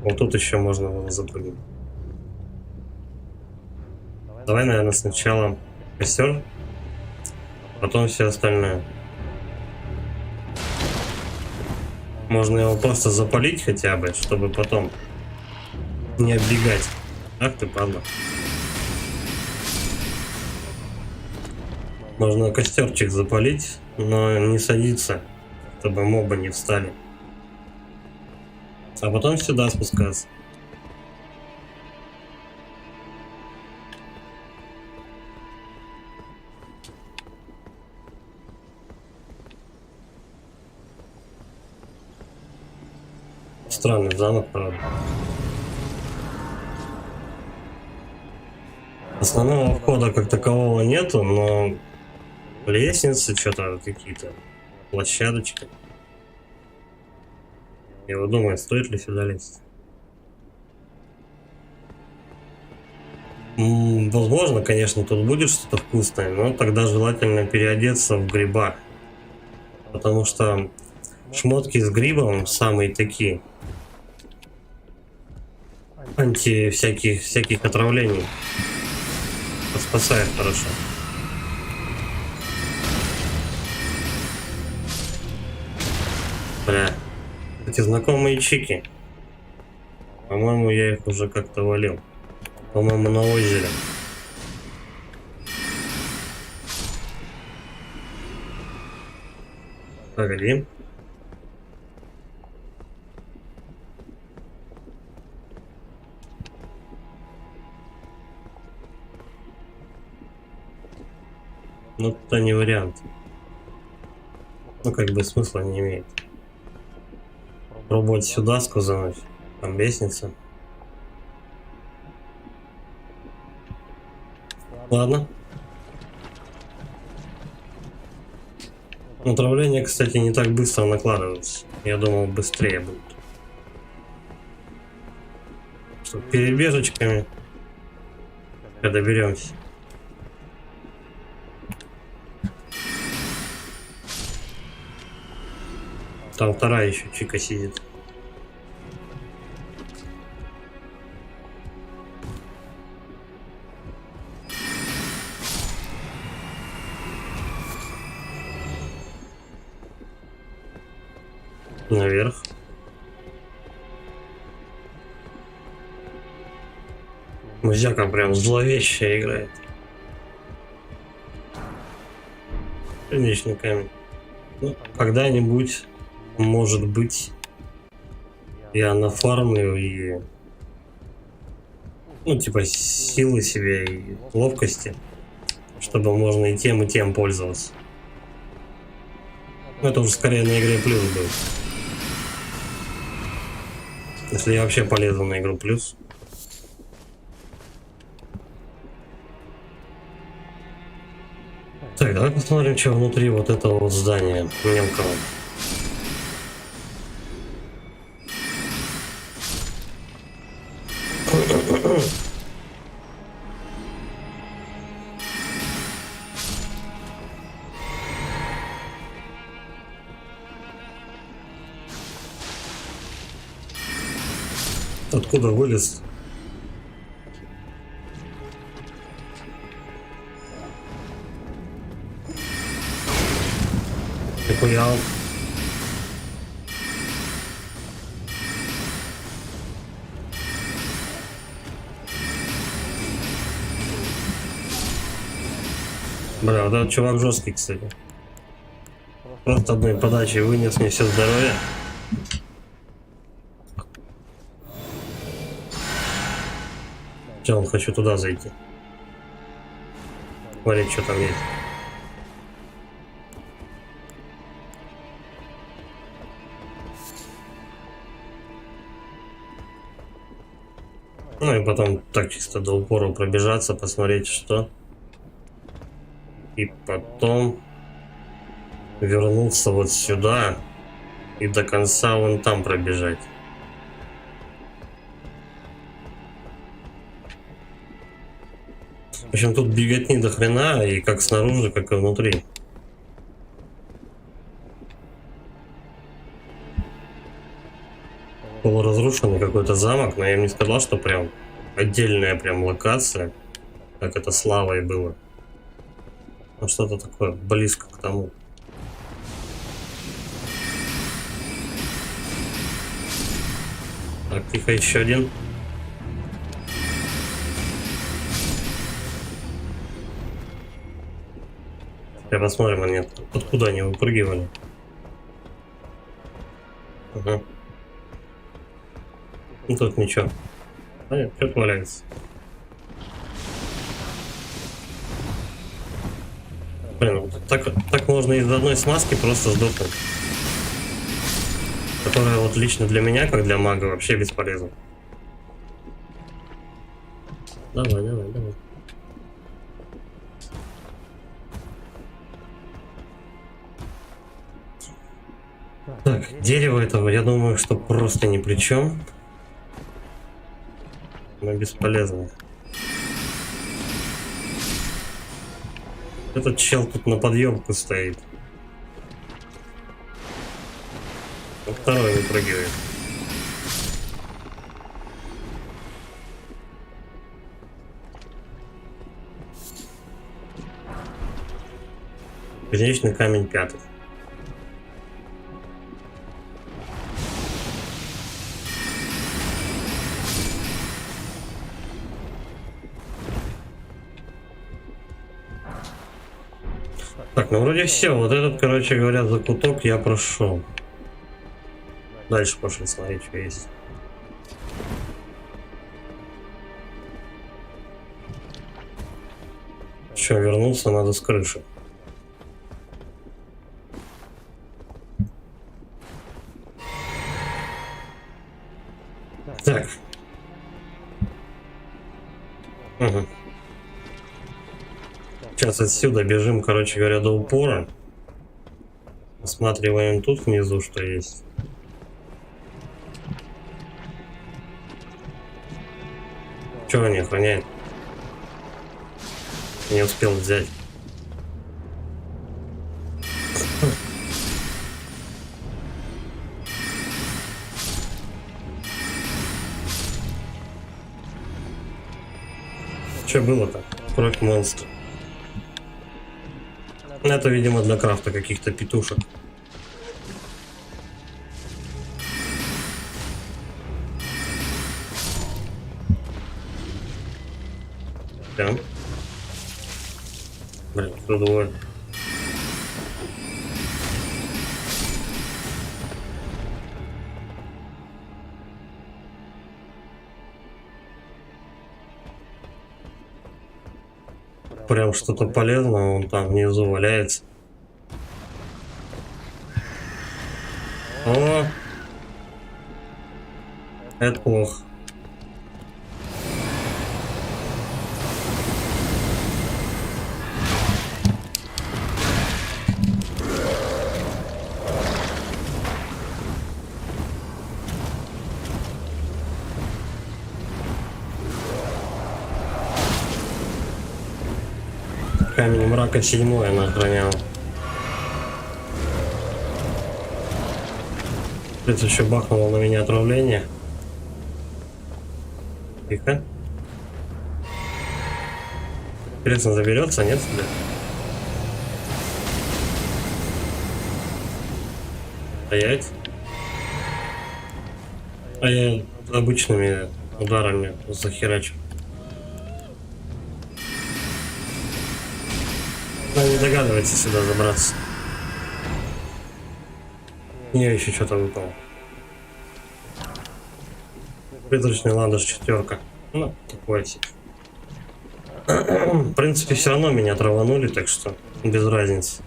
Вот тут еще можно его запрыгнуть. Давай, наверное, сначала костер, потом все остальное. Можно его просто запалить хотя бы, чтобы потом не оббегать. Ах ты, падла. Можно костерчик запалить, но не садиться, чтобы мобы не встали. А потом сюда спускаться. Странный замок, правда. Основного входа как такового нету, но лестницы, что-то какие-то, площадочки. Я вот думаю, стоит ли сюда лезть. Возможно, конечно, тут будет что-то вкусное, но тогда желательно переодеться в гриба. Потому что шмотки с грибом самые такие. Анти всяких отравлений. Спасает хорошо. Бля. Эти знакомые чики. По-моему, я их уже как-то валил. По-моему, на озере. Погоди. Ну, это не вариант. Ну, как бы смысла не имеет. Пробовать сюда сквозануть. Там лестница. Ладно. Отравление, кстати, не так быстро накладывается. Я думал, быстрее будет. Что, перебежечками. Когда доберемся. Там вторая еще чика сидит. Наверх. Музяка прям зловещая играет. Конечно, камень. Ну, когда-нибудь, может быть, я нафармлю и... Ну, типа, силы себе и ловкости, чтобы можно и тем пользоваться. Но это уже скорее на игре плюс будет. Если я вообще полезу на игру плюс. Так, давай посмотрим, что внутри вот этого вот здания мелкого. Откуда вылез? Нихуя. Бля, вот этот чувак жесткий, кстати. Просто одной подачей вынес мне все здоровье. Все, хочу туда зайти. Смотреть, что там есть. Ну и потом так чисто до упора пробежаться, посмотреть, что. И потом вернуться вот сюда и до конца вон там пробежать. В общем, тут беготни до хрена, и как снаружи, как и внутри. Полуразрушенный какой-то замок, но я им не сказал, что прям отдельная прям локация, как это с лавой было. Ну что-то такое близко к тому. Так, тихо, еще один. Я посмотрим, они откуда они выпрыгивали. Ага. Ну тут ничего. А нет, что-то валяется. Блин, вот так можно из одной смазки просто сдохнуть. Которая вот лично для меня, как для мага, вообще бесполезна. Давай. Так, дерево этого, я думаю, что просто ни при чем. Но бесполезно. Этот чел тут на подъемку стоит. А второй выпрыгивает. Кузнечный камень 5. Так, ну вроде все. Вот этот, короче говоря, закуток я прошел. Дальше пошли смотреть, что есть. Что, вернулся, надо с крыши. Так. Угу. Сейчас отсюда бежим, короче говоря, до упора. Осматриваем тут внизу, что есть. Чего они охраняют? Не успел взять. Что было-то? Кровь монстра. Это, видимо, для крафта каких-то петушек. Да. Блин, кто двое? Прям что-то полезное он там внизу валяется. О! Это плохо. Камень мрака 7 она охраняла. Это еще бахнуло на меня отравление. Тихо. Интересно, заберется, нет сюда? Стоять. А я обычными ударами захерачу. Она не догадывается сюда забраться. У нее еще что-то выпало. Призрачный ландыш 4. Ну, такое себе. В принципе, все равно меня траванули, так что без разницы.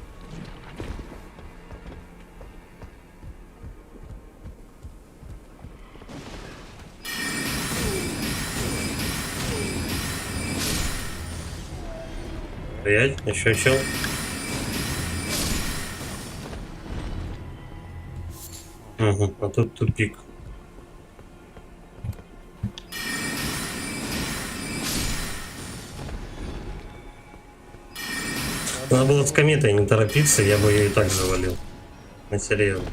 Стоять, еще чел. Угу, а тут тупик. Надо было с кометой не торопиться, я бы ее и так завалил. На серьезно.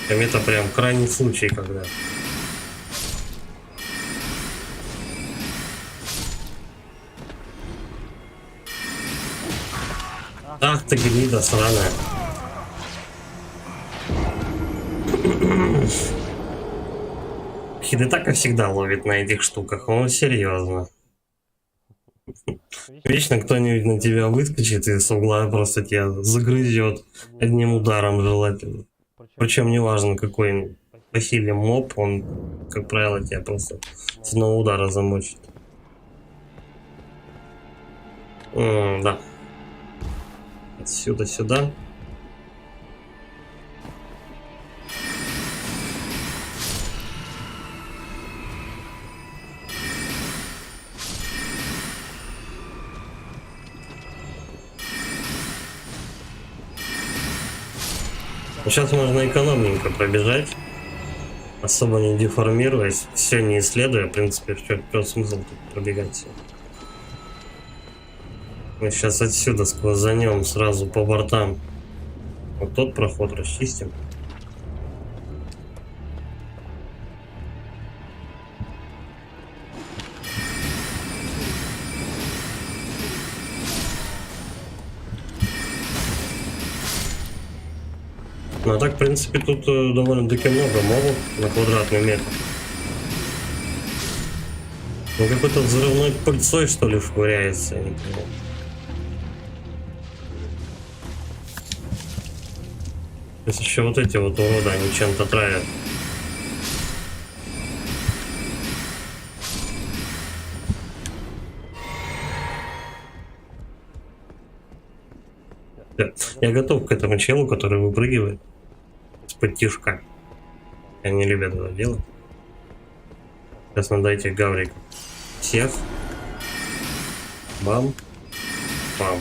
Комета прям крайний случай, когда. Ах ты гнида сраная. Хидетака всегда ловит на этих штуках, он серьезно. Вечно кто-нибудь на тебя выскочит и с угла просто тебя загрызет одним ударом желательно. Причем неважно какой по силе моб, он, как правило, тебя просто с одного удара замочит. Да. Отсюда сюда. Сейчас можно экономненько пробежать, особо не деформируясь, все не исследуя, в принципе, что смысл тут пробегать все. Мы сейчас отсюда сквозанем сразу по бортам. Вот тот проход расчистим. Ну а так, в принципе, тут довольно-таки много мобов на квадратный метр. Ну какой-то взрывной пыльцой, что ли, швыряется, я не понимаю. Сейчас еще вот эти вот уроды, они чем-то травят. Я готов к этому челу, который выпрыгивает из-под тишка. Они любят это делать. Сейчас надо этих гавриков всех. Бам. Бам.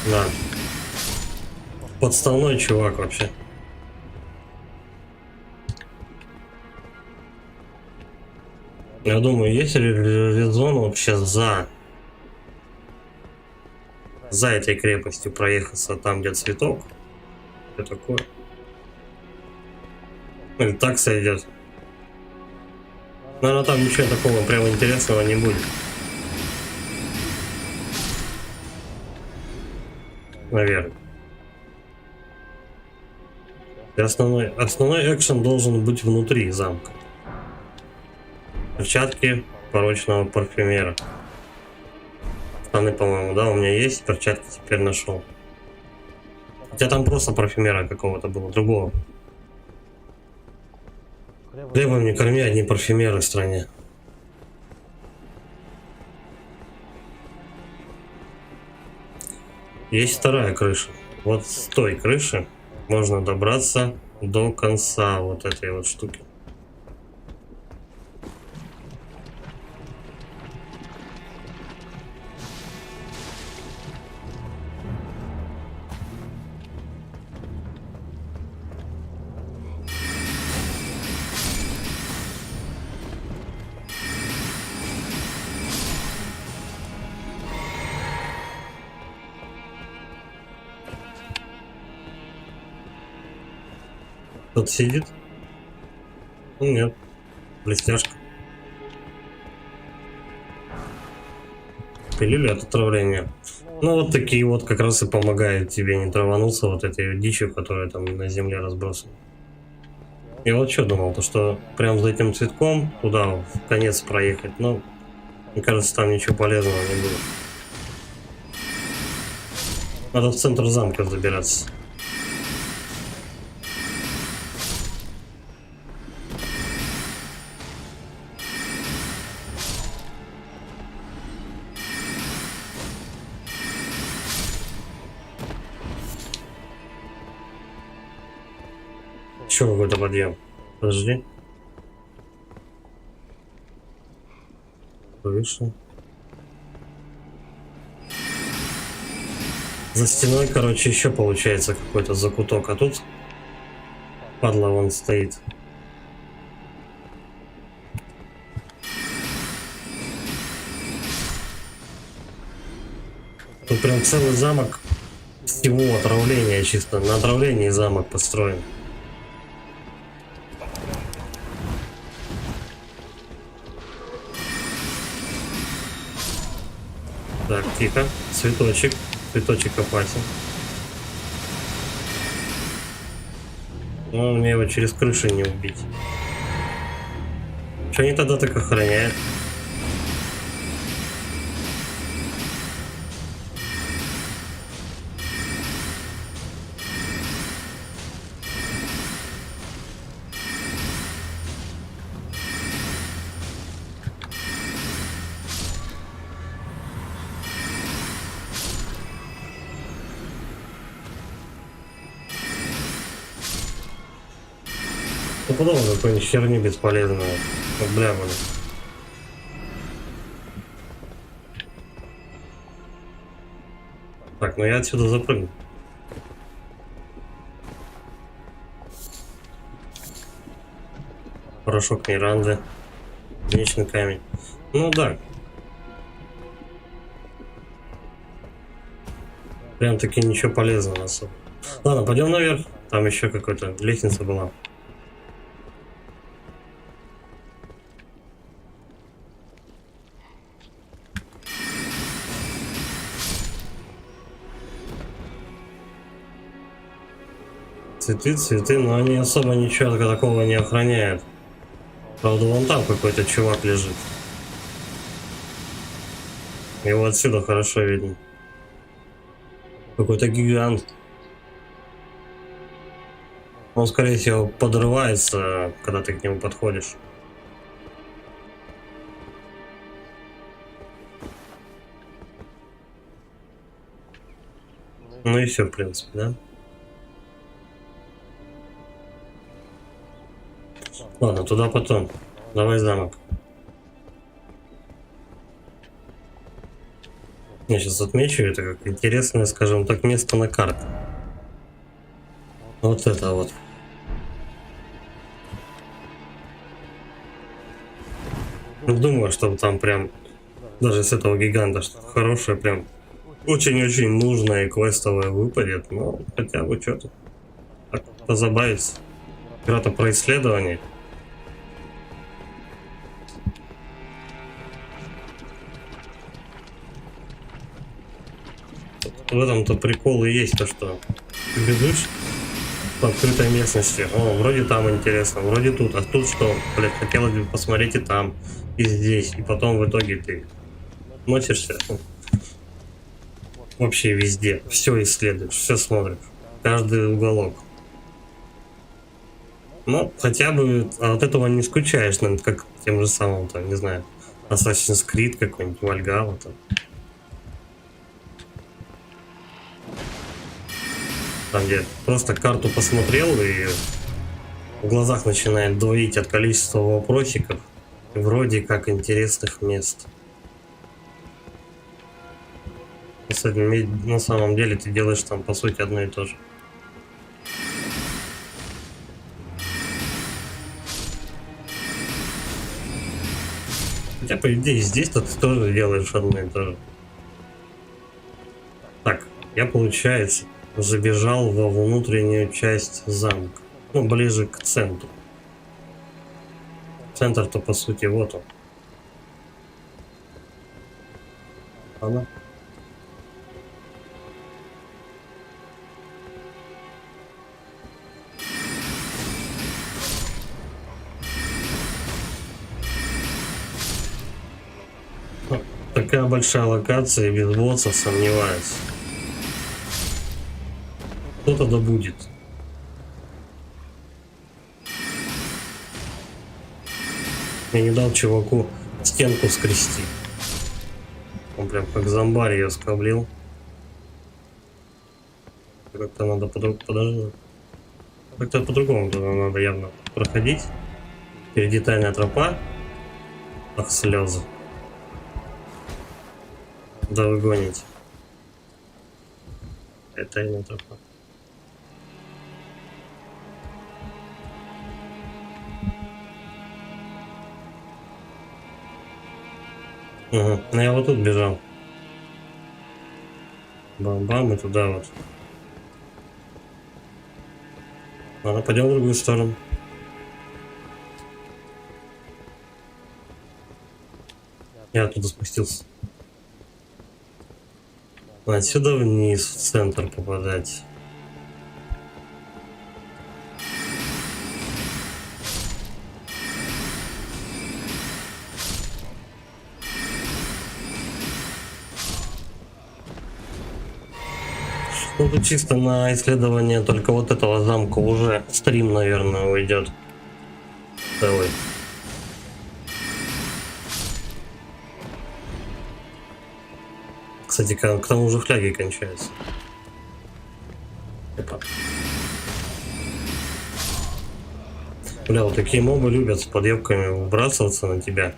Да. Подставной чувак вообще. Я думаю, есть резон вообще за этой крепостью проехаться там, где цветок. Что такое? Или так сойдет. Наверное, там ничего такого прям интересного не будет. Наверное. И основной экшен должен быть внутри замка. Перчатки порочного парфюмера. Штаны, по-моему, да, у меня есть. Перчатки теперь нашел. Хотя там просто парфюмера какого-то было, другого. Хлебом не корми, одни парфюмеры в стране. Есть вторая крыша. Вот с той крыши можно добраться до конца вот этой вот штуки. Кто-то сидит? Ну, нет. Блестяшка. Пилюли от отравления. Ну, вот такие вот как раз и помогают тебе не травануться вот этой дичью, которая там на земле разбросана. Я вот что думал, то что прям за этим цветком туда в конец проехать, но мне кажется, там ничего полезного не будет. Надо в центр замка забираться. Еще какой-то подъем. Подожди. Выше. За стеной, короче, еще получается какой-то закуток, а тут падла вон стоит. Тут прям целый замок всего отравления, чисто на отравлении замок построен. Так, тихо. Цветочек. Цветочек опасен. Ну, мне его через крышу не убить. Что они тогда так охраняют? Ну, подумал, какой-нибудь херни бесполезную. Вот, бля, блин. Так, ну я отсюда запрыгну. Порошок Миранды. Вечный камень. Ну да. Прям таки ничего полезного особо. Ладно, пойдем наверх. Там еще какая-то лестница была. Цветы, но они особо ничего такого не охраняют. Правда, вон там какой-то чувак лежит. Его отсюда хорошо видно. Какой-то гигант. Он, скорее всего, подрывается, когда ты к нему подходишь. Ну и все, в принципе, да? Ладно, туда потом. Давай замок. Я сейчас отмечу это как интересное, скажем так, место на карте. Вот это вот. Думаю, что там прям, даже с этого гиганта, что-то хорошее, прям очень-очень нужное и квестовое выпадет. Но хотя бы что-то. Так, позабавиться. Игра-то про исследование. В этом-то прикол и есть, то что ты бежишь по открытой местности. О, вроде там интересно, вроде тут. А тут что? Блять, хотелось бы посмотреть и там, и здесь. И потом в итоге ты носишься вообще везде. Все исследуешь, все смотришь. Каждый уголок. Ну, хотя бы от этого не скучаешь, наверное, как тем же самым, там, не знаю, Assassin's Creed какой-нибудь, Valhalla там. Там, где просто карту посмотрел и в глазах начинает двоить от количества вопросиков и вроде как интересных мест. Кстати, на самом деле ты делаешь там по сути одно и то же. Хотя, по идее, здесь-то ты тоже делаешь одно и то же. Так, я, получается, забежал во внутреннюю часть замка. Ну, ближе к центру. Центр-то, по сути, вот он. Она. Такая большая локация без боссов, сомневаюсь. Кто-то да будет. Я не дал чуваку стенку скрести. Он прям как зомбарь ее скоблил. Как-то надо подождать. Как-то по-другому туда надо явно проходить. Впереди тайная тропа. Ах, слезы. Да вы гоните. Это тайная тропа. Ага, ну я вот тут бежал. Бам-бам и туда вот. Ладно, пойдем в другую сторону. Я оттуда спустился. Отсюда вниз, в центр попадать. Ну, тут чисто на исследование только вот этого замка уже стрим, наверное, уйдет. Давай. Кстати, к тому же фляги кончаются. Опа. Бля, вот такие мобы любят с подъебками выбрасываться на тебя.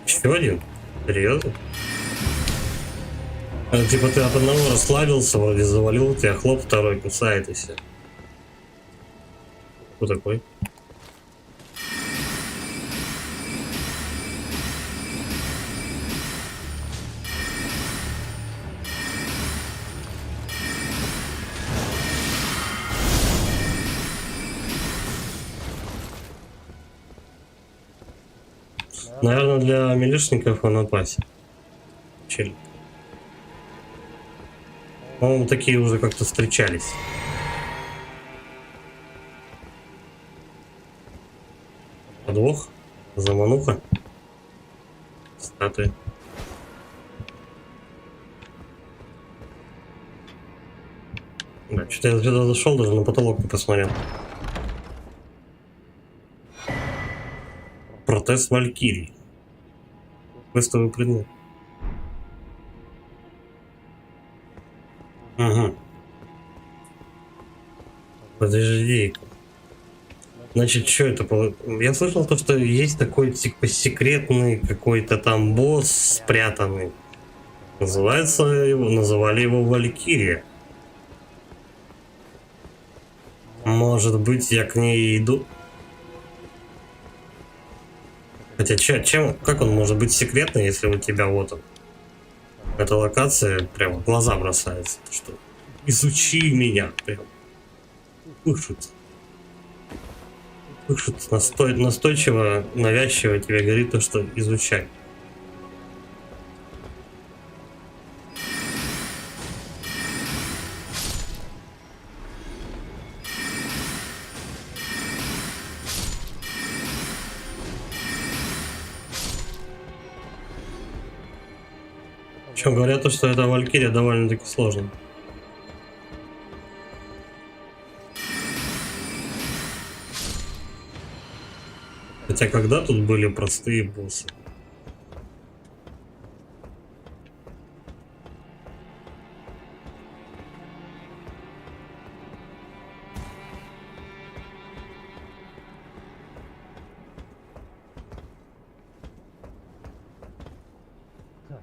Еще один? Серьезно? Типа ты от одного расслабился, вроде завалил тебя, хлоп, второй кусает и все. Кто такой? Наверное, для милишников он опасен. Чель. По-моему, такие уже как-то встречались. Подвох? Замануха? Статуи. Да, что-то я сюда зашел, даже на потолок не посмотрел. Протез Валькирии. Квестовый предмет. Угу. Подожди. Значит, что это было? Я слышал то, что есть такой типа секретный какой-то там босс спрятанный. Называли его Валькирия. Может быть, я к ней иду? Хотя как он может быть секретный, если у тебя вот он? Эта локация прям в глаза бросается. Что изучи меня, прям пышет. Пышет настойчиво, навязчиво тебе говорит то, что изучай. Причем говорят, то, что эта Валькирия довольно-таки сложная. Хотя когда тут были простые боссы?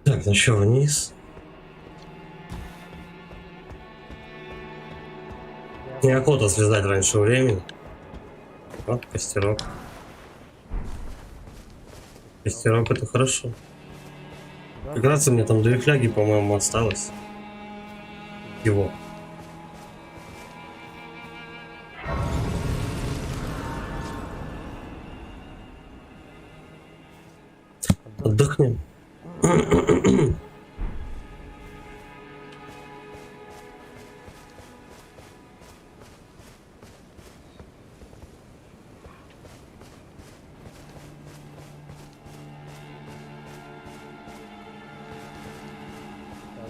Так, ну что, вниз? Неохота связать раньше времени. Вот, костерок. Костерок это хорошо. Как раз у меня там 2 фляги, по-моему, осталось. Его. Отдохнем.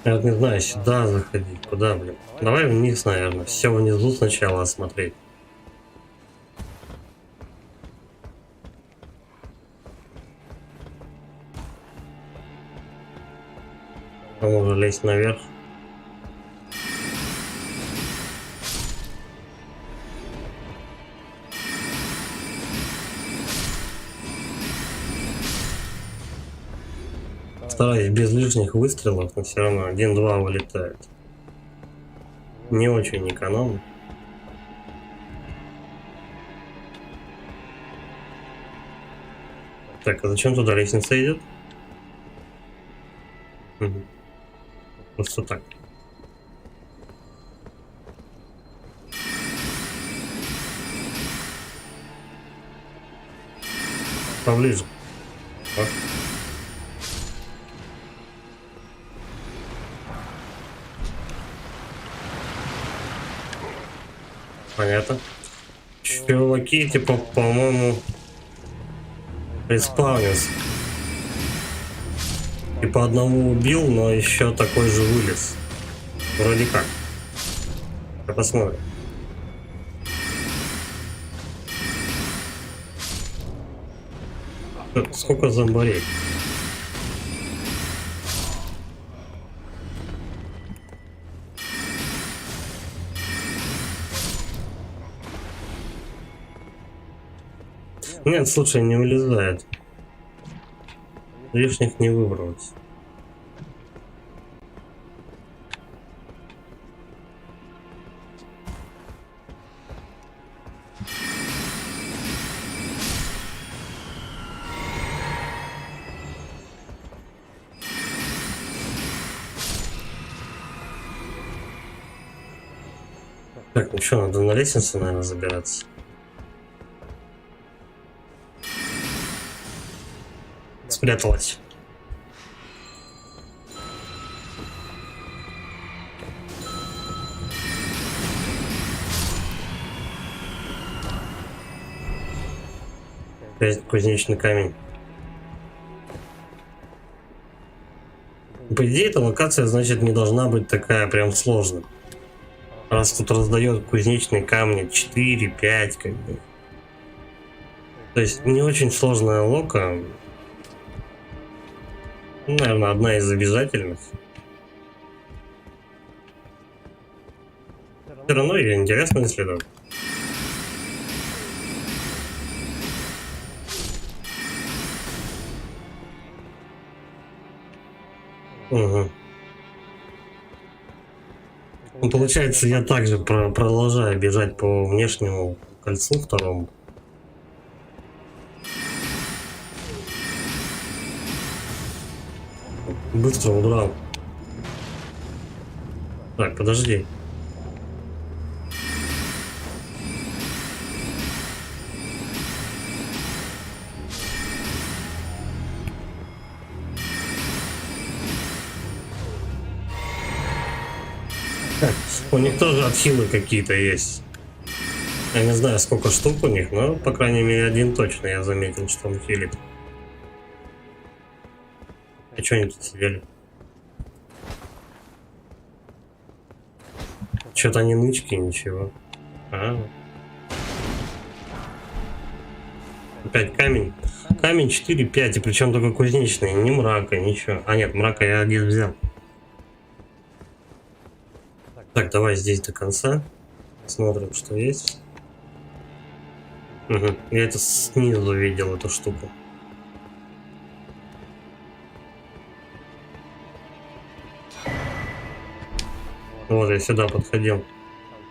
Я вот не знаю, сюда заходить, куда, блин. Давай вниз, наверное. Все внизу сначала осмотреть. А можно лезть наверх. Стараюсь без лишних выстрелов, но все равно 1-2 вылетает. Не очень экономно. Так, а зачем туда лестница идет? Угу. Просто так. Поближе. Вот. Понятно. Чуваки, типа, по-моему, респаунился. Типа одного убил, но еще такой же вылез. Вроде как. Посмотрим. Сколько зомбарей? Нет, слушай, не вылезает. Лишних не выбралось. Так, ну что, надо на лестницу, наверное, забираться. Спряталась. Опять кузнечный камень. По идее, эта локация, значит, не должна быть такая прям сложная. Раз тут раздает кузнечные камни 4-5, как бы. То есть не очень сложная лока. Наверное, одна из обязательных. Все равно ее интересно исследовать. Угу. Ну, получается, я также продолжаю бежать по внешнему кольцу второму. Быстро удрал. Так, подожди. У них тоже отхилы какие-то есть. Я не знаю, сколько штук у них, но, по крайней мере, один точно я заметил, что он хилит. А что они тут сидели? Что-то они нычки, ничего. Опять камень. Камень 4-5, и причем только кузнечный, ни мрака, ничего. А нет, мрака я один взял. Так, давай здесь до конца. Смотрим, что есть. Угу. Я это снизу видел, эту штуку. Вот, я сюда подходил.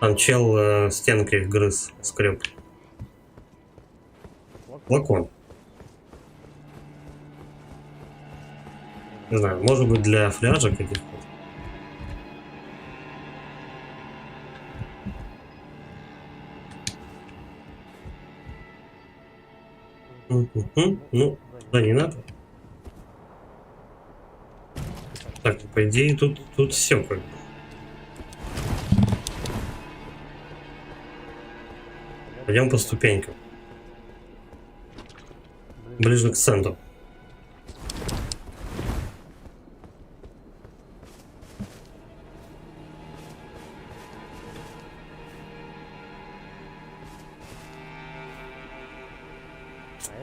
Там чел стенкой грыз, скреб. Флакон. Не знаю, может быть для фляжа каких-то. Ну, да не надо. Так, по идее тут все как бы. Пойдем по ступенькам. Ближе к центру.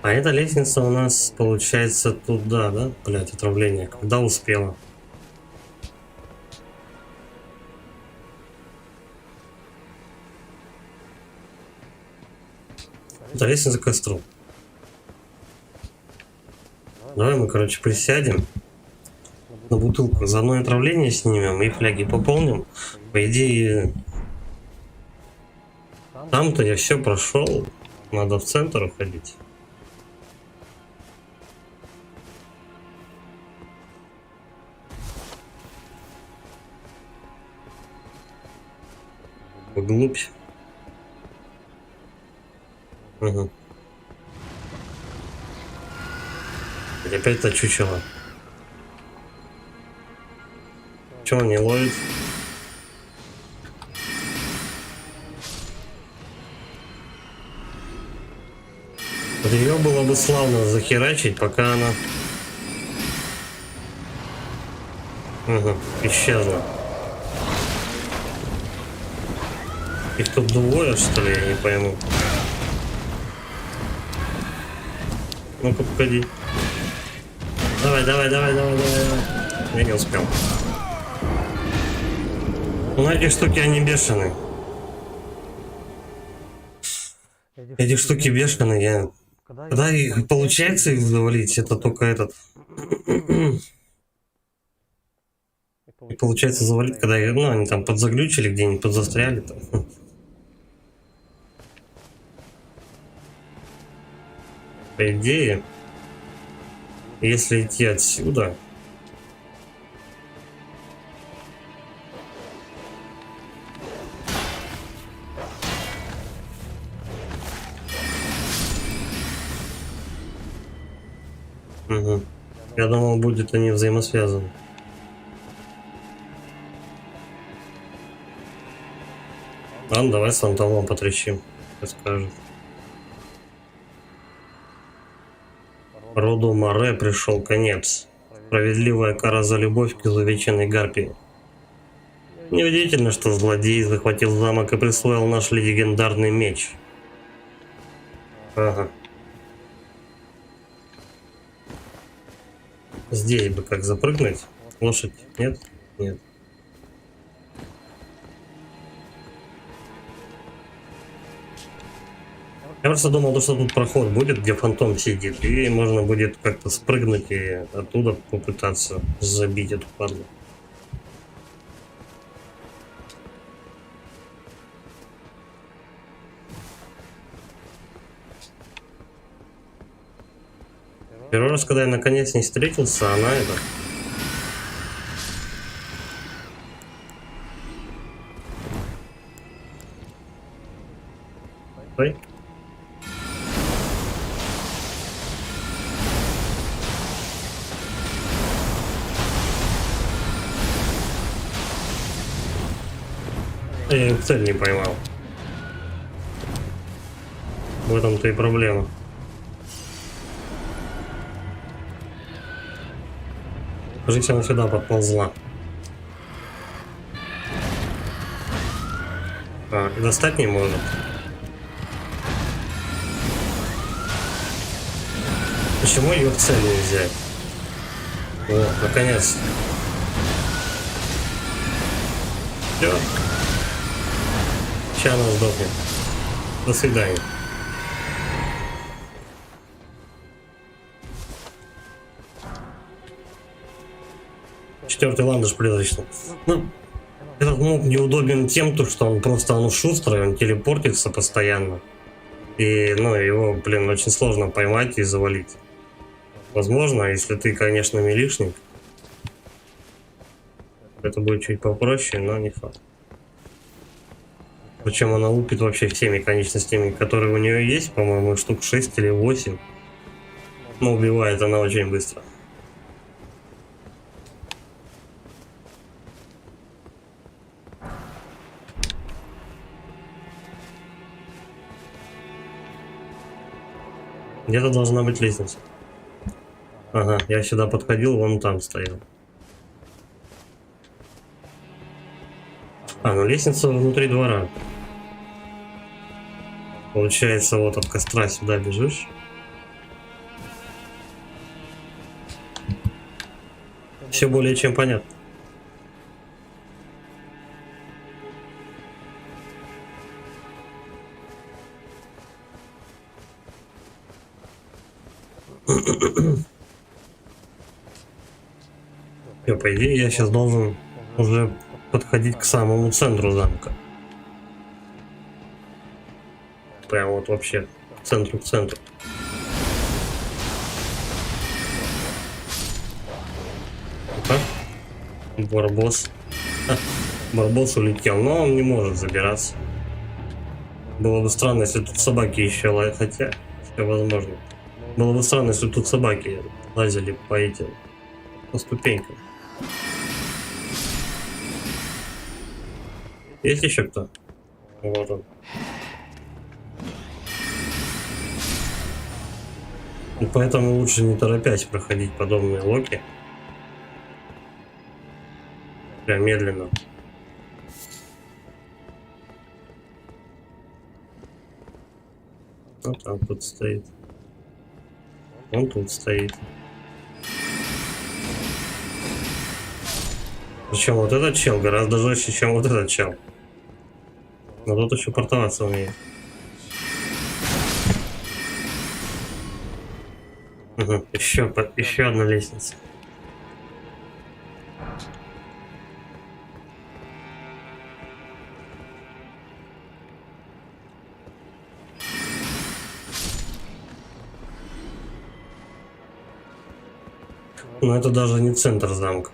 А эта лестница у нас получается туда, да? Блять, отравление. Когда успела? Это лестница к костру. Давай мы, короче, присядем на бутылку. Заодно отравление снимем и фляги пополним. По идее, там-то я все прошел. Надо в центр уходить. Вглубь. Угу. Опять-то чучело. Че он не ловит? Вот ее было бы славно захерачить, пока она исчезла. Их тут двое, что ли, я не пойму. Ну-ка, погоди. Давай. Я не успел. Ну, эти штуки, они бешеные. Эти штуки бешеные, я... Когда их получается их завалить, это только этот... И получается завалить, когда ну, они там подзаглючили где-нибудь, подзастряли там. По идее, если идти отсюда, я думал, будет они взаимосвязаны. Ладно, давай с фантомом потрещим, скажет. Роду Море пришел конец. Справедливая кара за любовь к изувеченной гарпии. Неудивительно, что злодей захватил замок и присвоил наш легендарный меч. Ага. Здесь бы как запрыгнуть? Лошадь? Нет? Нет. Я просто думал, что тут проход будет, где фантом сидит, и можно будет как-то спрыгнуть и оттуда попытаться забить эту падлу. Первый раз, когда я наконец не встретился, она это Стой. Я её в цель не поймал. В этом-то и проблема. Кажется, она сюда подползла. А, и достать не может. Почему ее в цель не взять? О, наконец. Все. Сейчас она сдохнет. До свидания. Четвертый ландыш призрачный. Ну, этот моб неудобен тем, то, что он просто шустрый, он телепортится постоянно. И, ну, его, блин, очень сложно поймать и завалить. Возможно, если ты, конечно, милишник, это будет чуть попроще, но не факт. Причем она лупит вообще всеми конечностями, которые у нее есть, по-моему, штук 6 или 8. Но убивает она очень быстро. Где-то должна быть лестница. Ага, я сюда подходил, вон там стоял. А, ну лестница внутри двора. Получается, вот от костра сюда бежишь. Все более чем понятно. И, по идее, я сейчас должен уже подходить к самому центру замка. Прям вот вообще к центру. Опа. Барбос. Барбос улетел, но он не может забираться. Было бы странно, если тут собаки еще лазят, хотя все возможно. Было бы странно, если тут собаки лазили по этим, по ступенькам. Есть еще кто? Вот он. И поэтому лучше не торопясь проходить подобные локи. Прям медленно. Вот там тут стоит. Он тут стоит. Причем вот этот чел гораздо жестче, чем вот этот чел. Но тут еще портоваться умеет. Угу. Еще одна лестница. Но это даже не центр замка.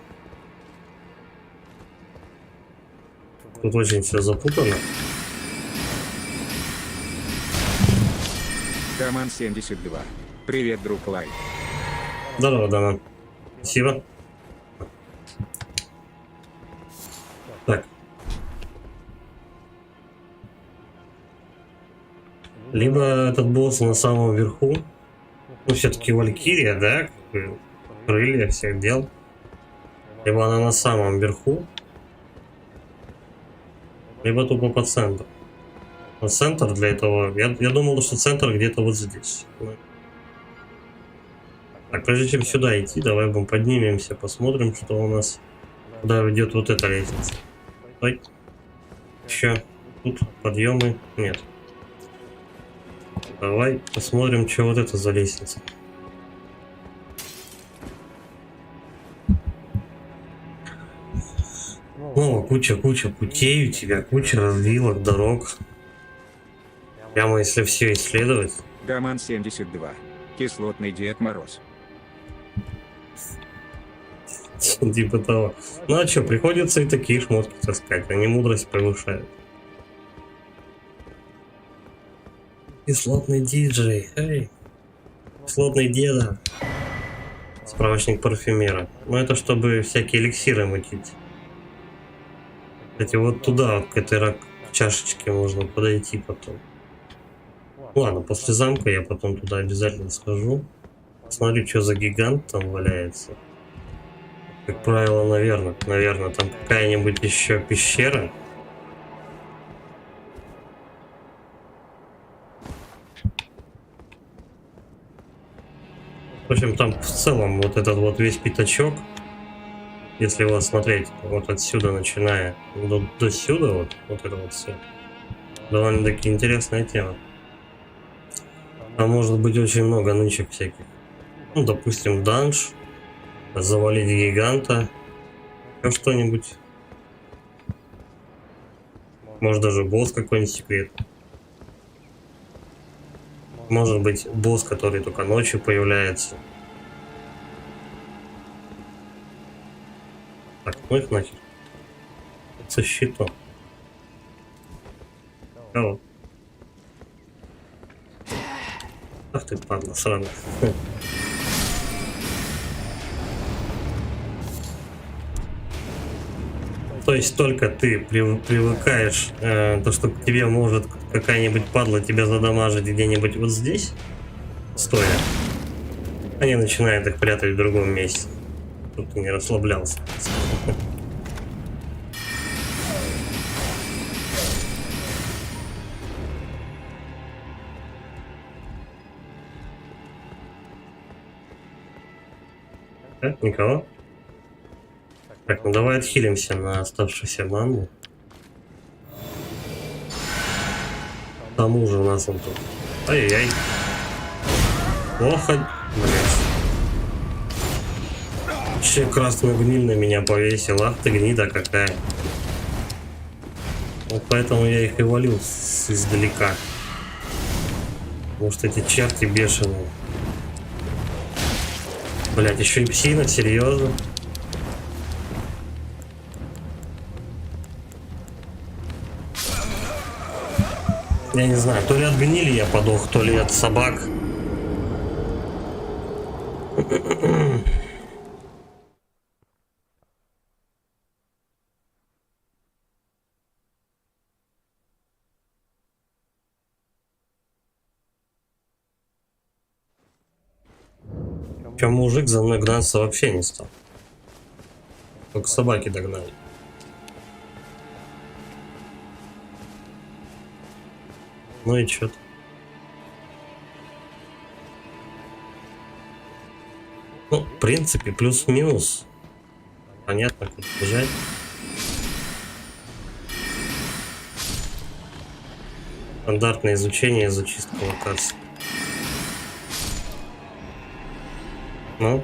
Тут очень все запутано. Даман 72. Привет, друг Лай. Здорово, Даман. Спасибо. Так. Либо этот босс на самом верху. Ну, все-таки Валькирия, да? Крылья всех дел. Либо она на самом верху. Либо тупо по центру. Но центр для этого... Я думал, что центр где-то вот здесь. Так, прежде чем сюда идти, давай мы поднимемся, посмотрим, что у нас... Куда ведет вот эта лестница. Стой. Еще. Тут подъемы нет. Давай посмотрим, что вот это за лестница. О, куча путей у тебя, куча развилок, дорог. Прямо если все исследовать. Даман 72. Кислотный Дед Мороз. Типа того. Ну а что, приходится и такие шмотки таскать, они мудрость повышают. Кислотный диджей. Эй. Кислотный деда. Справочник парфюмера. Ну это чтобы всякие эликсиры мутить. Кстати, вот туда, вот к этой чашечке можно подойти потом. Ладно, после замка я потом туда обязательно схожу. Посмотрю, что за гигант там валяется. Как правило, наверное, там какая-нибудь еще пещера. В общем, там в целом вот этот вот весь пятачок, если его смотреть вот отсюда, начиная до сюда, вот это вот все, довольно-таки интересная тема. Там может быть очень много нычек всяких. Ну, допустим, данж, завалить гиганта, еще что-нибудь. Может даже босс какой-нибудь секрет. Может быть босс, который только ночью появляется. Так, ну их нахер. Со щитом. Кого? Ах ты, падла сраная. То есть только ты привыкаешь, то что к тебе может какая-нибудь падла тебя задамажить где-нибудь вот здесь, стоя, они начинают их прятать в другом месте, чтобы ты не расслаблялся. Никого? Так, ну давай отхилимся на оставшуюся манну. К тому же у нас он тут. Ай-яй-яй. Плохо. Блять. Вообще красную гниль на меня повесил. Ах ты гнида какая. Вот поэтому я их и валил издалека. Потому что эти черти бешеные. Блять, еще и псина, серьезно? Я не знаю, то ли от гнили я подох, то ли от собак. Причем мужик за мной гнаться вообще не стал. Только собаки догнали. Ну и чё-то. Ну, в принципе, плюс-минус. Понятно, куда бежать. Стандартное изучение, зачистка локаций. Ну?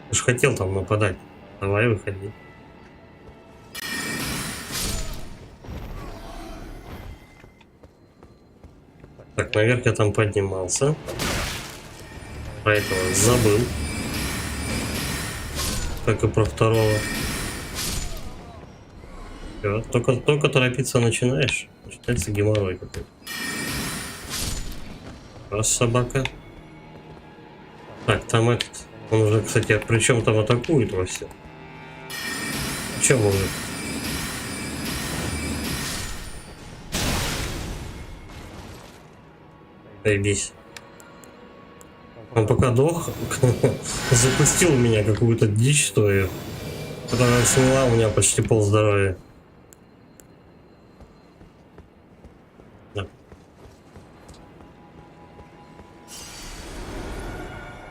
Ты ж хотел там нападать. Давай, выходи. Так, наверх я там поднимался. Про этого забыл. Как и про второго. Всё, только торопиться начинаешь. Начинается геморрой какой-то. Раз собака. Так, там этот. Он уже, кстати, причем там атакует во все. Че может? Заебись. Он пока дох, запустил у меня какую-то дичь, что я, которая сняла у меня почти пол здоровья. Да.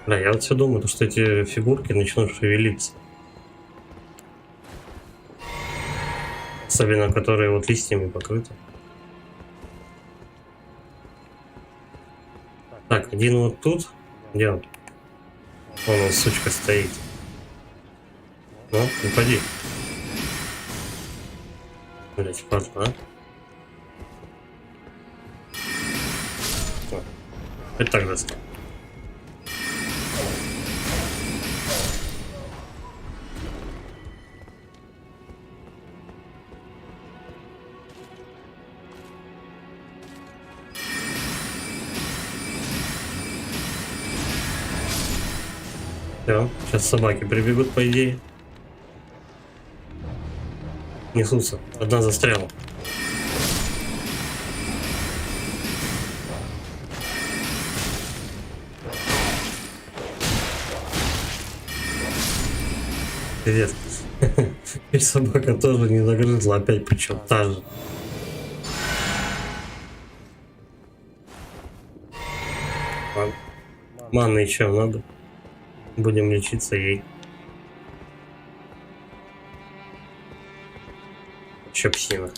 Бля, я вот все думаю, что эти фигурки начнут шевелиться. Особенно, которые вот листьями покрыты. Так, один вот тут. Где он? Вон он, сучка, стоит. Ну, упади. Блять, падла, а? Хоть так достал. Все, сейчас собаки прибегут, по идее. Несутся. Одна застряла. Пиздец. Теперь собака тоже не загрызла, опять причем та же. Ладно. Манны еще надо. Будем лечиться ей. Еще псина.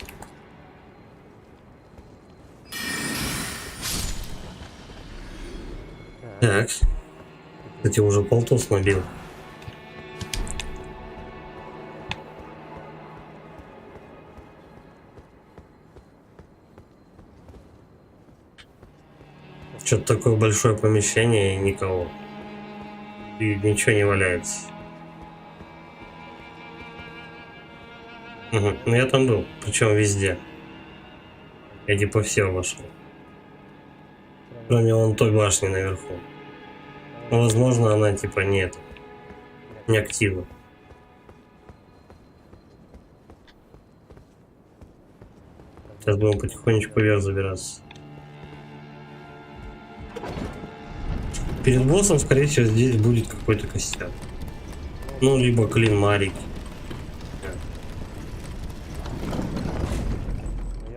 Так. Кстати, уже полтос набил. Что-то такое большое помещение и никого. И ничего не валяется. Угу. Ну я там был, причем везде. Я типа все обошел. Кроме вон той башни наверху. Но возможно она типа нет. Не активна. Сейчас будем потихонечку вверх забираться. Перед боссом, скорее всего, здесь будет какой-то костяк. Ну, либо клин Марик.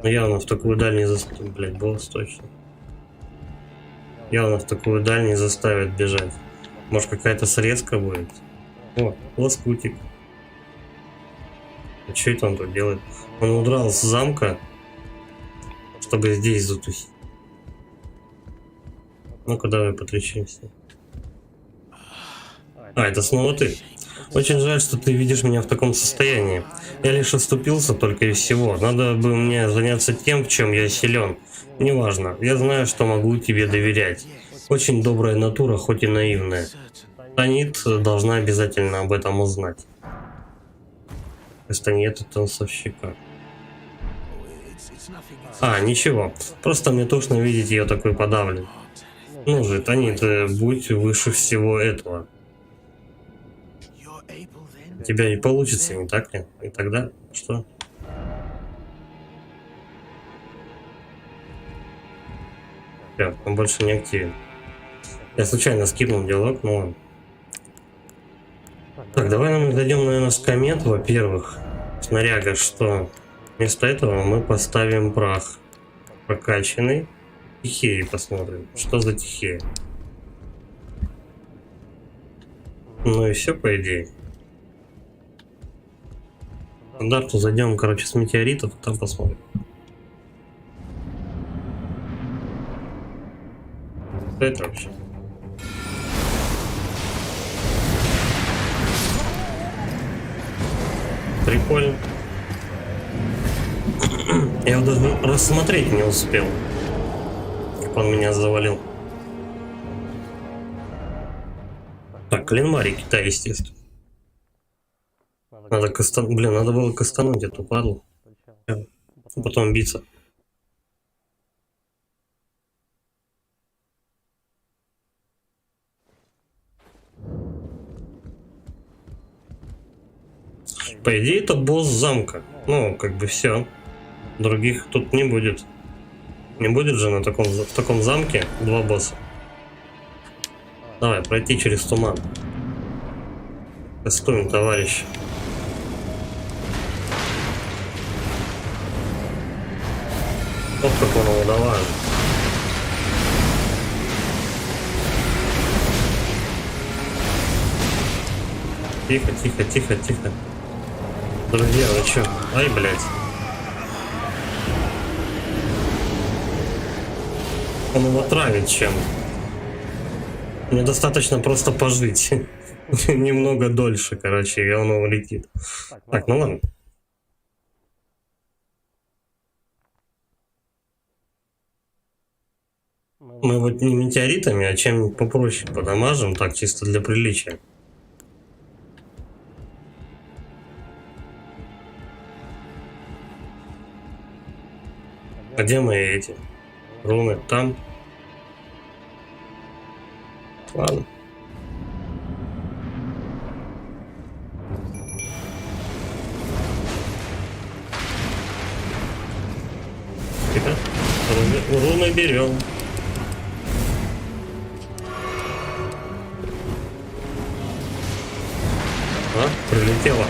Но явно в такую даль не заставит, блять, босс точно. Явно в такую даль не заставят бежать. Может, какая-то срезка будет? О, лоскутик. А что это он тут делает? Он удрал с замка, чтобы здесь затусить. Ну-ка, давай подлечимся. А, это снова ты. Очень жаль, что ты видишь меня в таком состоянии. Я лишь оступился только и всего. Надо бы мне заняться тем, в чем я силен. Неважно. Я знаю, что могу тебе доверять. Очень добрая натура, хоть и наивная. Танит должна обязательно об этом узнать. Станет танцовщика. А, ничего. Просто мне тошно видеть ее такой подавленной. Ну же, Танит, будь выше всего этого. У тебя не получится, не так ли? И тогда что? Все, он больше не активен. Я случайно скипнул диалог, но ладно. Так, давай мы дойдем, наверное, с комет, во-первых. Снаряга, что вместо этого мы поставим прах прокачанный. Тихеи посмотрим. Что за тихея? Ну и все, по идее. Стандарту зайдем, короче, с метеоритов, там посмотрим. Что это вообще? Прикольно. Я его даже рассмотреть не успел. Как он меня завалил. Так, клин Марик, да, естественно. Надо кастануть. Блин, надо было кастануть эту падлу. Потом биться. По идее, это босс замка. Ну, как бы все. Других тут не будет. Не будет же в таком замке два босса. Давай, пройти через туман. Кастуем, товарищ. Вот как он его давал. Тихо, тихо, тихо, тихо. Друзья, вы чё? Ай, блядь. Он его травит чем? Мне достаточно просто пожить. Немного дольше, короче, и он улетит. Так, ну ладно. Мы вот не метеоритами, а чем-нибудь попроще подамажим, так, чисто для приличия. А где мои эти руны? Там? Ладно. мы берем. А, прилетело.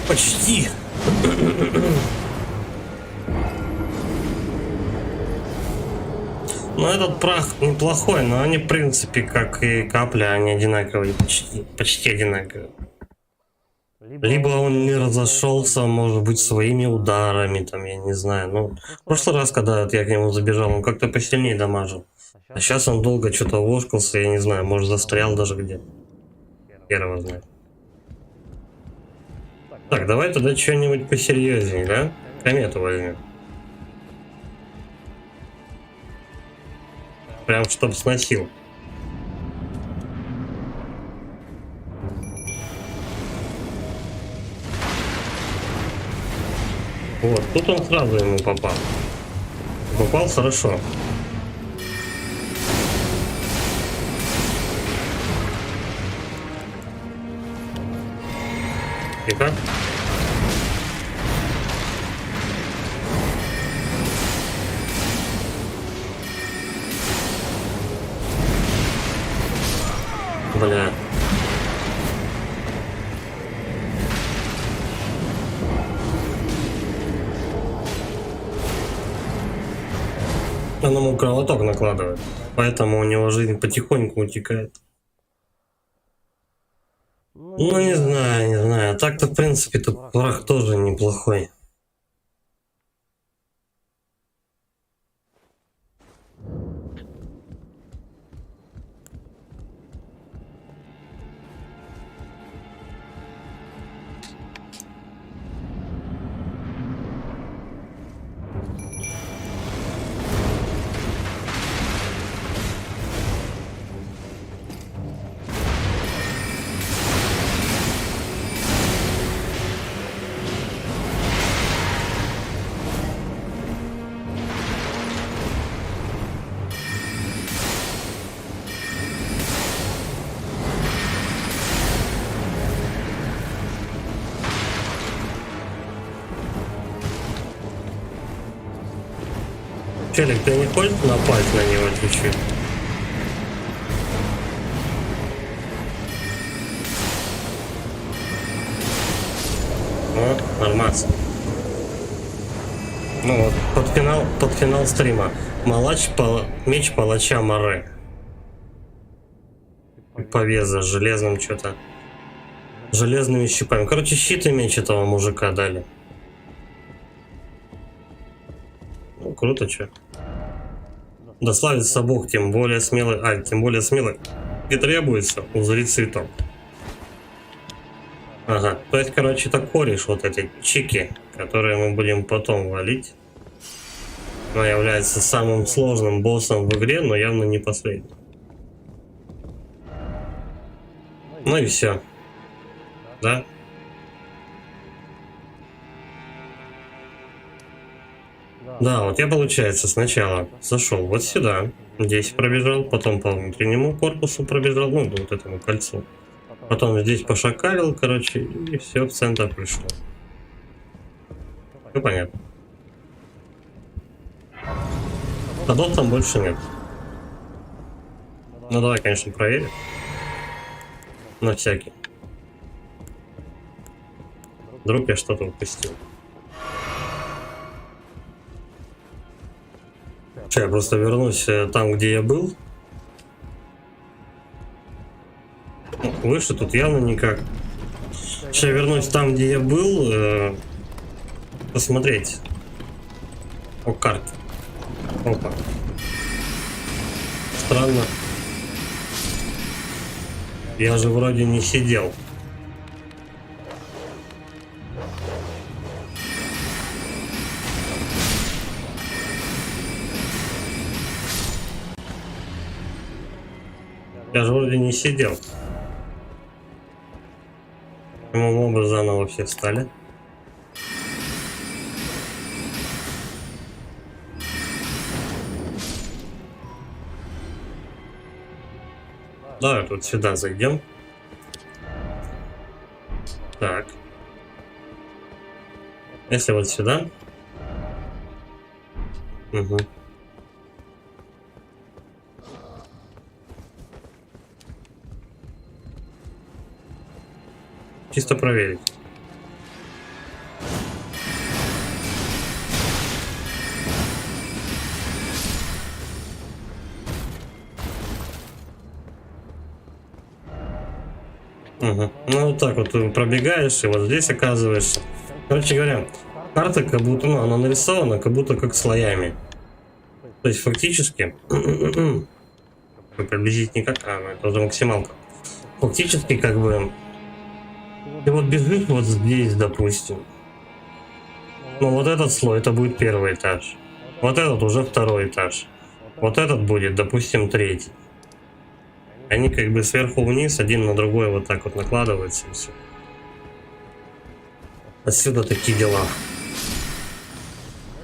Почти. Ну, этот прах неплохой, но они, в принципе, как и капля, они одинаковые, почти одинаковые. Либо он не разошелся, может быть, своими ударами, там, я не знаю. Ну, в прошлый раз, когда я к нему забежал, он как-то посильнее дамажил. А сейчас он долго что-то вошкался, я не знаю, может, застрял даже где. Хер его знает. Так, давай тогда что-нибудь посерьезнее, да? Комету возьмем. Прям чтоб сносил. Вот, тут он сразу ему попал. Попал хорошо. И как? Бля. Он ему кровоток накладывает, поэтому у него жизнь потихоньку утекает. Ну, не знаю, не знаю. Так-то, в принципе, тут прах тоже неплохой. Челик, ты не хочешь напасть на него чуть-чуть? Вот, нормас. Ну вот, под финал стрима. Меч палача Море. Повеза железным что-то. Железными щипами. Короче, щит и меч этого мужика дали. Ну, круто, чё. Да славится Бог, тем более смелый и требуется узрить цветок. Ага, то есть, короче, это кореш, вот эти чики, которые мы будем потом валить. Она является самым сложным боссом в игре, но явно не последним. Ну и все. Да? Да, вот я, получается, сначала зашел вот сюда, здесь пробежал, потом по внутреннему корпусу пробежал, ну, вот этому кольцу. Потом здесь пошакалил, короче, и все, в центр пришел. Ну, понятно. Ходов там больше нет. Ну, давай, конечно, проверим. На всякий. Вдруг я что-то упустил. Сейчас я просто вернусь там, где я был. Выше тут явно никак. Сейчас я вернусь там, где я был. Посмотреть. О, карте. Опа. Странно. Я же вроде не сидел. Я же вроде не сидел. Почему мобы заново все встали? Давай тут сюда зайдем. Так. Если вот сюда. Угу. Чисто проверить. Угу. Ну вот так вот ты пробегаешь и вот здесь оказываешься. Короче говоря, карта как будто, ну, она нарисована как будто как слоями. То есть фактически приблизительно как, ну, это уже максималка. Фактически как бы ты вот бежишь вот здесь, допустим. Ну вот этот слой это будет первый этаж. Вот этот уже второй этаж. Вот этот будет, допустим, третий. Они как бы сверху вниз, один на другой вот так вот накладываются и все. Отсюда такие дела.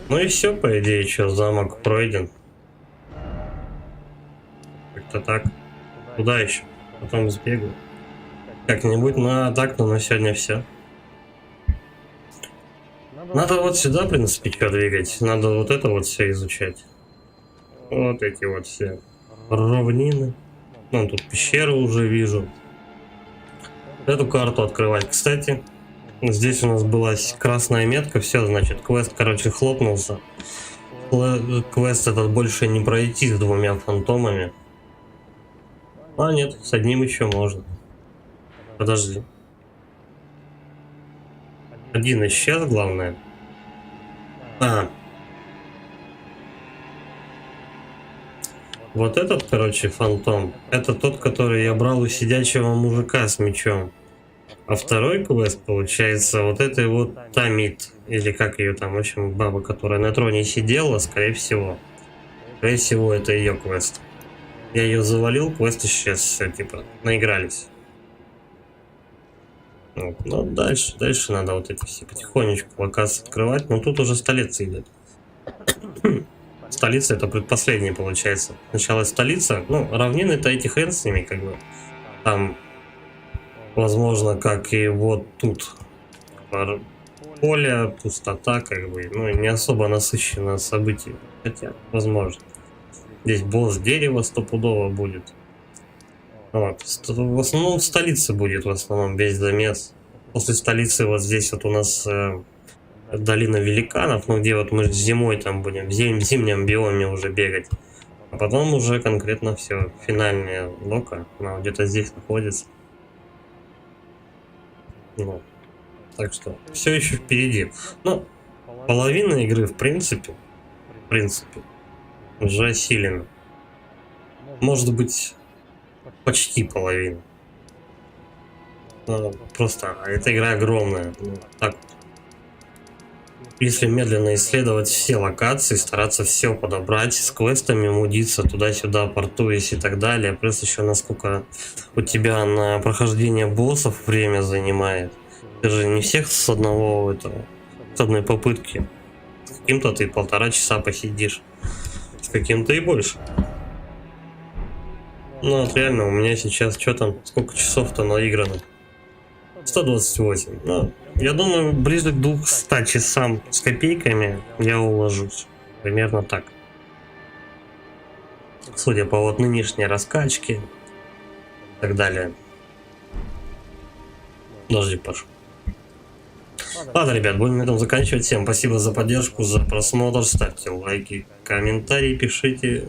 Ну и все, по идее, что замок пройден. Как-то так. Куда еще? Потом сбегаю. Как-нибудь, ну а так, ну на сегодня все. Надо вот сюда, в принципе, что двигать. Надо вот это вот все изучать. Вот эти вот все равнины. Ну, тут пещеры уже вижу. Эту карту открывать. Кстати, здесь у нас была красная метка. Все, значит, квест, короче, хлопнулся. Квест этот больше не пройти с двумя фантомами. А нет, с одним еще можно. Подожди. Один исчез, главное. Вот этот, короче, фантом, это тот, который я брал у сидячего мужика с мечом. А второй квест, получается, вот этой вот Тамит, или как ее там, в общем, баба, которая на троне сидела, скорее всего. Скорее всего, это ее квест. Я ее завалил, квест исчез, все, типа, наигрались. Вот. Ну, дальше надо вот эти все потихонечку локации открывать, но тут уже столица идет. Столица это предпоследняя получается. Сначала столица, ну, равнины-то эти хрен с ними, как бы. Там, возможно, как и вот тут. Поле, пустота, как бы, ну, не особо насыщенно событиями. Хотя, возможно. Здесь босс дерева стопудово будет. Вот. В основном столица будет, в основном, весь замес. После столицы вот здесь вот у нас... долина великанов, ну где вот мы зимой там будем, в зимнем биоме уже бегать. А потом уже конкретно все, финальная лока, она где-то здесь находится. Ну, так что все еще впереди. Но половина игры в принципе уже осилена. Может быть почти половина. Но просто эта игра огромная. Ну, так вот. Если медленно исследовать все локации, стараться все подобрать, с квестами мудиться туда-сюда, портуясь и так далее, плюс еще насколько у тебя на прохождение боссов время занимает. Ты же не всех с одного этого, с одной попытки. С каким-то ты 1,5 часа посидишь, с каким-то и больше. Ну вот реально, у меня сейчас что там, сколько часов-то наиграно? 128. Ну, я думаю, ближе к 200 часам с копейками я уложусь. Примерно так. Судя по вот нынешней раскачке и так далее. Дождик пошел. Ладно, ребят, будем на этом заканчивать. Всем спасибо за поддержку, за просмотр. Ставьте лайки, комментарии пишите.